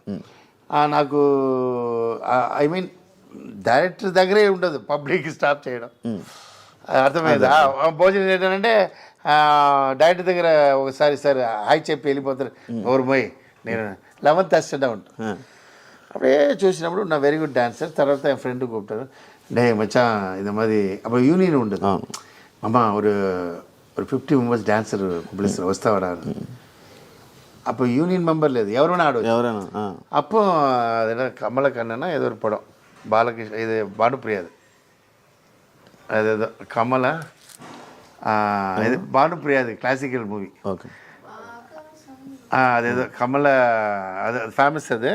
[SPEAKER 3] నాకు ఐ మీన్ డైరెక్టర్ దగ్గరే ఉండదు, పబ్లిక్ స్టాప్ చేయడం. అర్థమైంది. భోజనం ఏంటంటే డైరెక్టర్ దగ్గర ఒకసారి సార్ హాయ్ చెప్పి వెళ్ళిపోతారు, ఎవరు పోయి నేను 11th అసిస్టెంట్ ఉంటాను. అప్పుడే చూసినప్పుడు నా వెరీ గుడ్ డాన్సర్. తర్వాత ఫ్రెండ్ కూపుతారు, డే మచ్చా ఇది మాది అప్పుడు యూనియన్ ఉండదు అమ్మ, ஒரு 50 మెంబర్స్ డాన్సర్ పిలుస్తారు వస్తావరా. அப்போ யூனியன் மெம்பர் లేదు, ఎవరైనా ఆడవచ్చు.
[SPEAKER 2] ఎవరైనా
[SPEAKER 3] அப்போ அது கமல கண்ணனா ஏதோ ஒரு படம், பாலகிருஷ்ண இது பானுப்பிரியாது, అదేదో కమల ఇది భానుప్రియాది క్లాసికల్ మూవీ.
[SPEAKER 2] ఓకే,
[SPEAKER 3] అదేదో కమల అది ఫేమస్ అది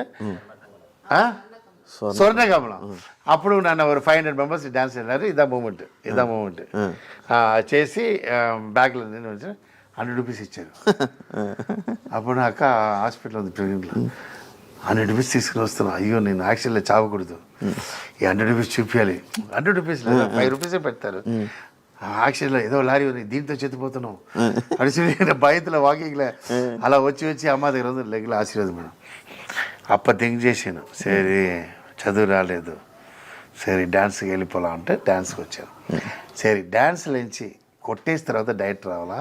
[SPEAKER 3] స్వర్ణ కమలం. అప్పుడు నన్ను ఒక 500 మెంబర్స్ డాన్స్ చేసినారు. ఇదా మూమెంట్ చేసి బ్యాగ్లో నేను వచ్చి 100 రూపీస్ ఇచ్చారు. అప్పుడు నా అక్క హాస్పిటల్ ఉంది ప్రెగ్నెంట్లో, 100 రూపీస్ తీసుకుని వస్తున్నాను. అయ్యో నేను యాక్చువల్గా చావకూడదు, ఈ 100 రూపీస్ చూపించాలి. 100 రూపీస్ లేదా 5 రూపీసే పెడతారు. యాక్చువల్గా ఏదో లారీ ఉంది, దీంతో చెత్తిపోతున్నాం అడిచి బయటలో వాకింగ్లో అలా వచ్చి అమ్మ దగ్గర ఉంది లెగ్లో ఆశీర్వాదం మేడం. అప్ప థింక్ చేసాను, సరే చదువు రాలేదు, సరే డ్యాన్స్కి వెళ్ళిపోలా అంటే డ్యాన్స్కి వచ్చాను. సరే డ్యాన్స్లో నుంచి కొట్టేసిన తర్వాత డైరెక్టర్ రావాలా,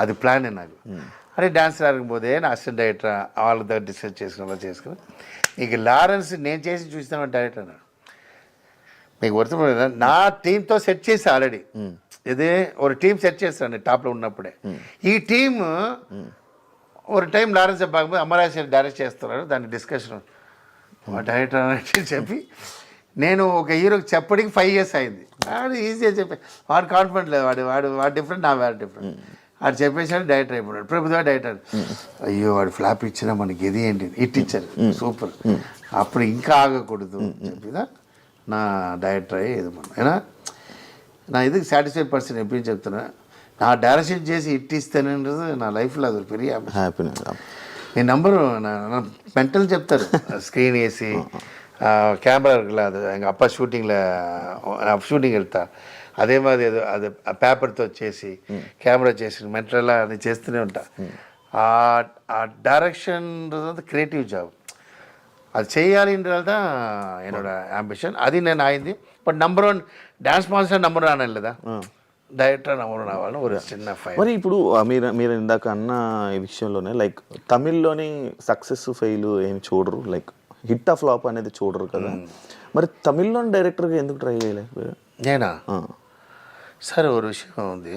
[SPEAKER 3] అది ప్లాన్ నాకు. అరే డాన్స్ రాకపోతే నా అసిస్టెంట్ డైరెక్టర్ వాళ్ళ దగ్గర డిస్కస్ చేసుకుని ఇక లారెన్స్ నేను చేసి చూస్తాను డైరెక్టర్ అన్నాడు. మీకు వర్తపడ నా టీంతో సెట్ చేసి ఆల్రెడీ ఇదే ఒక టీం సెట్ చేస్తాను టాప్లో ఉన్నప్పుడే. ఈ టీమ్ ఒక టైం లారెన్స్ బాగపోతే అమరాశి డైరెక్ట్ చేస్తున్నారు, దాన్ని డిస్కషన్ డైరెక్టర్ అని చెప్పి నేను ఒక హీరోకి చెప్పడానికి 5 years అయింది. వాడు ఈజీగా చెప్పి వాడు కాన్ఫిడెంట్ లేదు, వాడు డిఫరెంట్, నా వాడు డిఫరెంట్. వాడు చెప్పేసాడు డైరెక్టర్ అయిపోయాడు. ప్రభుత్వ డైరెక్టర్ అయ్యో వాడు ఫ్లాప్ ఇచ్చినా మనకి ఇది ఏంటి హిట్ ఇచ్చారు సూపర్, అప్పుడు ఇంకా ఆగకూడదు చెప్పిదా నా డైరెక్టర్ అయ్యి ఇది మనం అయినా నా ఇది సాటిస్ఫైడ్ పర్సన్ ఎప్పుడు చెప్తున్నా. నా డైరెక్షన్ చేసి హిట్ ఇస్తానది నా లైఫ్లో అది పెరిగి
[SPEAKER 2] హ్యాపీనెస్.
[SPEAKER 3] నేను నంబరు మెంటల్ చెప్తారు స్క్రీన్ వేసి கேமரா இருக்குல்ல, அது எங்கள் அப்பா షూటింగ్ వెళ్తా అదే మాది ఏదో అది ఆ పేపర్తో చేసి కెమెరా చేసి మెంటల్లా అది చేస్తూనే ఉంటా. ఆ డైరెక్షన్ క్రియేటివ్ జాబ్ அது செய்யாலின்றது தான் என்னோட ஆம்பிஷன். அது నేను అయింది. But number 1 dance master number 1 అనలేదా, డైరెక్టర్ నెంబర్ 1 అవ్వాలని ఒక చిన్న ఫైల్.
[SPEAKER 2] మరి ఇప్పుడు మీరు ఇందాక అన్న ఈ విషయంలోనే లైక్ తమిళ్లోని సక్సెస్ ఫెయిల్ ఏమి చూడరు, లైక్ హిట్ ఆ ఫ్లాప్ అనేది చూడరు కదా, మరి తమిళ్లోని డైరెక్టర్గా ఎందుకు ట్రై చేయలేకపోయారు?
[SPEAKER 3] నేనా సార్ ఒక విషయం ఉంది,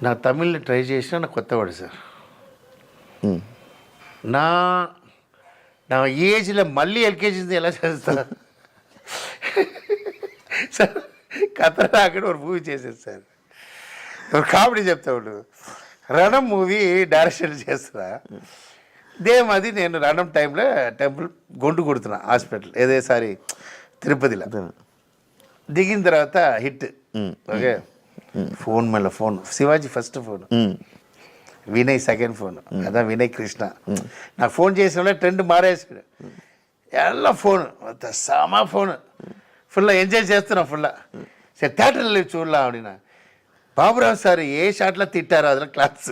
[SPEAKER 3] నా తమిళ్ని ట్రై చేసినా నాకు కొత్తవాడు సార్. నా ఏజ్లో మళ్ళీ ఎల్కేజీ ఎలా చేస్తా సార్. కథ అక్కడ ఒక మూవీ చేసేది సార్, ఒక కామెడీ చెప్తాడు. రణం మూవీ డైరెక్షన్ చేస్తున్నా, ఇదేమది నేను రణం టైంలో టెంపుల్ గొంటు కొడుతున్నా హాస్పిటల్ ఏదేసారి తిరుపతిలో. దిగిన తర్వాత హిట్ ఓకే, ఫోన్ మళ్ళీ phone Shivaji first phone, Vinay second phone, అదా వినయ్ కృష్ణ. నాకు ఫోన్ చేసిన ట్రెండ్ మారేసాడు, ఎలా ఫోన్ సమా ఫోన్ ఫుల్లా ఎంజాయ్ చేస్తున్నాం ఫుల్లా. సరే థియేటర్లో చూడలా ఆవిడ బాబురావు సార్ ఏ షాట్లో తిట్టారో అదిలో క్లాస్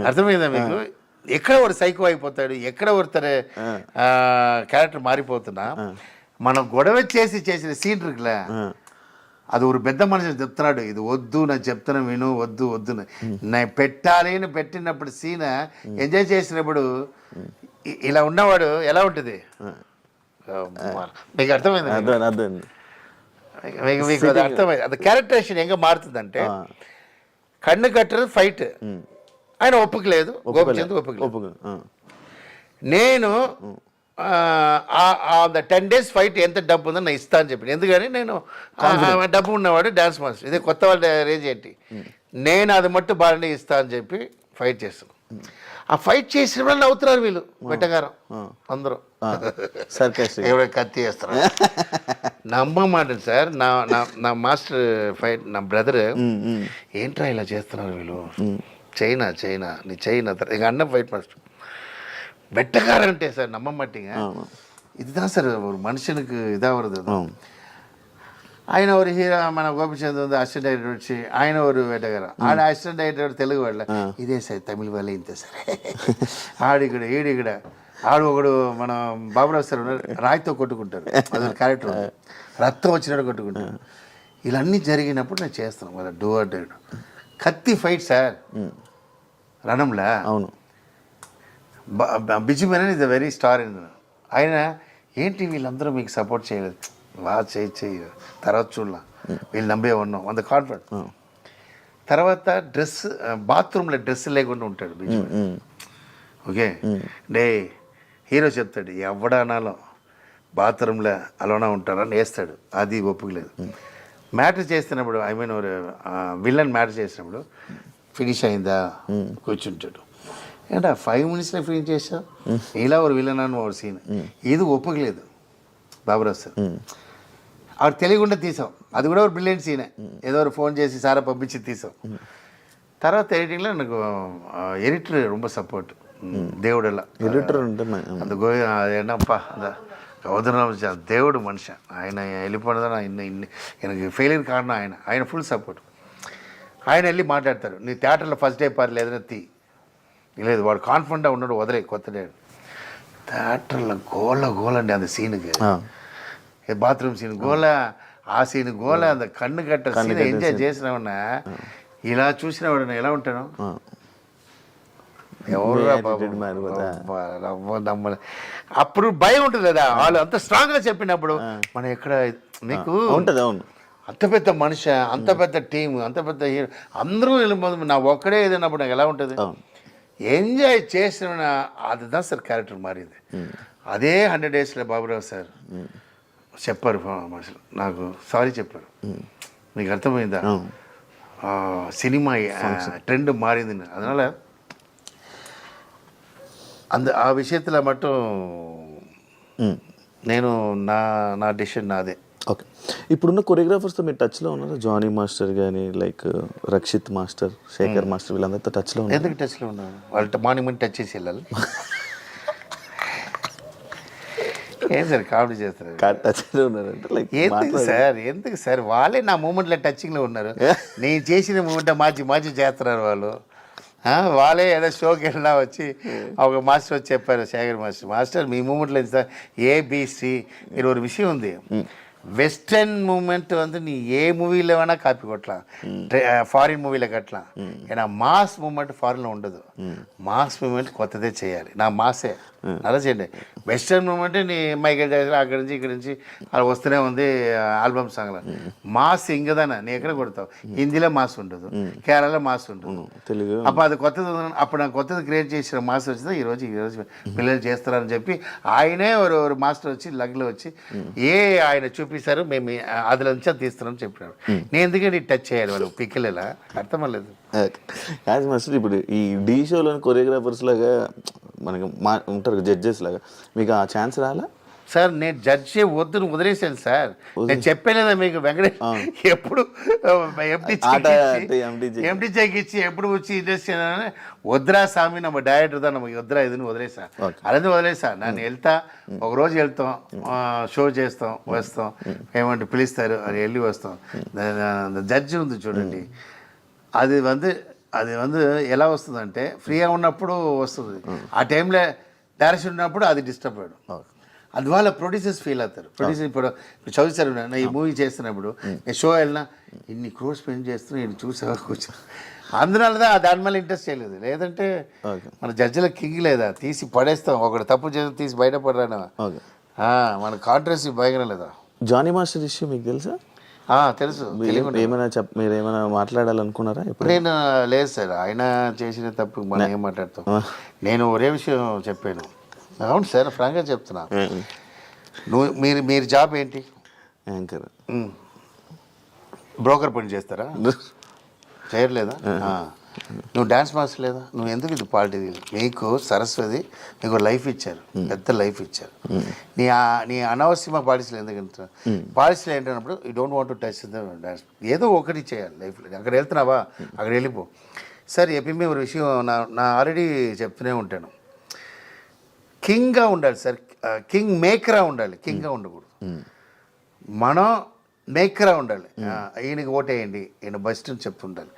[SPEAKER 3] అర్థమైందా మీకు? ఎక్కడ ఒక సైకో అయిపోతాడు, ఎక్కడ ఒకరు క్యారెక్టర్ మారిపోతున్నా. మనం గొడవ చేసిన సీన్ இருக்குல்ல, అది ఒక పెద్ద మనిషి చెప్తున్నాడు ఇది వద్దు నాకు చెప్తున్నా విను వద్దు నేను పెట్టాలి అని పెట్టినప్పుడు సీన్ ఎంజాయ్ చేసినప్పుడు ఇలా ఉన్నవాడు ఎలా ఉంటుంది మీకు అర్థమైంది? మీకు అది అర్థమైంది. అది క్యారెక్టరేషన్ ఎంగ మారుతుందంటే కన్ను కట్టరు ఫైట్ ఆయన ఒప్పుకోలేదు, గోపిచంద్ ఒప్పుకోలేదు. నేను ద 10 days ఫైట్ ఎంత డబ్బు ఉందో నేను ఇస్తా అని చెప్పి. ఎందుకని నేను డబ్బు ఉన్నవాడు డాన్స్ మాస్టర్, ఇదే కొత్త వాళ్ళ రేంజ్ ఏంటి, నేను అది మట్టు బాగానే ఇస్తా అని చెప్పి ఫైట్ చేస్తాను. ఆ ఫైట్ చేసిన వాళ్ళు నవ్వుతున్నారు వీళ్ళు వెట్టగారం అందరూ, ఎవరైనా కత్తి వేస్తారు. నమ్మమాట సార్, నా మాస్టర్ ఫైట్ నా బ్రదర్, ఏంట్రా ఇలా చేస్తున్నారు వీళ్ళు, చైనా నీ చైనా ఇక అన్న ఫైట్ మాస్టర్ வெட்டக்காரன்ட்டே சார் நம்ப மாட்டீங்க. இதுதான் சார் ஒரு மனுஷனுக்கு இதாகிறது. ఆయన ஒரு హీరో మన గోపిచంద్ ఉంది అసిస్టెంట్ డైరెక్టర్ వచ్చి ఆయన ఒక వేటగారం, ఆడ అసిస్టెంట్ డైరెక్టర్ తెలుగు వాళ్ళ ఇదే సార్ తమిళ వాళ్ళే ఇంతే సార్. ఆడిక్కడ ఈడిక్కడ ఆడు ఒకడు మన బాబురావు సార్ ఉన్నారు, రాయితో కొట్టుకుంటారు, అది క్యారెక్టర్ రక్తం వచ్చినట్టు కొట్టుకుంటారు. ఇలా అన్నీ జరిగినప్పుడు నేను చేస్తాను వాళ్ళ డూ ఆర్ డై. కత్తి ఫైట్ సార్ రణంలా. అవును, busy Menon is the very star in. ఆయన ఏంటి వీళ్ళందరూ మీకు సపోర్ట్ చేయలేదు, బాగా చేయి తర్వాత చూడలా, వీళ్ళు నమ్మే ఉన్నాం అంత కాన్ఫిడెంట్. తర్వాత డ్రెస్ బాత్రూంలో డ్రెస్ లేకుండా ఉంటాడు బిజీ. ఓకే డే హీరో చెప్తాడు ఎవడానాలో బాత్రూంలో అలోనా ఉంటారని వేస్తాడు, అది ఒప్పుకోలేదు. మ్యాటర్ చేస్తున్నప్పుడు ఐ మీన్ విలన్ మ్యాటర్ చేసినప్పుడు ఫినిష్ అయిందా కూర్చుంటాడు. ఏంటా 5 minutesలో ఫినిష్ చేసావు, ఇలా ఒక విలన్ అని ఒక సీన్, ఇది ఒప్పుకోలేదు బాబురావు సార్. ఆవిడ తెలియకుండా తీసాం, అది కూడా ఒక బ్రిలియంట్ సీనే, ఏదో ఒక ఫోన్ చేసి సారా పంపించి తీసాం. తర్వాత ఎడిటింగ్లో నాకు ఎడిటర్ ரொம்ப సపోర్ట్, దేవుడెల్లా ఎడిటర్ అంత ఏంటప్పా గౌదరం దేవుడు మనిషి, ఆయన వెళ్ళిపోవడం ఆయనకి ఫెయిల్యూర్ కారణం ఆయన ఫుల్ సపోర్ట్. ఆయన వెళ్ళి మాట్లాడతారు, నీ థియేటర్లో ఫస్ట్ డే పార్లు ఏదైనా తీ, లేదు వాడు కాన్ఫిడెంట్గా ఉన్నాడు వదిలే కొత్త డే. థియేటర్లో గోల అండి அந்த సీనుకి, బాత్రూమ్ సీన్ గోల, ఆ సీన్ గోల, అంత కన్ను కట్ట సీన్ ఎంజాయ్ చేసినామన్నా. ఇలా చూసినవాడు ఎలా ఉంటాను, ఎవరు నమ్మలే. అప్పుడు భయం ఉంటుంది కదా, వాళ్ళు అంత స్ట్రాంగ్గా చెప్పినప్పుడు మనం ఎక్కడ నీకు ఉంటుంది. అవును, అంత పెద్ద మనిషి, అంత పెద్ద టీం, అంత పెద్ద హీరో, అందరూ వెళ్ళిపోతుంది, నా ఒక్కడే ఏదైనప్పుడు నాకు ఎలా ఉంటుంది. ఎంజాయ్ చేసిన அதுதான் సార్ క్యారెక్టర్ మారింది. అదే 100 daysలో బాబురావు సార్ చెప్పారు, నాకు సారీ చెప్పారు, నీకు అర్థమైందా సినిమా ట్రెండ్ మారింది. அதனால் ఆ విషయத்தில் மட்டும் నేను నా డిసిషన్ నాదే.
[SPEAKER 2] ఓకే, ఇప్పుడున్న కొరియోగ్రాఫర్స్తో మీరు టచ్లో ఉన్నారు? జానీ మాస్టర్ కానీ like Rakshit master, Sekhar master, వీళ్ళందరితో టచ్లో ఉన్నారు?
[SPEAKER 3] ఎందుకు టచ్లో ఉన్నారు? వాళ్ళ మార్నింగ్ టచ్ చేసి వెళ్ళాలి. ఏం సార్ కామెడీ చేస్తారు,
[SPEAKER 2] టచ్లో ఉన్నారంటే లైక్
[SPEAKER 3] ఎందుకు సార్ వాళ్ళే నా మూమెంట్లో టచింగ్లో ఉన్నారు. నేను చేసిన మూమెంట్ మార్చి చేస్తున్నారు వాళ్ళు. వాళ్ళే ఏదో షోకి వెళ్ళినా వచ్చి ఒక మాస్టర్ వచ్చి చెప్పారు, శేఖర్ మాస్టర్ మీ మూమెంట్లో సార్ ఏబిసి. మీరు ఒక విషయం ఉంది, வெஸ்டர்ன் மூமெண்ட் வந்து நீ ఏ మూవీలో వేణా కాపీ కొట్టலாம், ఫారిన్ మూవీలో కట్టலாம். ஏன்னா మాస్ మూమెంట్ ఫారిన్లో ఉండదు, మాస్ మూమెంట్ కొత్తదే చేయాలి. నా మాసే అలా చేయండి. వెస్టర్న్ మూమెంట్ నీ మైకేల్ జాక్సన్ అక్కడి నుంచి ఇక్కడి నుంచి అలా వస్తూనే ఉంది ఆల్బమ్ సాంగ్లో. మాస్ ఇంకదానా నీ ఎక్కడ కొడతావు, హిందీలో మాస్ ఉండదు, కేరళలో మాస్ ఉండదు, తెలుగు. అప్పుడు అది కొత్తది, అప్పుడు నాకు కొత్తది క్రియేట్ చేసిన మాస్ వచ్చిందా ఈరోజు పిల్లలు చేస్తారని చెప్పి ఆయనే ఒక మాస్టర్ వచ్చి లగ్లో వచ్చి ఆయన చూపిస్తారు, మేము అదిలో నుంచి అది తీస్తున్నాం చెప్పినాడు. నేను ఎందుకంటే టచ్ చేయాలి వాళ్ళు పిక్కలేలా అర్థమలేదు.
[SPEAKER 2] యాజ్ మాస్టర్ ఇప్పుడు ఈ డీ షోలోని కొరియోగ్రాఫర్స్ లాగా మనకి ఉంటారు జడ్జెస్ లాగా, మీకు ఆ ఛాన్స్ రాలా?
[SPEAKER 3] సార్ నేను జడ్జి వదిలేసాను సార్. నేను చెప్పలేదా మీకు వెంకటేష్ ఎప్పుడు ఎంటీ చెక్ ఇచ్చి ఎప్పుడు వచ్చి ఇండస్ట్రీ వద్రా స్వామి நம்ம డైరెక్టర్ தான் நமக்கு వద్రా ఇదని వదిలేసా. అలాగే వదిలేసా, నన్ను వెళ్తా ఒకరోజు వెళ్తాం, షో చేస్తాం, వస్తాం, ఏమంటే పిలుస్తారు, అది వెళ్ళి వస్తాం. జడ్జి ఉంది చూడండి, అది ఎలా వస్తుందంటే ఫ్రీగా ఉన్నప్పుడు వస్తుంది, ఆ టైంలో డైరెక్షన్ ఉన్నప్పుడు అది డిస్టర్బ్ అయ్యాడు. అందువల్ల ప్రొడ్యూసర్స్ ఫీల్ అవుతారు. ప్రొడ్యూసర్ ఇప్పుడు చదువుతారు, ఈ మూవీ చేస్తున్నప్పుడు నేను షో వెళ్ళినా ఇన్ని క్రోర్స్ స్పెండ్ చేస్తున్నా నేను చూసా కూర్చో, అందువల్ల దాని వల్ల ఇంట్రెస్ట్ చేయలేదు. లేదంటే మన జడ్జిల కింగ్ లేదా తీసి పడేస్తాం, ఒకటి తప్పు చేసి తీసి బయటపడరాను, మన కాంట్రవర్సీ భయంకరం లేదా.
[SPEAKER 2] జానీ మాస్టర్ ఇష్యూ మీకు తెలుసా?
[SPEAKER 3] తెలుసు.
[SPEAKER 2] ఏమైనా మీరు ఏమైనా మాట్లాడాలనుకున్నారా?
[SPEAKER 3] నేను లేదు సార్, ఆయన చేసిన తప్పు మనం ఏం మాట్లాడతాం. నేను ఒరే విషయం చెప్పాను, అవును సార్, ఫ్రాంక్గా చెప్తున్నా. మీరు జాబ్ ఏంటి?
[SPEAKER 2] యాంకర్.
[SPEAKER 3] బ్రోకర్ పని చేస్తారా? చేయట్లేదా? నువ్వు డ్యాన్స్ మాస్టర్ లేదా? నువ్వు ఎందుకు ఇది పాలిటీ? మీకు సరస్వతి మీకు లైఫ్ ఇచ్చారు, పెద్ద లైఫ్ ఇచ్చారు. నీ అనవసరమైన పాలసీలు ఎందుకంటే పాలసీలు ఏంటన్నప్పుడు you don't want to touch the dance. ఏదో ఒకటి చేయాలి లైఫ్లో. అక్కడ వెళ్తున్నావా, అక్కడ వెళ్ళిపో. సార్ ఎప్పుడు ఒక విషయం నా ఆల్రెడీ చెప్తూనే ఉంటాను. కింగ్గా ఉండాలి సార్, కింగ్ మేకరా ఉండాలి, కింగ్గా ఉండకూడదు. మనం మేకరా ఉండాలి. ఈయనకి ఓటేయండి, ఈయన బెస్ట్ అని చెప్తుండాలి.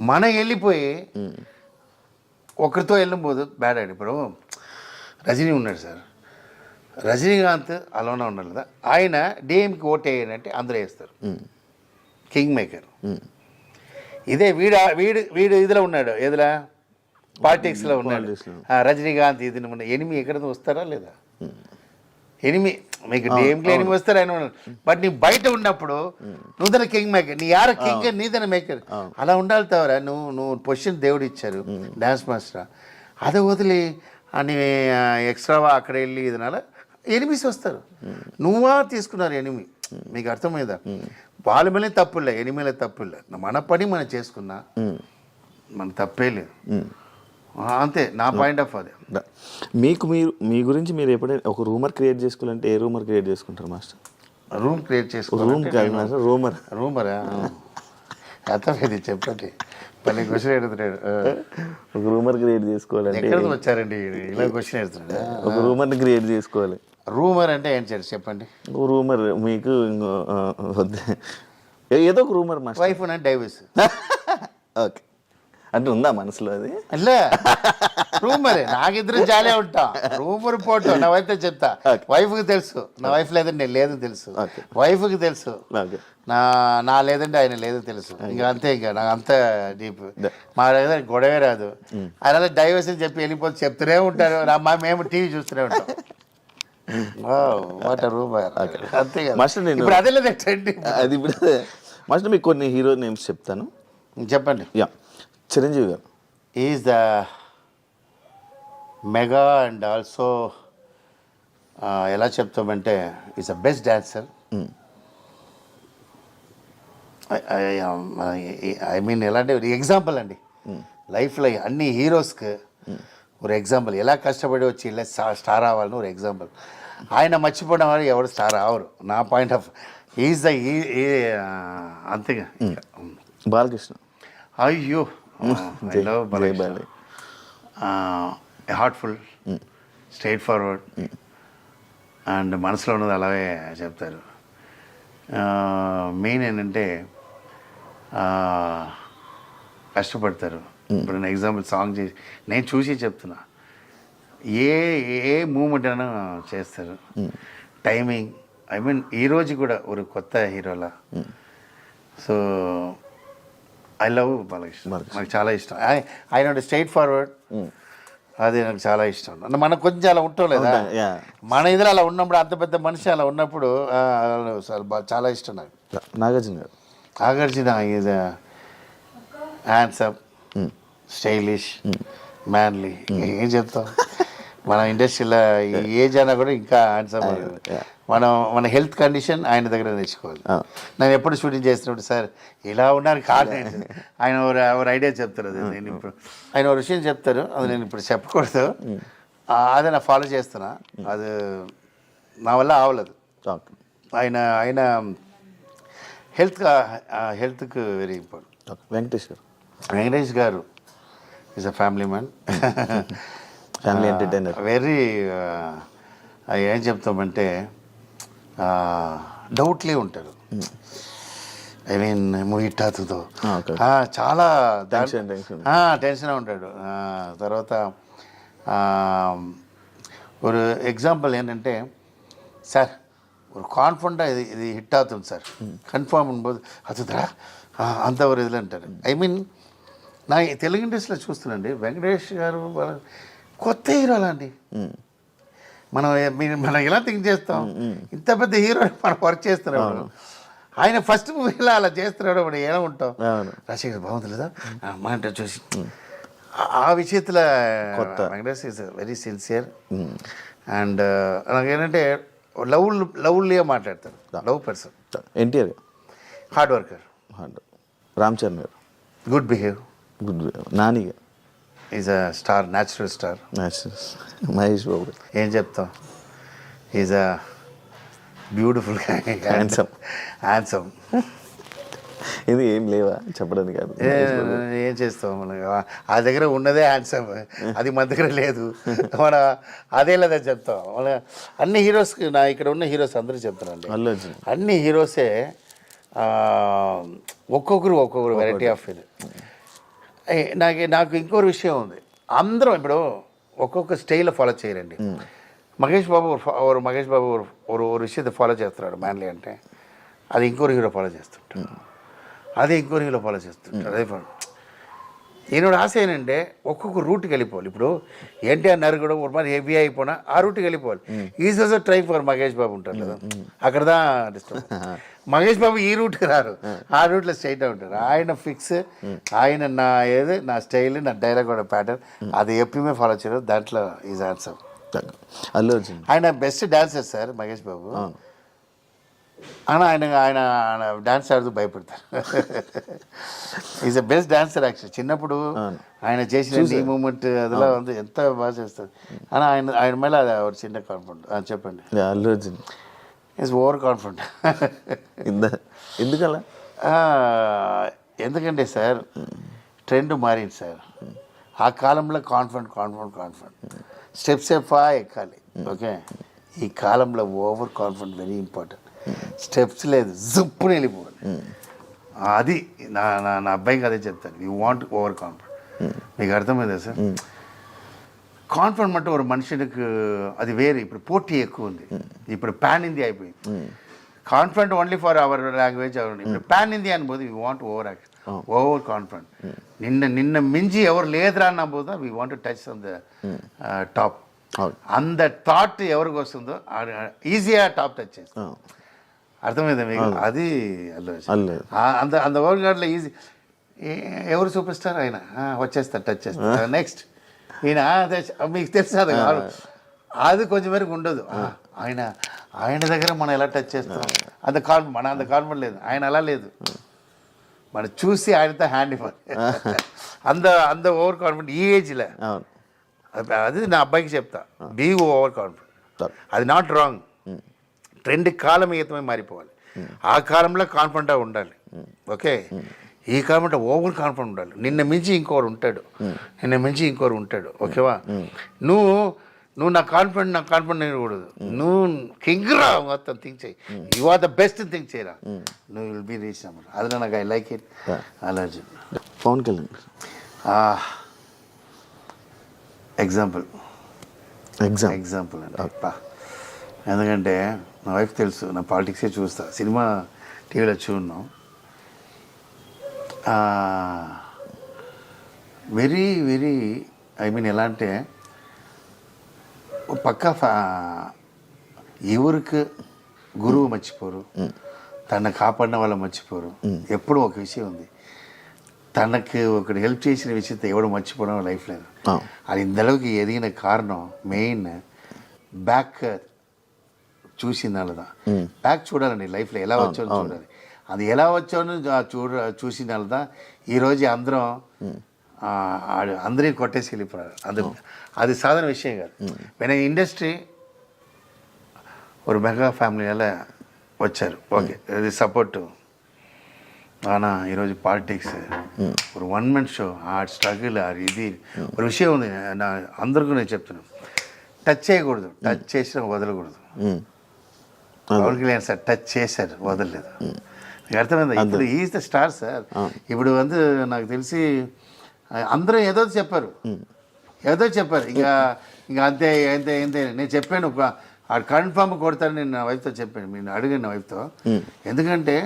[SPEAKER 3] మనం వెళ్ళిపోయి ఒకరితో వెళ్ళిపోదు బ్యాడ్ అండి. ఇప్పుడు రజనీ ఉన్నాడు సార్, రజనీకాంత్ అలానే ఉండాలి కదా. ఆయన డిఎంకి ఓటేయండి అంటే అందరూ వేస్తారు. King maker. ఇదే వీడు ఇదిలో ఉన్నాడు, ఏదిలా పాలిటిక్స్లో ఉన్నాడు రజనీకాంత్. ఇది ఎనిమి ఎక్కడ వస్తారా లేదా? ఎనిమి మీకు డిఎంకే ఎనిమి వస్తారు ఆయన. బట్ నీ బయట ఉన్నప్పుడు నువ్వుదన కింగ్ మేకర్, నీ యార కింగ్ నీదన మేకర్. అలా ఉండాలి తవరా. నువ్వు పొజిషన్ దేవుడు ఇచ్చారు, డ్యాన్స్ మాస్టర్. అదే వదిలి అని ఎక్స్ట్రావా అక్కడ వెళ్ళి ఇదనాల ఎనిమిస్ వస్తారు. నువ్వా తీసుకున్నారు ఎనిమి. మీకు అర్థమైందా? వాళ్ళ మీద తప్పులే, ఎనిమిలే తప్పులే. మన పని మనం చేసుకున్నా మన తప్పే లేదు. అంతే నా పాయింట్ ఆఫ్ అది.
[SPEAKER 2] మీ గురించి మీరు ఎప్పుడైనా ఒక రూమర్ క్రియేట్ చేసుకోవాలంటే ఏ రూమర్ క్రియేట్ చేసుకుంటారు మాస్టర్?
[SPEAKER 3] రూమ్ క్రియేట్ చేసుకోవాలి.
[SPEAKER 2] రూమ్ కాదు మాస్టర్, రూమరా?
[SPEAKER 3] అర్థమైంది, చెప్పండి. పని క్వశ్చన్ ఎడుతున్నాడు.
[SPEAKER 2] ఒక రూమర్ క్రియేట్ చేసుకోవాలంటే
[SPEAKER 3] ఎక్కడ వచ్చారండి ఇలా క్వశ్చన్ ఎడుతున్నాడు?
[SPEAKER 2] ఒక రూమర్ని క్రియేట్ చేసుకోవాలి.
[SPEAKER 3] రూమర్ అంటే ఏంటి సార్ చెప్పండి?
[SPEAKER 2] రూమర్ మీకు ఏదో ఒక రూమర్ మాస్టర్.
[SPEAKER 3] వైఫ్ నా డైవర్స్.
[SPEAKER 2] ఓకే అంటే ఉందా మనసులో అది?
[SPEAKER 3] అట్లా రూమరే. నాకిద్దరు జాలే ఉంటా. రూమర్ పోటు నా వైఫ్ చెప్తా. వైఫ్కి తెలుసు నా వైఫ్ లేదంటే నేను లేదని తెలుసు. వైఫ్కి తెలుసు నా లేదంటే ఆయన లేదని తెలుసు. ఇంకా అంతే, ఇంకా నాకు అంత డీప్. మా దగ్గర గొడవే రాదు. ఆయన డైవర్స్ అని చెప్పి వెళ్ళిపోతే చెప్తూనే ఉంటారు. మేము టీవీ చూస్తూనే ఉంటాం. What rumour. అంతే కదా ఇప్పుడు అదే లేదా ట్రెండ్.
[SPEAKER 2] అది ఇప్పుడు మాస్టర్ మీకు కొన్ని హీరో నేమ్స్ చెప్తాను,
[SPEAKER 3] చెప్పండి.
[SPEAKER 2] Yeah. Chiranjeevi garu
[SPEAKER 3] is the mega and also ఎలా చెప్తామంటే is the best dancer. I mean ఎలాంటి ఎగ్జాంపుల్ అండి లైఫ్లో అన్ని హీరోస్కి ఒక ఎగ్జాంపుల్. ఎలా కష్టపడి వచ్చి ఇలా స్టార్ అవ్వాలని ఒక ఎగ్జాంపుల్. ఆయన మర్చిపోవడం వల్ల ఎవరు స్టార్ అవ్వరు నా పాయింట్ ఆఫ్. ఈజ్ ద అంతేగా.
[SPEAKER 2] బాలకృష్ణ.
[SPEAKER 3] అయ్యో హార్ట్ఫుల్, స్ట్రైట్ ఫార్వర్డ్ అండ్ మనసులో ఉన్నది అలాగే చెప్తారు. మెయిన్ ఏంటంటే కష్టపడతారు. ఇప్పుడు నేను ఎగ్జాంపుల్ సాంగ్ చేసి నేను చూసి చెప్తున్నా. ఏ మూమెంట్ అయినా చేస్తారు. టైమింగ్ ఐ మీన్ ఈరోజు కూడా ఒక కొత్త హీరోలా. So I love Balakrishna. నాకు చాలా ఇష్టం ఆయన స్ట్రైట్ ఫార్వర్డ్. అది నాకు చాలా ఇష్టం. మనకు కొంచెం అలా ఉంటాం లేదా మన ఇదిలో అలా ఉన్నప్పుడు, అంత పెద్ద మనిషి అలా ఉన్నప్పుడు చాలా ఇష్టం నాకు.
[SPEAKER 2] నాగార్జున గారు.
[SPEAKER 3] Nagarjuna is handsome, stylish, manly. ఏం చెప్తాం మన ఇండస్ట్రీలో ఏజ్ అయినా కూడా ఇంకా హ్యాండ్సమ్. మన హెల్త్ కండిషన్ ఆయన దగ్గర నేర్చుకోవాలి. నేను ఎప్పుడు షూటింగ్ చేస్తున్నప్పుడు సార్ ఇలా ఉన్నారు కాదు, ఆయన ఒక ఐడియా చెప్తారు. అది నేను ఇప్పుడు ఆయన ఒక విషయం చెప్తారు, అది నేను ఇప్పుడు చెప్పకూడదు. అదే నా ఫాలో చేస్తున్నా. అది నా వల్ల అవలేదు. ఆయన హెల్త్కి very important. Venkatesh garu is a family man,
[SPEAKER 2] family entertainer.
[SPEAKER 3] Very ఏం చెప్తామంటే డౌట్లే ఉంటారు. ఐ మీన్ మూవీ హిట్ చాలా టెన్షన్ ఉంటాడు. తర్వాత ఒక ఎగ్జాంపుల్ ఏంటంటే సార్ ஒரு கான்ஃபிடண்ட்டாக இது ஹிட் ஆகுது சார் கன்ஃபார்ம் பண்ணும்போது அதுதான் అంత ఒక ఇదిలో అంటారు. ఐ మీన్ నా తెలుగు ఇండస్ట్రీలో చూస్తున్నాండి వెంకటేష్ గారు కొత్త హీరోలా అండి. మనం ఎలా థింక్ చేస్తాం, ఇంత పెద్ద హీరో మనం వర్క్ చేస్తున్నాడు. ఆయన ఫస్ట్ మూవీలో అలా చేస్తున్నాడు. మనం ఎలా ఉంటాం, రాజశేఖర్ బాగుంది లేదా మా అంటే చూసి ఆ విషయத்தில் Venkatesh is very sincere and నాకేంటంటే లవ్లీగా మాట్లాడతారు, love person,
[SPEAKER 2] NTR
[SPEAKER 3] hard worker,
[SPEAKER 2] Ram Charan garu
[SPEAKER 3] good behave,
[SPEAKER 2] good Nani garu
[SPEAKER 3] is a star, natural star.
[SPEAKER 2] Mahesh Babu garu
[SPEAKER 3] ఏం చెప్తాం, ఈజ్ అ బ్యూటిఫుల్ హ్యాండ్సమ్.
[SPEAKER 2] ఇది ఏం లేవా చెప్పడానికి కాదు,
[SPEAKER 3] ఏం చేస్తాం మన ఆ దగ్గర ఉన్నదే హ్యాండ్సమ్, అది మన దగ్గర లేదు, మన అదే లేదని చెప్తాం. మన అన్ని హీరోస్, నా ఇక్కడ ఉన్న హీరోస్ అందరూ చెప్తానండి,
[SPEAKER 2] అల్లు అర్జున్
[SPEAKER 3] అన్ని హీరోసే ఒక్కొక్కరు వెరైటీ ఆఫ్ ఫీల్. నాకు ఇంకో విషయం ఉంది, అందరం ఇప్పుడు ఒక్కొక్క స్టైల్ ఫాలో చేయరండి. మహేష్ బాబు ஒரு விஷயத்தை ఫాలో చేస్తున్నాడు మ్యాన్లీ అంటే, అది ఇంకోరు హీరో ఫాలో చేస్తుంటాడు, అదే ఇంకోరు హీరో ఫాలో చేస్తుంటాడు. అదే என்னோட ஆசை ఏంటంటే ఒక్కొక్క రూట్కి వెళ్ళిపోవాలి. ఇప్పుడు ఎన్టీఆర్ నరగడం ఒక மாதிரி హెవీ అయిపోయినా ఆ రూట్కి వెళ్ళిపోవాలి. Is also try for Mahesh Babu ఉంటారు కదా, అక్కడ దా డిస్టర్బ్. మహేష్ బాబు ఈ రూట్కి రారు, ఆ రూట్లో స్ట్రైట్ ఉంటారు. ఆయన ఫిక్స్, ఆయన నా స్టైల్, నా డైలాగ్ ప్యాటర్న్ అది ఎప్పుడూ ఫాలో చేయరు. దాంట్లో ఈజ్ ఆన్సర్.
[SPEAKER 2] అల్లు అర్జున్
[SPEAKER 3] ఆయన best dancer sir Mahesh Babu. ఆయన డాన్స్ ఆడుతూ భయపడతారు. Is a best dancer actually. చిన్నప్పుడు ఆయన చేసిన ఈ మూమెంట్ అదిలా ఉంది, ఎంత బాగా చేస్తారు. అని ఆయన మేళ ఒక చిన్న కాన్ఫిడెంట్. చెప్పండి.
[SPEAKER 2] Allu Arjun
[SPEAKER 3] is over confident.
[SPEAKER 2] ఎందుకలా?
[SPEAKER 3] ఎందుకంటే సార్ ట్రెండ్ మారింది సార్. ఆ కాలంలో కాన్ఫిడెంట్ స్టెప్స్ ఎక్కాలి. ఓకే, ఈ కాలంలో over confident very important. Steps లేదు, జుప్పుని వెళ్ళిపోవాలి. అది నా అబ్బాయికి అదే చెప్తాను, యూ వాంట్ ఓవర్ కాన్ఫిడెంట్. మీకు అర్థమైందా సార్? కాన్ఫిడెంట్ అంటే ఒక మనుషులకు అది వేరే. ఇప్పుడు పోటీ ఎక్కువ ఉంది, ఇప్పుడు పాన్ ఇండియా అయిపోయింది. Confident only for our language. ఇప్పుడు పాన్ ఇండియా అనిపోదు, we want over action, over confident. నిన్న మించి ఎవరు లేదురా అన్నబోదా we want touch on the top. అంత థాట్ ఎవరికి వస్తుందో ఈజీగా టాప్ టచ్ చేస్తాం. అర్థమైందా మీకు? అది అంత వరల్డ్ గార్డ్లో ఈజీ. ఎవరు సూపర్ స్టార్ ఆయన వచ్చేస్తారు, టచ్ చేస్తారు. నెక్స్ట్ ఈయన మీకు తెలుసు అది కాదు, అది కొంచెం వరకు ఉండదు. ఆయన దగ్గర మనం ఎలా టచ్ చేస్తాం అంత కాన్ఫిడెంట్ లేదు. ఆయన అలా లేదు, మనం చూసి ఆయనతో హ్యాండ్ ఇవ్వాలి. అంత ఓవర్ కాన్ఫిడెంట్ ఈ ఏజ్లో. అది నా అబ్బాయికి చెప్తా, బీ ఓవర్ కాన్ఫిడెంట్. అది నాట్ రాంగ్. ట్రెండ్ కాలమీతమై మారిపోవాలి. ఆ కాలంలో కాన్ఫిడెంట్గా ఉండాలి. ఓకే, ఈ కాలంలో ఓవర్ కాన్ఫిడెంట్ ఉండాలి. నిన్న మించి ఇంకోరు ఉంటాడు. ఓకేవా? నువ్వు నా కాన్ఫిడెంట్ కూడదు. నువ్వు కింగ్రా మొత్తం థింక్ చేయి. You are the best think చేయరా, నువ్వు విల్ బీ రీచ్ నెంబర్. అది నాకు I like it. Allu Arjun.
[SPEAKER 2] Pawan Kalyan
[SPEAKER 3] example అండి. అప్పా, ఎందుకంటే నా వైఫ్ తెలుసు, నా పాలిటిక్సే చూస్తా, సినిమా టీవీలో చూడను. వెరీ వెరీ ఎలా అంటే పక్కా ఎవరికి గురువు మర్చిపోరు, తనను కాపాడిన వాళ్ళు మర్చిపోరు. ఎప్పుడూ ఒక విషయం ఉంది, తనకు ఒకటి హెల్ప్ చేసిన విషయంతో ఎవడు మర్చిపోవడం లైఫ్ లేదు. అది ఇంతలోకి ఎదిగిన కారణం మెయిన్ బ్యాక్ చూసిన వాళ్ళదా. బ్యాక్ చూడాలండి లైఫ్లో, ఎలా వచ్చానో చూడాలి. అది ఎలా వచ్చానో చూసిన వాళ్ళదా. ఈరోజు అందరినీ కొట్టేసి వెళ్ళిపోయారు. అది సాధారణ విషయం కాదు. మన ఇండస్ట్రీ ఒక మెగా ఫ్యామిలీ అలా వచ్చారు. ఓకే, అది సపోర్టు. ఆనా ఈరోజు పాలిటిక్స్ ఒక వన్ మన్ షో, ఆ స్ట్రగుల్, ఇది ఒక విషయం ఉంది. అందరికీ నేను చెప్తున్నాను, టచ్ చేయకూడదు, టచ్ చేసినా వదలకూడదు. పవన్ కళ్యాణ్ సార్ టచ్ చేశారు, వదలలేదు. మీకు అర్థమైందా? ఇప్పుడు ఈజ్ ద స్టార్ సార్. ఇప్పుడు నాకు తెలిసి అందరూ ఏదో చెప్పారు. ఇంకా అంతే నేను చెప్పాను, కన్ఫామ్ కొడతాను. నేను నా వైఫ్తో చెప్పాను, నేను అడిగాను నా వైఫ్తో. ఎందుకంటే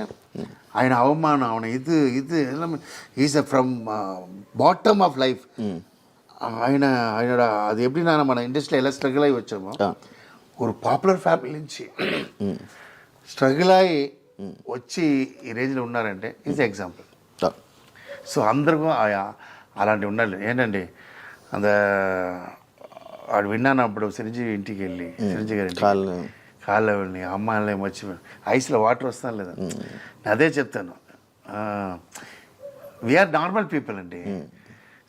[SPEAKER 3] ఆయన అవమానం, ఇది is from bottom of life. ఆయన అది ఎప్పుడైనా మన ఇండస్ట్రీలో ఎలా స్ట్రగుల్ అయ్యి వచ్చామో, ఒక పాపులర్ ఫ్యామిలీ నుంచి స్ట్రగుల్ అయ్యి వచ్చి ఈ రేంజ్లో ఉన్నారంటే ఈజ్ ఎగ్జాంపుల్. సో అందరికీ అలాంటివి ఉండాలి. ఏంటండి అంత వాడు విన్నాను అప్పుడు చిరంజీవి ఇంటికి వెళ్ళి చిరంజీవి గారి కాళ్ళ వెళ్ళి అమ్మాయిని మర్చిపోయి ఐస్లో వాటర్ వస్తాను లేదా అదే చెప్తాను. వీఆర్ నార్మల్ పీపుల్ అండి.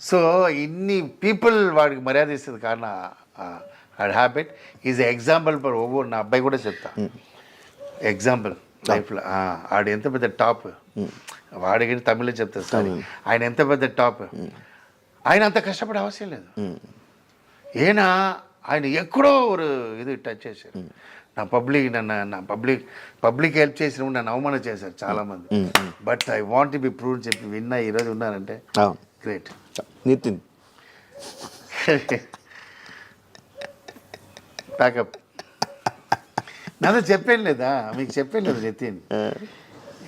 [SPEAKER 3] సో ఇన్ని పీపుల్ వాడికి మర్యాద ఇస్తుంది కారణం వాడి habit is example for over. నా అబ్బాయి కూడా చెప్తా ఎగ్జాంపుల్ లైఫ్లో. ఆడు ఎంత పెద్ద టాప్, వాడికి తమిళ్లో చెప్తారు సార్, ఆయన ఎంత పెద్ద టాప్, ఆయన అంత కష్టపడే అవసరం లేదు. ఆయన ఎక్కడో ఒక ఇది టచ్ చేశారు. నా పబ్లిక్ హెల్ప్ చేసిన నన్ను అవమానం చేశారు చాలామంది. But I want be prove చెప్పి విన్నా ఈరోజు ఉన్నారంటే గ్రేట్.
[SPEAKER 2] నితిన్
[SPEAKER 3] ప్యాకప్ నాతో చెప్పాను లేదా, మీకు చెప్పాను లేదా నితిన్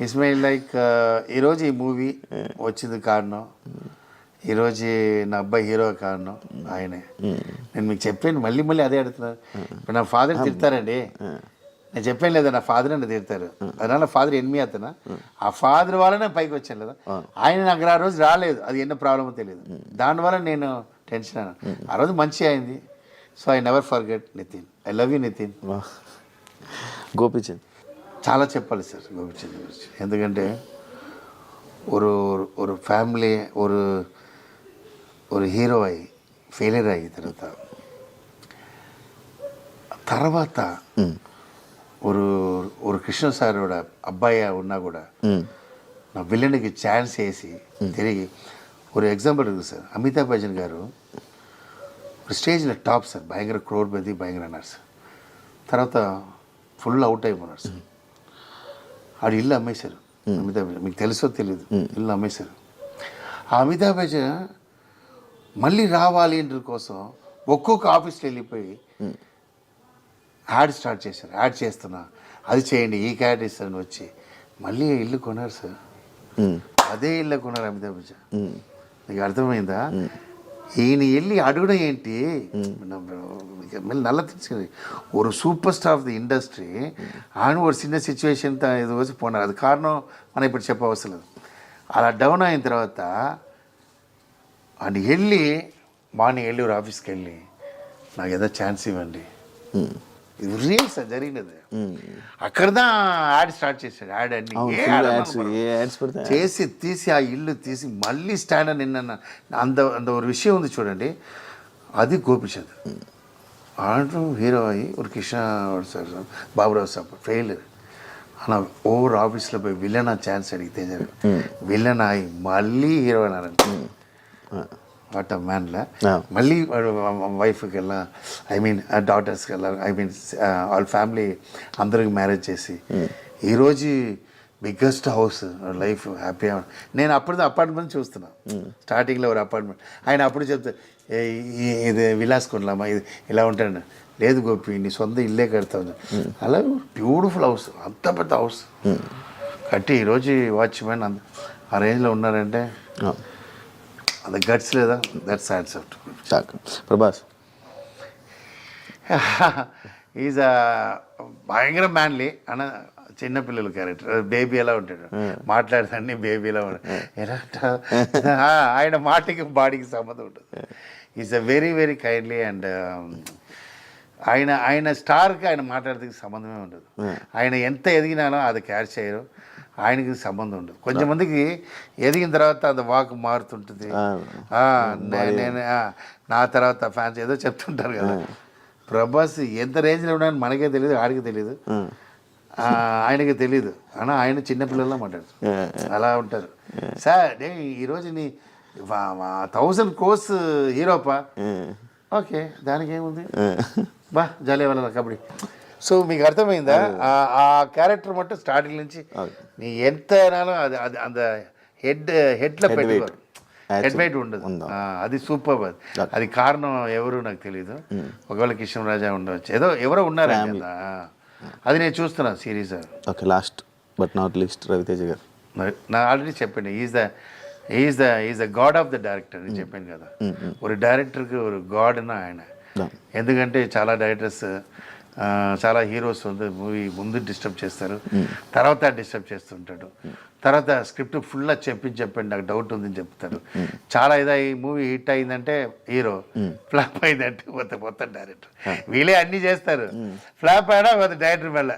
[SPEAKER 3] ఇస్మాయిల్ లైక్ ఈరోజు ఈ మూవీ వచ్చింది కారణం, ఈరోజు నా అబ్బాయి హీరో కారణం ఆయనే. నేను మీకు చెప్పాను, మళ్ళీ అదే అడుగుతున్నారు. ఇప్పుడు నా ఫాదర్ తిడతారండి, నేను చెప్పాను లేదా నా ఫాదర్ అని తిడతారు, அதனால ఫాదర్ ఎనిమి అతను, ఆ ఫాదర్ వల్లనే పైకి వచ్చాను లేదా. ఆయన నాకు ఆ రోజు రాలేదు, అది ఎన్నో ప్రాబ్లమో తెలియదు, దానివల్ల నేను టెన్షన్ అయ్యాను. ఆ రోజు మంచి అయింది. So I never forget Nitin. I love you Nitin.
[SPEAKER 2] Gopichand
[SPEAKER 3] చాలా చెప్పాలి సార్ గోపీచంద్ గురించి. ఎందుకంటే ஒரு ఫ్యామిలీ ஒரு హీరో అయ్యి ఫెయిలియర్ అయ్యి తర్వాత ஒரு కృష్ణ సారోட అబ్బాయి ఉన్నా కూడా నా విలన్కి ఛాన్స్ వేసి తిరిగి ஒரு ఎగ్జాంపుల్ இருக்குது సార్. అమితాబ్ బచ్చన్ గారు ఒక స్టేజ్లో టాప్ సార్, భయంకర క్రోర్పతి భయంకర అన్నారు సార్. తర్వాత ఫుల్ అవుట్ అయిపోయినారు సార్. ఆడు ఇల్లు అమ్మేశారు అమితాబ్ బచ్చన్, మీకు తెలుసో తెలియదు, ఇల్లు అమ్మేశారు. ఆ అమితాబ్ బచ్చన్ మళ్ళీ రావాలి ఇంటర్ కోసం ఒక్కొక్క ఆఫీస్కి వెళ్ళిపోయి యాడ్ స్టార్ట్ చేశారు. యాడ్ చేస్తున్నా, అది చేయండి, ఈ క్యారెట్ ఇస్తాను వచ్చి మళ్ళీ ఇల్లు కొన్నారు సార్. అదే ఇల్లు కొన్నారు అమితాబ్ బచ్చన్. నీకు అర్థమైందా? ఈయన వెళ్ళి అడగడం ఏంటి, நல்லா தெரிஞ்சுக்கிறது. ஒரு super star of the industry ఆయన ఒక చిన్న సిచ్యువేషన్ ఇది వచ్చి పోనారు. అది కారణం మనం ఇప్పుడు చెప్పవసరం లేదు. అలా డౌన్ అయిన తర్వాత ఆయన వెళ్ళి మార్నింగ్ వెళ్ళి ఒక ఆఫీస్కి వెళ్ళి నాకు ఏదో ఛాన్స్ ఇవ్వండి, ఇది రియల్ సార్ జరిగినది. అక్కడదా యాడ్ స్టార్ట్ చేశాడు. యాడ్ అన్ని చేసి తీసి ఆ ఇల్లు తీసి మళ్ళీ స్టాండ్ అని నిన్న అంత ఒక విషయం ఉంది చూడండి. అది గోపిచంద్ ఆడు హీరో అయ్యి ఒక Krishna sir Baburao sir failure అలా ఓవర్ ఆఫీస్లో పోయి విలన్ ఛాన్స్ అడిగితే విలన్ అయ్యి మళ్ళీ హీరో అన్నారంట. వాట్ అ మ్యాన్లా మళ్ళీ వైఫ్కి వెళ్ళా, ఐ మీన్ డాటర్స్కి వెళ్ళా, ఐ మీన్ వాళ్ళ ఫ్యామిలీ అందరికి మ్యారేజ్ చేసి ఈరోజు బిగ్గెస్ట్ హౌస్ లైఫ్ హ్యాపీ. నేను అప్పుడు అపార్ట్మెంట్ చూస్తున్నా, స్టార్టింగ్లో ఒక అపార్ట్మెంట్. ఆయన అప్పుడు చెప్తే ఇది విలాస్ కొండలామా, ఇది ఇలా ఉంటాడు. లేదు గోపి, నీ సొంత ఇల్లే కడతావు. అలా బ్యూటిఫుల్ హౌస్, అంత పెద్ద హౌస్ కట్టి ఈరోజు వాచ్మెన్ ఆ రేంజ్లో ఉన్నారంటే అది గట్స్ లేదా, that sad soft.
[SPEAKER 2] Prabhas
[SPEAKER 3] is భయంకర మ్యాన్లీ అన్న, చిన్నపిల్లల క్యారెక్టర్. బేబీ ఎలా ఉంటాడు, మాట్లాడతాన్ని బేబీ ఎలా ఉంటాడు. ఎలా ఆయన మాటకి బాడీకి సంబంధం ఉంటుంది. Is a very very kindly and ఆయన స్టార్కి ఆయన మాట్లాడితే సంబంధమే ఉండదు. ఆయన ఎంత ఎదిగినానో అది క్యాచ్ చేయరు, ఆయనకి సంబంధం ఉండదు. కొంచెంమందికి ఎదిగిన తర్వాత అది వాక్ మారుతుంటుంది. నేను నా తర్వాత ఫ్యాన్స్ ఏదో చెప్తుంటారు కదా. ప్రభాస్ ఎంత రేంజ్లో ఉన్నాయని మనకే తెలియదు, ఆడికి తెలియదు, ఆయనకి తెలీదు. అన్నా ఆయన చిన్నపిల్లల్లో మాట్లాడుతారు, అలా ఉంటారు. సార్ ఈరోజు నీ 1000 crores హీరోపా, ఓకే దానికి ఏముంది బా జాలీ వాళ్ళ కబడ్డీ. సో మీకు అర్థమైందా? ఆ క్యారెక్టర్ మట్టు స్టార్టింగ్ నుంచి నీ ఎంత అయినాలో అది అది అంత హెడ్లో పెట్టుకోరు, హెడ్ వెయిట్ ఉండదు. అది సూపర్. అది కారణం ఎవరు నాకు తెలీదు. ఒకవేళ కృష్ణరాజా ఉండవచ్చు, ఏదో ఎవరో ఉన్నారు కదా. అది నేను చూస్తున్నాను series.
[SPEAKER 2] Okay, last but not least Raviteja garu.
[SPEAKER 3] నా ఆల్రెడీ చెప్పండి, is the god of the director అని చెప్పాను కదా. ఒక డైరెక్టర్కి ఒక గాడ్నా ఆయన. ఎందుకంటే చాలా డైరెక్టర్స్ చాలా హీరోస్ ఉంది మూవీ ముందు డిస్టర్బ్ చేస్తారు, తర్వాత డిస్టర్బ్ చేస్తుంటాడు, తర్వాత స్క్రిప్ట్ ఫుల్గా చెప్పండి నాకు డౌట్ ఉందని చెప్తాడు. చాలా ఈ మూవీ హిట్ అయిందంటే హీరో, ఫ్లాప్ అయిందంటే మొత్తం డైరెక్టర్. వీళ్ళే అన్నీ చేస్తారు. ఫ్లాప్ అయినా డైరెక్టర్ మళ్ళీ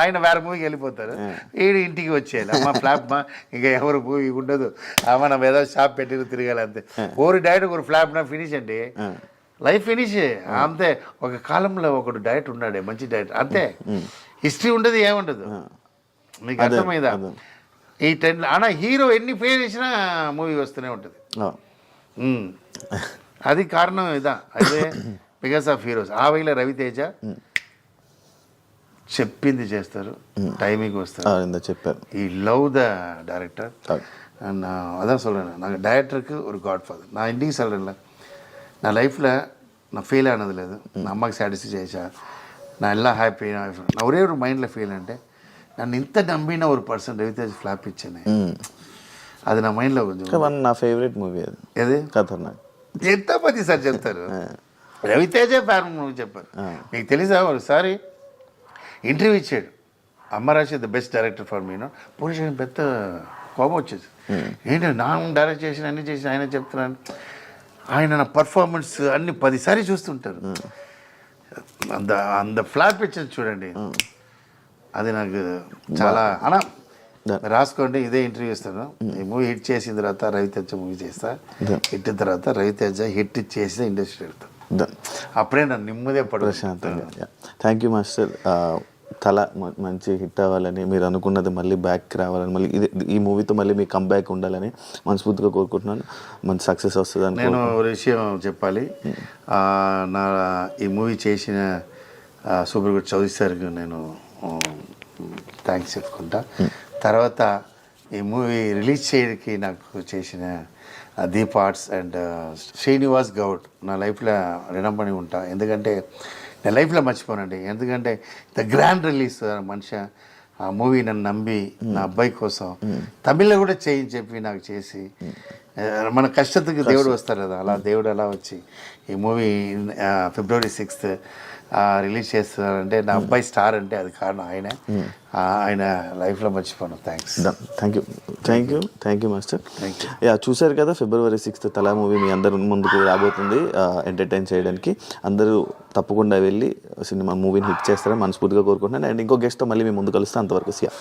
[SPEAKER 3] ఆయన వేరే మూవీకి వెళ్ళిపోతారు, వీడు ఇంటికి వచ్చేయాలి. అమ్మ ఫ్లాప్ మా ఇంకా ఎవరు మూవీ ఉండదు, మనం ఏదో షాప్ పెట్టి తిరగాలి అంతే. ఓరి డైరెక్టర్ ఒక ఫ్లాప్ నా ఫినిష్ అండి, లైఫ్ ఫినిష్ అంతే. ఒక కాలంలో ఒకడు డైరెక్టర్ ఉన్నాడే మంచి డైరెక్టర్ అంతే, హిస్టరీ ఉండదు ఏముండదు. మీకు అర్థమైందా? ఈ ట్రెండ్ అలా హీరో ఎన్ని ఫెయిల్ చేసినా మూవీ వస్తూనే ఉంటుంది. అది కారణం ఇదా, అదే బికాస్ ఆఫ్ హీరోస్. ఆ వేళ రవితేజ చెప్పింది చేస్తారు, టైమింగ్ వస్తారు,
[SPEAKER 2] చెప్పారు.
[SPEAKER 3] ఈ లవ్ ద డైరెక్టర్. అండ్ అதான் சொல்கிறேன், நாங்கள் டேரக்டருக்கு ஒரு காட் ஃபாதர். நான் இன்றைக்கி சொல்கிறேன்ல, நான் லைஃப்பில் நான் ஃபெயில் ஆனது లేదు, నా అమ్మకి సాటిస్ఫై చేశా, நான் எல்லாம் హ్యాపీ. நான் ஒரே ஒரு మైండ్లో ఫీల్ అంటే నన్ను ఇంత నమ్మిన ఒక పర్సన్ రవితేజ ఫ్లాప్ ఇచ్చాను, అది నా మైండ్లో కొంచెం.
[SPEAKER 2] నా ఫేవరెట్ మూవీ అది, ఏది ఖతర్నాక్.
[SPEAKER 3] ఎంతమంది సార్ చెప్తారు రవితేజ ఫ్యాన్ మూవీ చెప్పారు. మీకు తెలుసా ఒకసారి ఇంటర్వ్యూ ఇచ్చాడు, అమ్మరాశి ద బెస్ట్ డైరెక్టర్ ఫర్ మీనో. పోలీస్ పెద్ద కోపం వచ్చేది, ఏంటి నా డైరెక్ట్ చేసిన అన్ని చేసిన ఆయన చెప్తున్నాను. ఆయన నా పర్ఫార్మెన్స్ అన్ని 10 సారి చూస్తుంటారు. అంత ఫ్లాప్ ఇచ్చేది చూడండి, అది నాకు చాలా అనా రాసుకోండి. ఇదే ఇంటర్వ్యూ ఇస్తాను. ఈ మూవీ హిట్ చేసిన తర్వాత రవితేజ మూవీ చేస్తా, హిట్ తర్వాత రవితేజ హిట్ చేసి ఇండస్ట్రీ వెళ్తాను, అప్పుడే నన్ను నిమ్మదే
[SPEAKER 2] ప్రశాంతంగా. Thank you master. కళ మంచి హిట్ అవ్వాలని, మీరు అనుకున్నది మళ్ళీ బ్యాక్ రావాలని, మళ్ళీ ఈ మూవీతో మళ్ళీ మీ కంబ్యాక్ ఉండాలని మనస్ఫూర్తిగా కోరుకుంటున్నాను. మంచి సక్సెస్ వస్తుందని.
[SPEAKER 3] నేను ఒక విషయం చెప్పాలి, నా ఈ మూవీ చేసిన సూపర్ చౌదరి సార్కి నేను థ్యాంక్స్ చెప్పుకుంటా. తర్వాత ఈ మూవీ రిలీజ్ చేయడానికి నాకు చేసిన దీప్ ఆర్ట్స్ అండ్ శ్రీనివాస్ గౌడ్ నా లైఫ్లో రుణపడి ఉంటా. ఎందుకంటే నేను లైఫ్లో మర్చిపోనండి, ఎందుకంటే ద గ్రాండ్ రిలీజ్ మనిషి ఆ మూవీ నన్ను నమ్మి నా అబ్బాయి కోసం తమిళ్లో కూడా చేయని చెప్పి నాకు చేసి, మన కష్టத்துக்கு దేవుడు వస్తారు కదా, అలా దేవుడు అలా వచ్చి ఈ మూవీ February 6th రిలీజ్ చేస్తున్నారంటే నా అబ్బాయి స్టార్ అంటే అది కారణం ఆయన లైఫ్లో మర్చిపోను.
[SPEAKER 2] Thank you master. యా, చూశారు కదా February 6th తలా మూవీ మీ అందరి ముందుకు రాబోతుంది ఎంటర్టైన్ చేయడానికి. అందరూ తప్పకుండా వెళ్ళి సినిమా మూవీని హిట్ చేస్తారని మనస్ఫూర్తిగా కోరుకుంటున్నాను. అండ్ ఇంకో గెస్ట్తో మళ్ళీ మీ ముందు కలుస్తాను. అంతవరకు సియా.